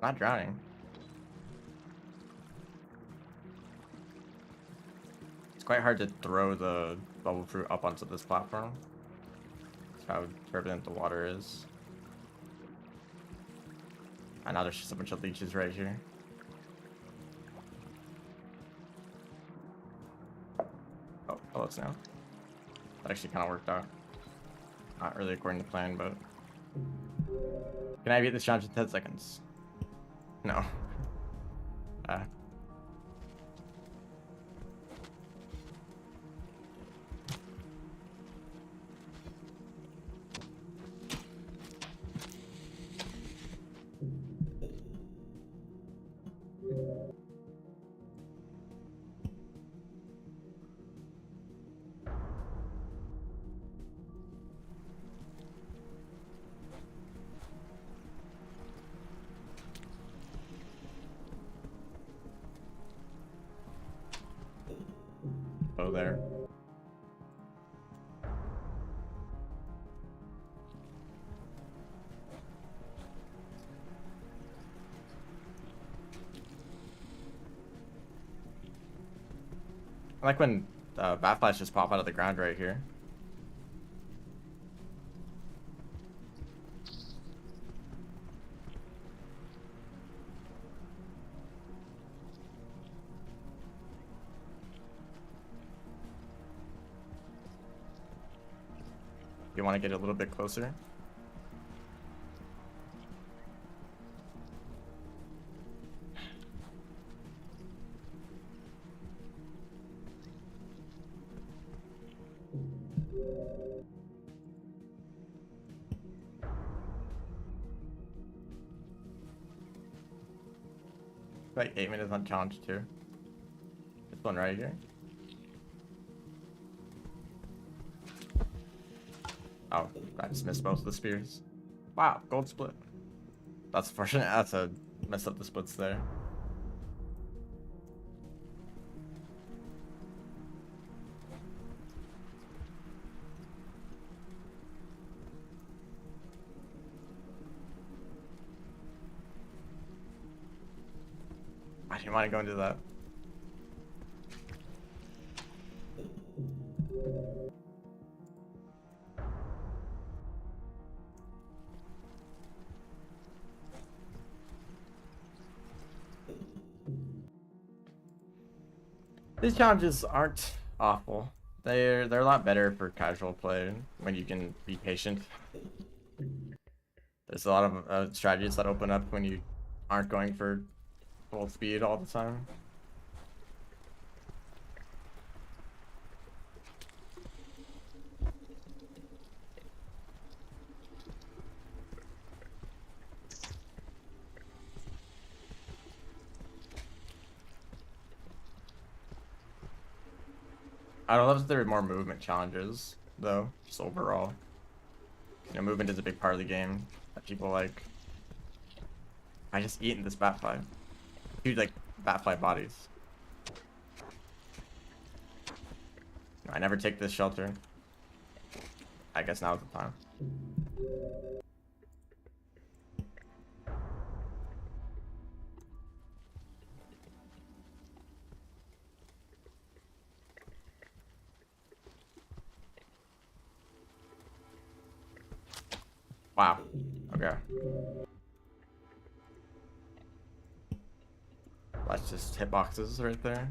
Not drowning. It's quite hard to throw the bubble fruit up onto this platform. That's how turbulent the water is. And now there's just a bunch of leeches right here. Oh, hello now. That actually kind of worked out. Not really according to plan, but... Can I beat this challenge in 10 seconds? No. Oh, there. I like when bat flies just pop out of the ground right here. You want to get a little bit closer? Like 8 minutes on challenge 2. This one right here. Oh, I just missed both of the spears. Wow, gold split. That's fortunate. That's a messed up the splits there. I didn't want to go into that. These challenges aren't awful. They're a lot better for casual play when you can be patient. There's a lot of strategies that open up when you aren't going for full speed all the time. I would love if there were more movement challenges, though, just overall. You know, movement is a big part of the game that people like. I just eaten this batfly. Huge, like, batfly bodies. I never take this shelter. I guess now's the time. Wow. Okay. That's just hitboxes right there.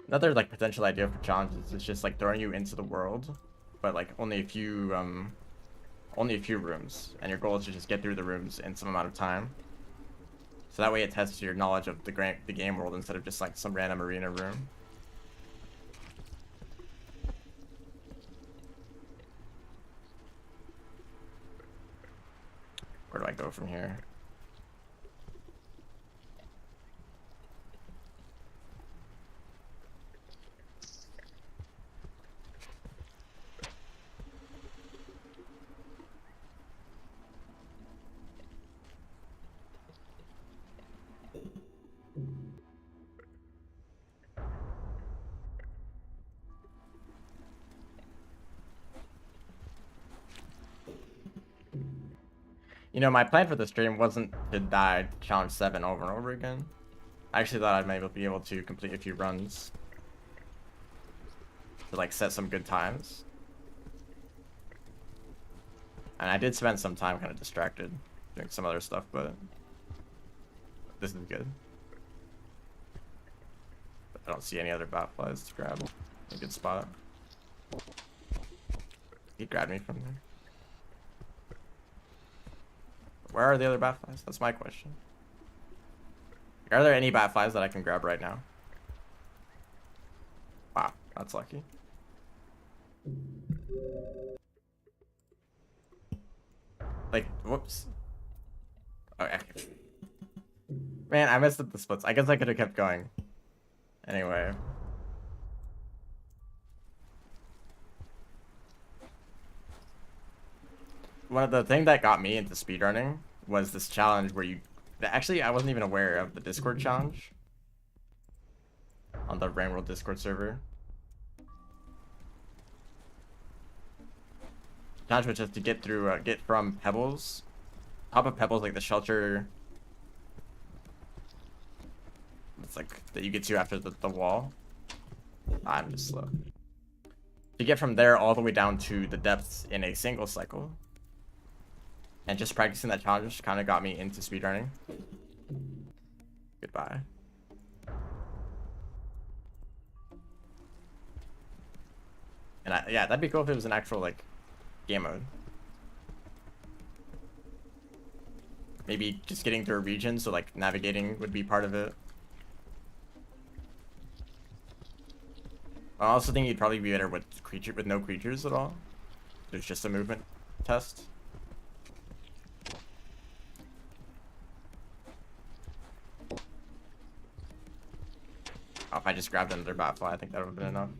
Another like potential idea for challenges is just like throwing you into the world, but like only a few rooms, and your goal is to just get through the rooms in some amount of time. So that way it tests your knowledge of the game world instead of just like some random arena room. Where do I go from here? You know, my plan for the stream wasn't to die challenge 7 over and over again. I actually thought I might be able to complete a few runs to like set some good times. And I did spend some time kind of distracted doing some other stuff, but this is good. I don't see any other batflies to grab. A good spot. He grabbed me from there. Where are the other batflies? That's my question. Are there any batflies that I can grab right now? Wow, that's lucky. Like, whoops. Okay. Man, I messed up the splits. I guess I could have kept going. Anyway. One of the things that got me into speedrunning was this challenge where actually I wasn't even aware of the Discord challenge on the Rain World Discord server. Challenge was just to get through, get from pebbles, top of pebbles, like the shelter. It's like that you get to after the wall. I'm just slow. To get from there all the way down to the depths in a single cycle. And just practicing that challenge kind of got me into speedrunning. Goodbye. And yeah, that'd be cool if it was an actual like game mode. Maybe just getting through a region, so like navigating would be part of it. I also think you'd probably be better with no creatures at all. There's just a movement test. Oh, if I just grabbed another batfly, I think that would have been enough.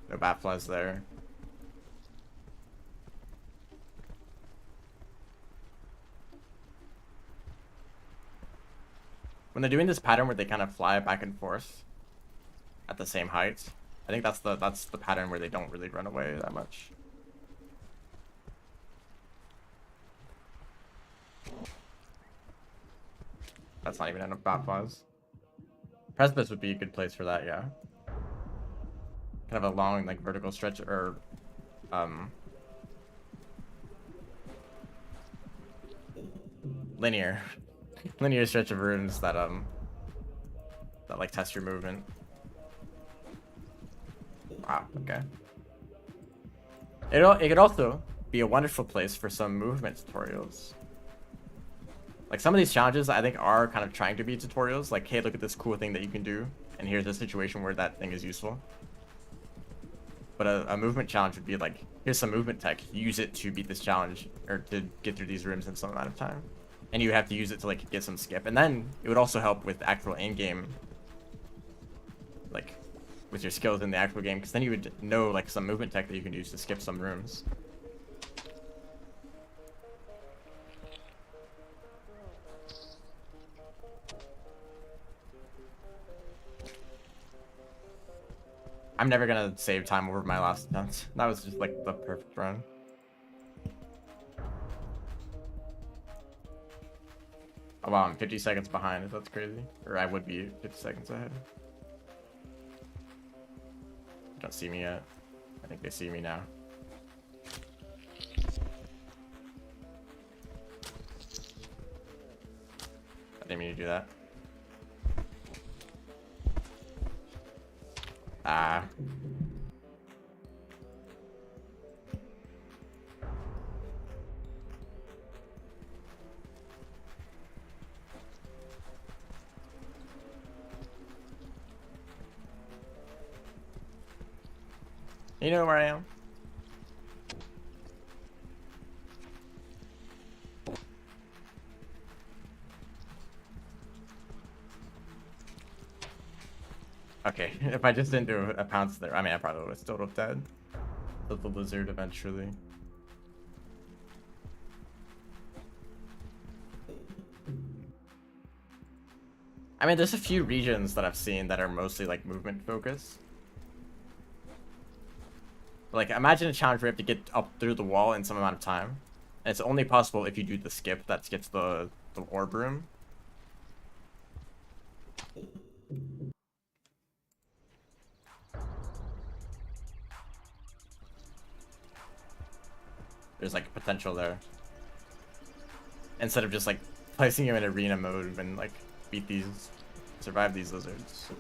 No batflies there. When they're doing this pattern where they kind of fly back and forth at the same height, I think that's the pattern where they don't really run away that much. That's not even enough batflies. Precipice would be a good place for that, yeah. Kind of a long, like, vertical stretch, or, linear linear stretch of rooms that like test your movement. Wow, okay. It could also be a wonderful place for some movement tutorials. Like some of these challenges I think are kind of trying to be tutorials, like, hey, look at this cool thing that you can do, and here's a situation where that thing is useful. But a movement challenge would be like, here's some movement tech, use it to beat this challenge, or to get through these rooms in some amount of time. And you have to use it to like get some skip. And then it would also help with actual in-game, like with your skills in the actual game, because then you would know like some movement tech that you can use to skip some rooms. I'm never gonna save time over my last attempt. That was just like the perfect run. Oh wow, I'm 50 seconds behind. That's crazy. Or I would be 50 seconds ahead. They don't see me yet. I think they see me now. I didn't mean to do that. Ah. You know where I am? Okay, if I just didn't do a pounce there, I mean, I probably would have still been dead. But the lizard eventually. I mean, there's a few regions that I've seen that are mostly like movement focused. Like, imagine a challenge where you have to get up through the wall in some amount of time. And it's only possible if you do the skip that skips the orb room. There's like potential there. Instead of just like placing him in arena mode and like survive these lizards.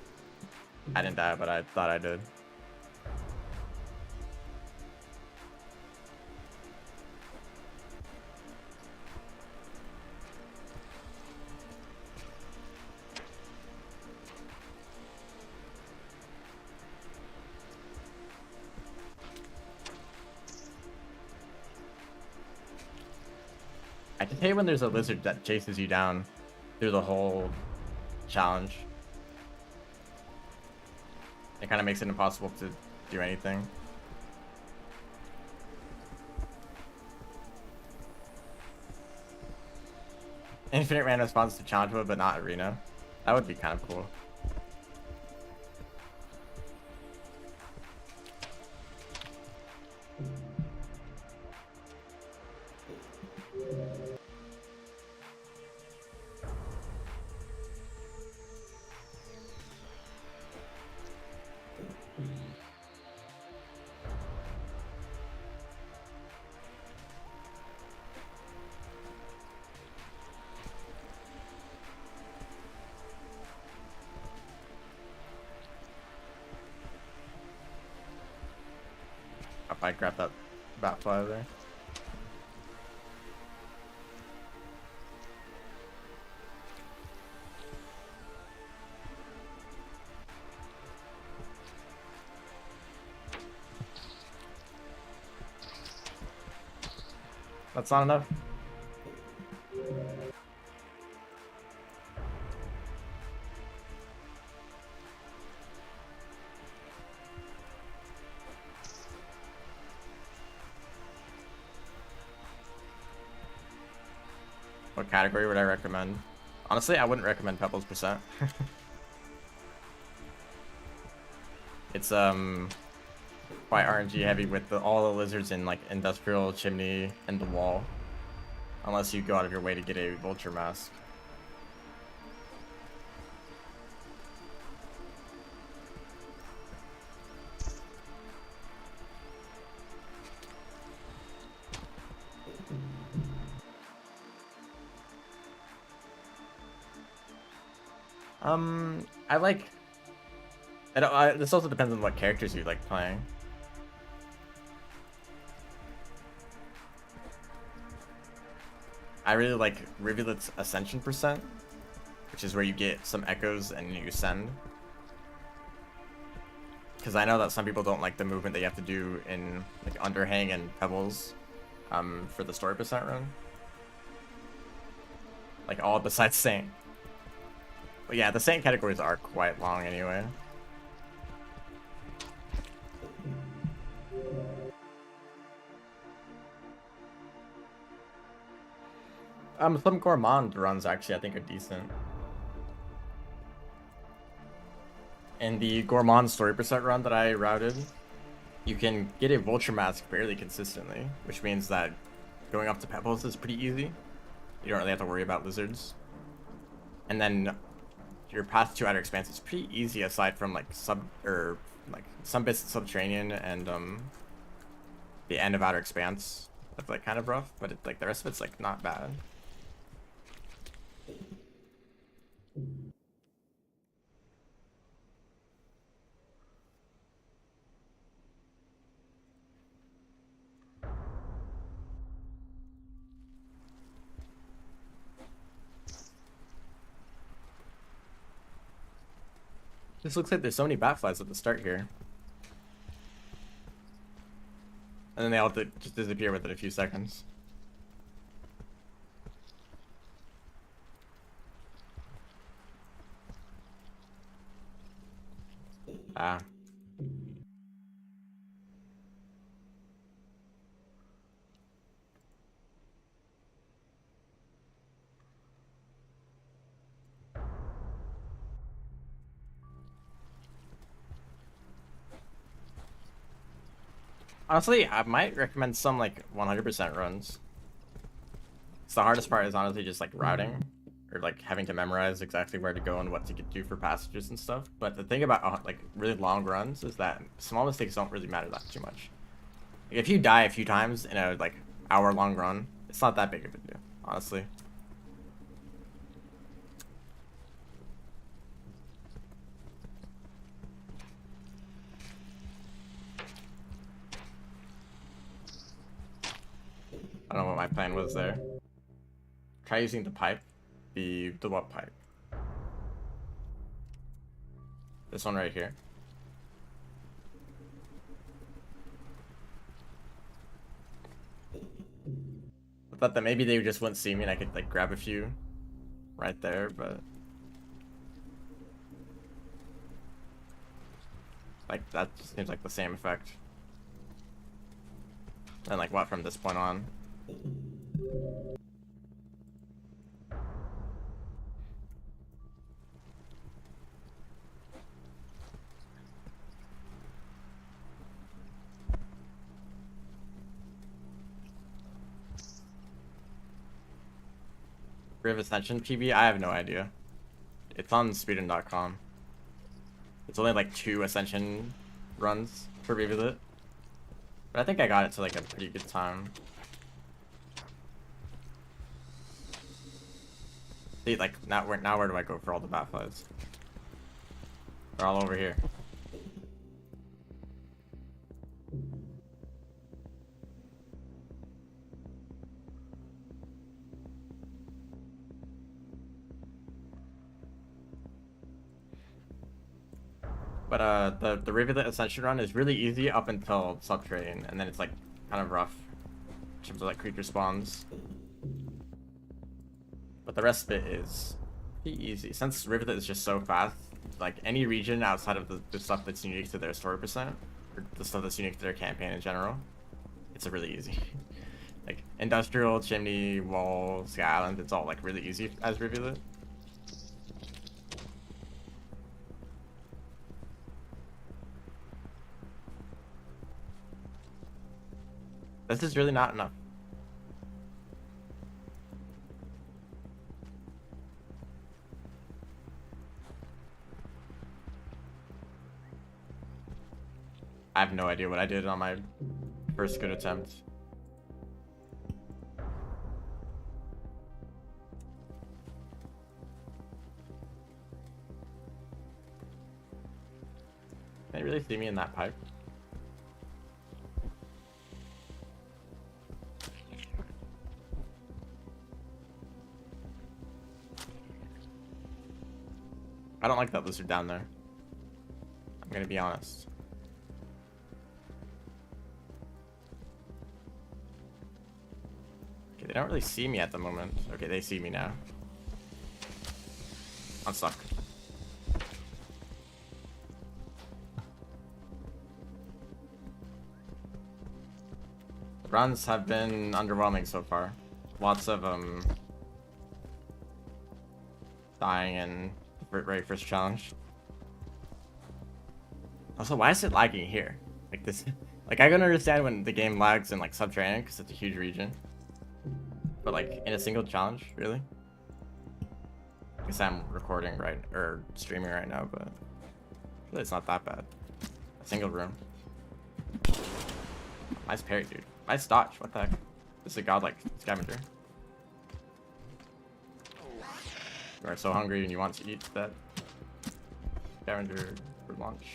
I didn't die, but I thought I did. I can hate when there's a lizard that chases you down through the whole challenge. It kind of makes it impossible to do anything. Infinite random spawns to challenge mode, but not arena. That would be kind of cool. If I grab that bat fly there. That's not enough. What category would I recommend? Honestly, I wouldn't recommend Pebbles %. It's quite RNG heavy with all the lizards in like industrial, chimney, and the wall. Unless you go out of your way to get a vulture mask. I like. This also depends on what characters you like playing. I really like Rivulet's Ascension percent, which is where you get some echoes and you ascend. Because I know that some people don't like the movement that you have to do in like Underhang and Pebbles for the story percent run. Like all besides Saint. But yeah, the Saint categories are quite long anyway. Some Gourmand runs actually I think are decent. In the Gourmand story percent run that I routed, you can get a Vulture Mask fairly consistently, which means that going up to Pebbles is pretty easy. You don't really have to worry about lizards. And then your path to Outer Expanse is pretty easy aside from like some bits of Subterranean and the end of Outer Expanse. That's like kind of rough, but like the rest of it's like not bad. This looks like there's so many Batflies at the start here. And then they all just disappear within a few seconds. Ah. Honestly, I might recommend some like 100% runs. So the hardest part is honestly just like routing or like having to memorize exactly where to go and what to do for passages and stuff. But the thing about like really long runs is that small mistakes don't really matter that too much. Like, if you die a few times in a like hour-long run, it's not that big of a deal, honestly. I don't know what my plan was there. Try using the pipe. The what pipe? This one right here. I thought that maybe they just wouldn't see me and I could like grab a few right there, but like that just seems like the same effect. And like what from this point on? Riv Ascension PB? I have no idea. It's on Speedrun.com. It's only like 2 Ascension runs for Revisit. But I think I got it to like a pretty good time. See, like now where do I go for all the Batflies? They're all over here. But the Rivulet Ascension run is really easy up until Subterranean, and then it's like kind of rough in terms of like creature spawns. But the rest of it is pretty easy. Since Rivulet is just so fast, like any region outside of the stuff that's unique to their story percent, or the stuff that's unique to their campaign in general, it's a really easy. Like Industrial, Chimney, Wall, Sky Island, it's all like really easy as Rivulet. This is really not enough. I have no idea what I did on my first good attempt. Can they really see me in that pipe? I don't like that lizard down there. I'm gonna be honest. Okay, they don't really see me at the moment. Okay, they see me now. I'm stuck. The runs have been underwhelming so far. Lots of dying in the very first challenge. Also, why is it lagging here? Like this, like I can understand when the game lags in like Subterranean because it's a huge region, but like in a single challenge, really? I guess I'm recording right or streaming right now, but really it's not that bad. A single room. Nice parry, dude. Nice dodge. What the heck? This is a godlike scavenger. You are so hungry and you want to eat that scavenger for lunch.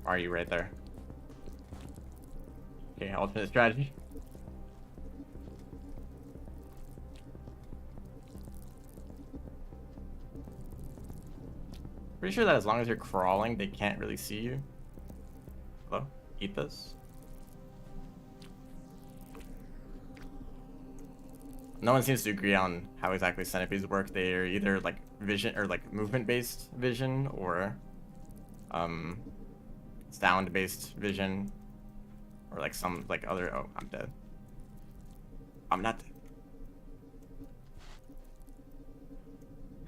Are you right there? Okay, ultimate strategy. Pretty sure that as long as you're crawling, they can't really see you. Hello? Eat this. No one seems to agree on how exactly centipedes work. They are either like vision or like movement-based vision or sound-based vision or like some like other. Oh, I'm dead. I'm not dead.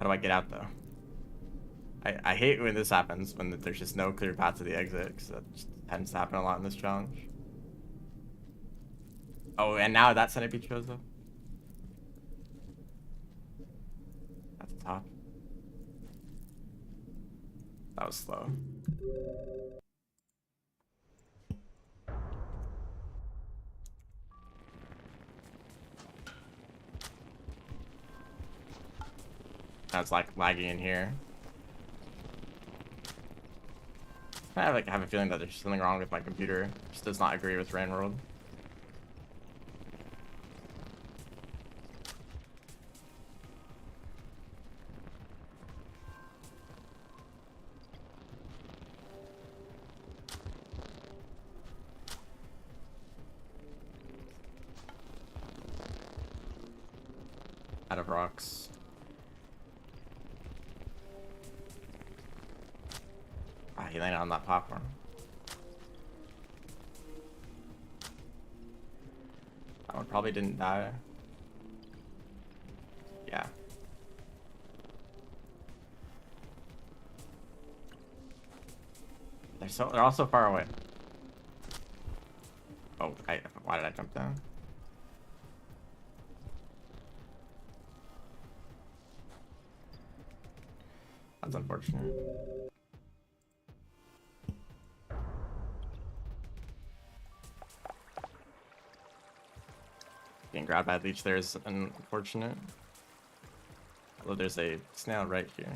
How do I get out though? I hate when this happens, when there's just no clear path to the exit, because that just tends to happen a lot in this challenge. Oh, and now that centipede shows up. At the top. That was slow. Now it's like lagging in here. I have a feeling that there's something wrong with my computer. It just does not agree with Rain World. Out of rocks. Ah, he landed on that platform. That one probably didn't die. Yeah. They're all so far away. Oh, why did I jump down? That's unfortunate. Getting grabbed by a leech there is unfortunate. Although there's a snail right here.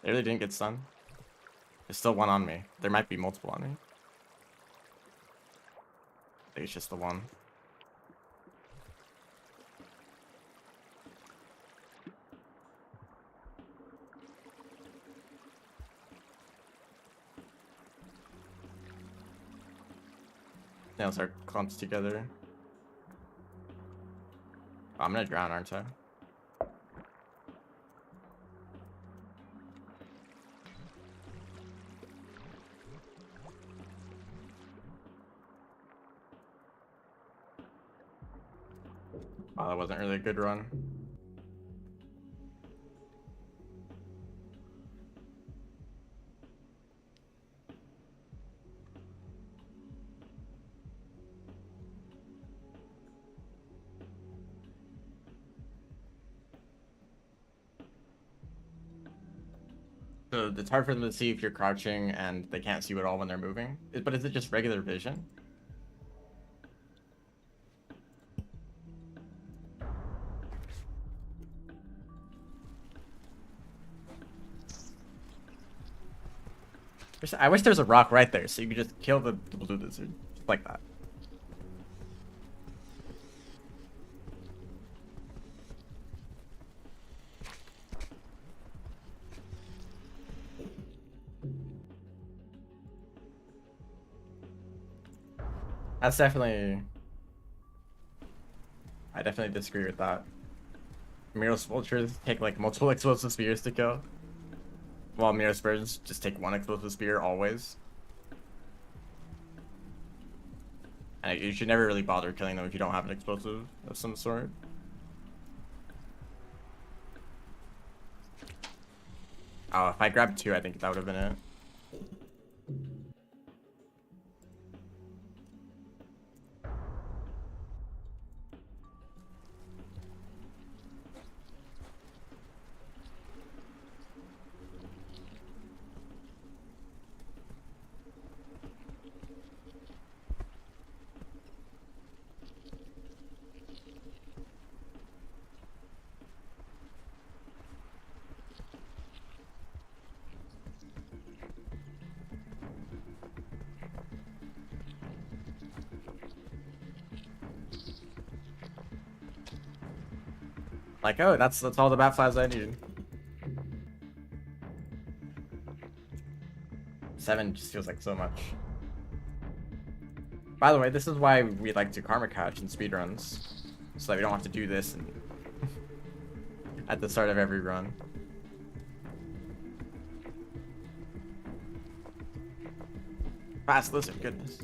They really didn't get stunned. There's still one on me. There might be multiple on me. I think it's just the one. Nails are clumped together. Oh, I'm gonna drown, aren't I? Oh, that wasn't really a good run. So it's hard for them to see if you're crouching and they can't see you at all when they're moving. But is it just regular vision? I wish there was a rock right there so you could just kill the blue lizard. Just like that. That's definitely... I definitely disagree with that. Miros vultures take like multiple explosive spears to kill. While Miros birds just take one explosive spear always. And you should never really bother killing them if you don't have an explosive of some sort. Oh, if I grabbed 2, I think that would have been it. Like, oh, that's all the bat flies I need. 7 just feels like so much. By the way, this is why we like to karma catch in speedruns. So that we don't have to do this at the start of every run. Fast lizard, goodness.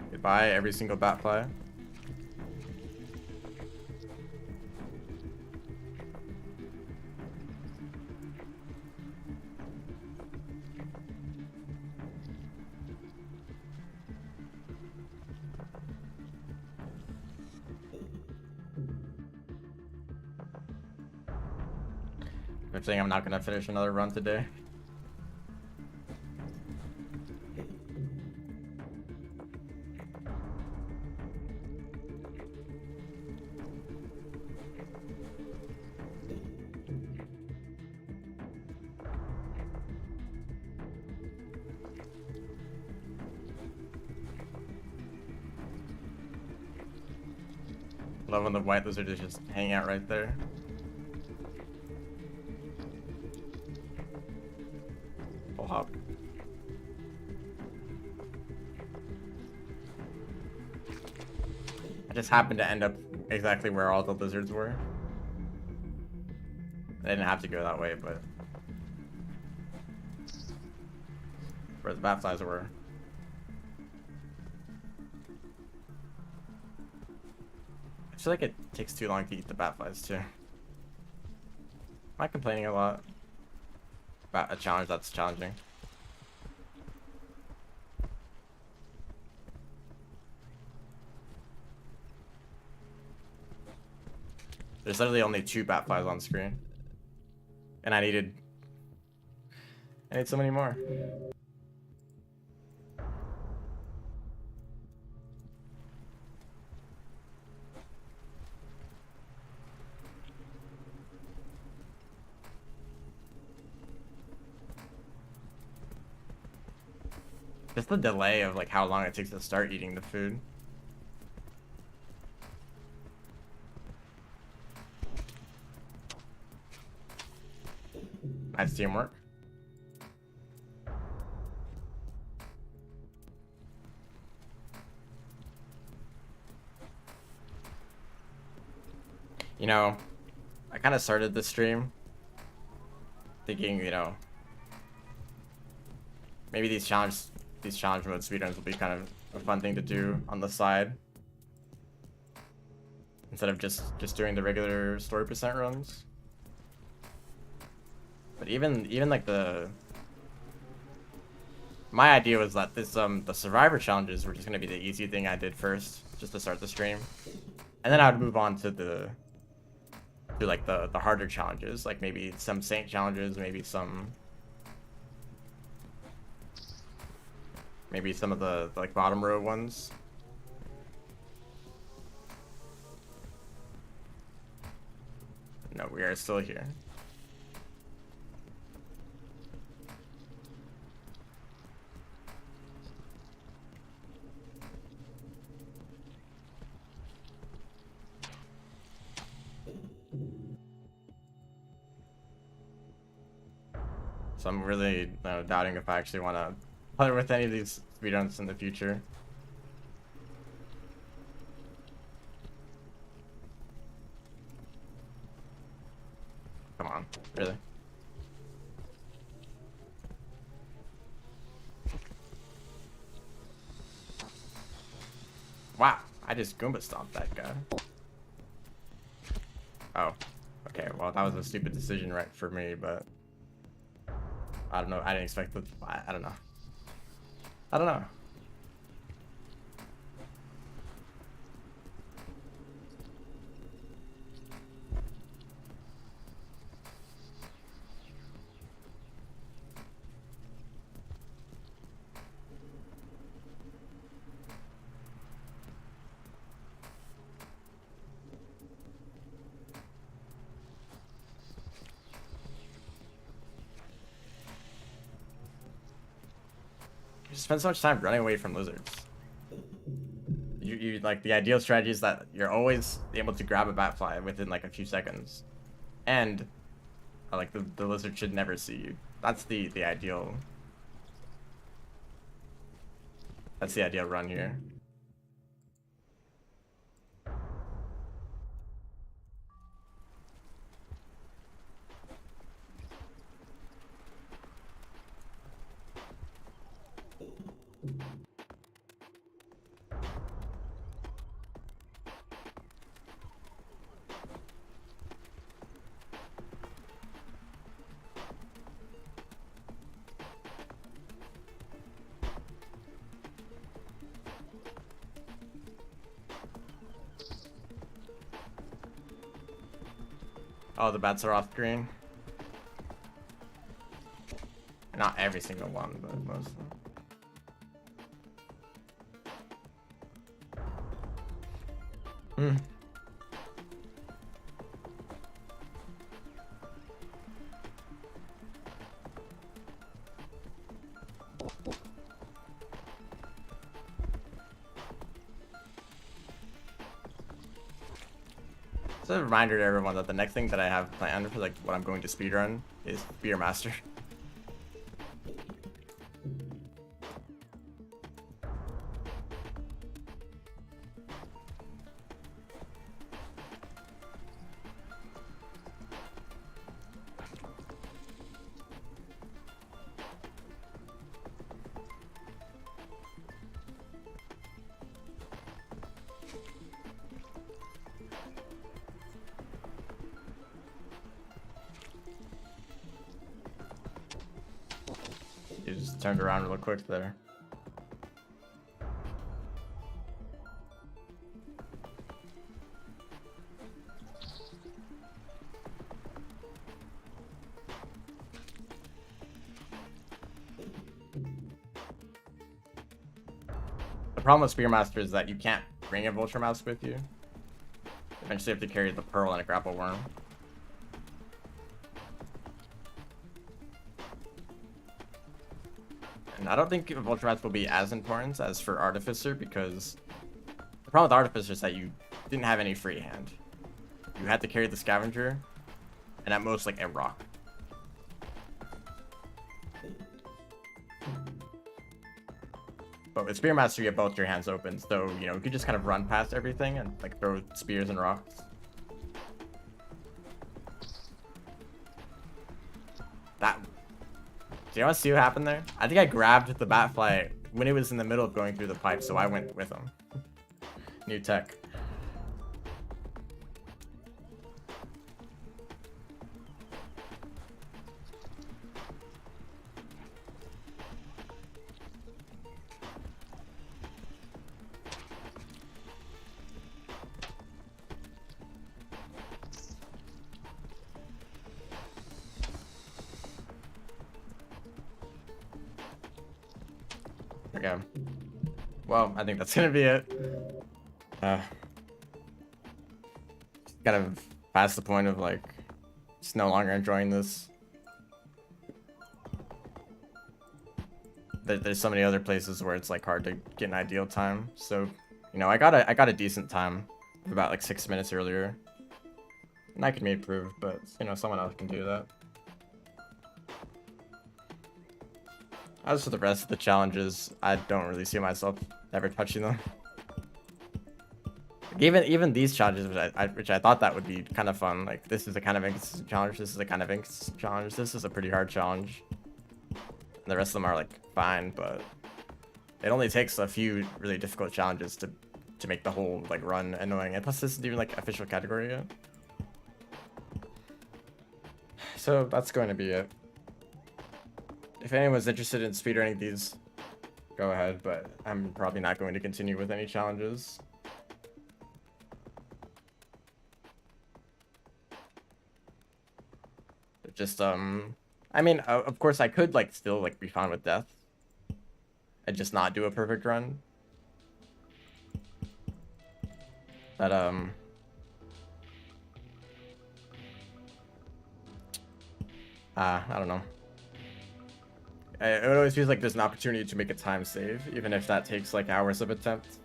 Goodbye, every single batfly. I'm saying I'm not gonna finish another run today. Love when the white lizard is just hanging out right there. Full hop. I just happened to end up exactly where all the lizards were. They didn't have to go that way, but where the bat flies were. I feel like it takes too long to eat the bat flies too. Am I complaining a lot about a challenge that's challenging? There's literally only 2 bat flies on screen. And I need so many more. Just the delay of like how long it takes to start eating the food. Nice teamwork. You know, I kind of started this stream thinking, you know, maybe these challenge mode speedruns will be kind of a fun thing to do on the side instead of just doing the regular story percent runs. But even like my idea was that this the survivor challenges were just gonna be the easy thing I did first, just to start the stream, and then I would move on to like the harder challenges, like maybe some saint challenges, maybe some of the like bottom row ones. No, we are still here. So I'm really doubting if I actually want to play with any of these speedruns in the future. Come on, really? Wow, I just Goomba stomped that guy. Oh, okay, well that was a stupid decision right for me, but I don't know, I didn't expect the, I don't know. I don't know. You spend so much time running away from lizards. You like, the ideal strategy is that you're always able to grab a batfly within like a few seconds, and like the lizard should never see you. That's the ideal. That's the ideal run here. Oh, the bats are off screen. Not every single one, but most of them. Hmm. It's a reminder to everyone that the next thing that I have planned for like what I'm going to speedrun is Spearmaster. You just turned around real quick there. The problem with Spearmaster is that you can't bring a Vulture Mouse with you. Eventually you have to carry the Pearl and a Grapple Worm. And I don't think Vulture Mouse will be as important as for Artificer, because the problem with Artificer is that you didn't have any free hand. You had to carry the Scavenger, and at most like a rock. But with Spearmaster, you have both your hands open, so you know you could just kind of run past everything and like throw spears and rocks. That. Do you want to see what happened there? I think I grabbed the Batfly when it was in the middle of going through the pipe, so I went with him. New tech. Okay. Well, I think that's gonna be it. Kind of past the point of like just no longer enjoying this. There's so many other places where it's like hard to get an ideal time. So, you know, I got a decent time about like 6 minutes earlier. And I could maybe improve, but you know, someone else can do that. As for the rest of the challenges, I don't really see myself ever touching them. Even these challenges, which I thought that would be kind of fun. Like this is a kind of inconsistent challenge. This is a kind of inconsistent challenge. This is a pretty hard challenge. And the rest of them are like fine, but it only takes a few really difficult challenges to make the whole like run annoying. And plus, this isn't even like official category yet. So that's going to be it. If anyone's interested in speedrunning these, go ahead. But I'm probably not going to continue with any challenges. Just I mean, of course I could like still like be fine with death and just not do a perfect run, but I don't know. It always feels like there's an opportunity to make a time save, even if that takes like hours of attempt.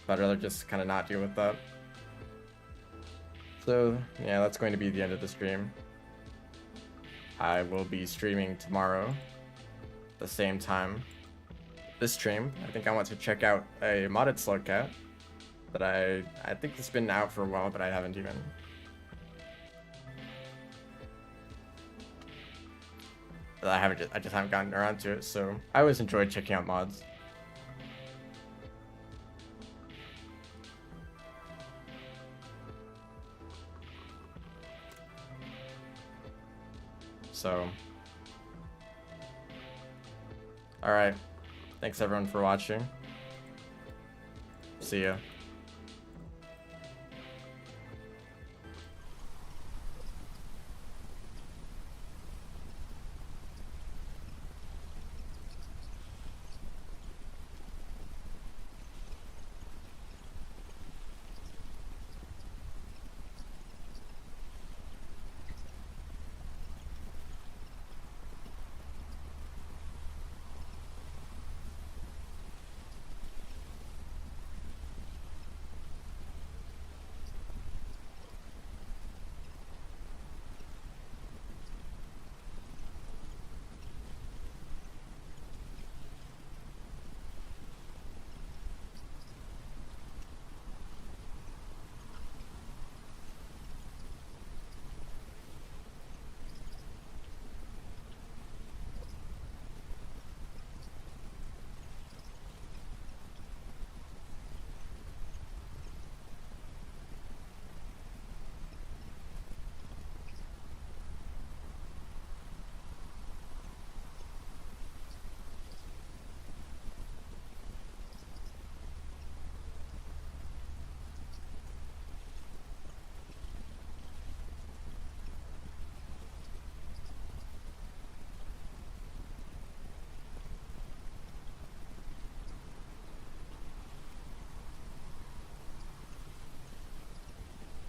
But I'd rather just kind of not deal with that. So yeah, that's going to be the end of the stream. I will be streaming tomorrow at the same time. This stream, I think I want to check out a modded Slugcat that I think it's been out for a while, but I haven't even. I just haven't gotten around to it, so I always enjoyed checking out mods. So, alright. Thanks everyone for watching. See ya.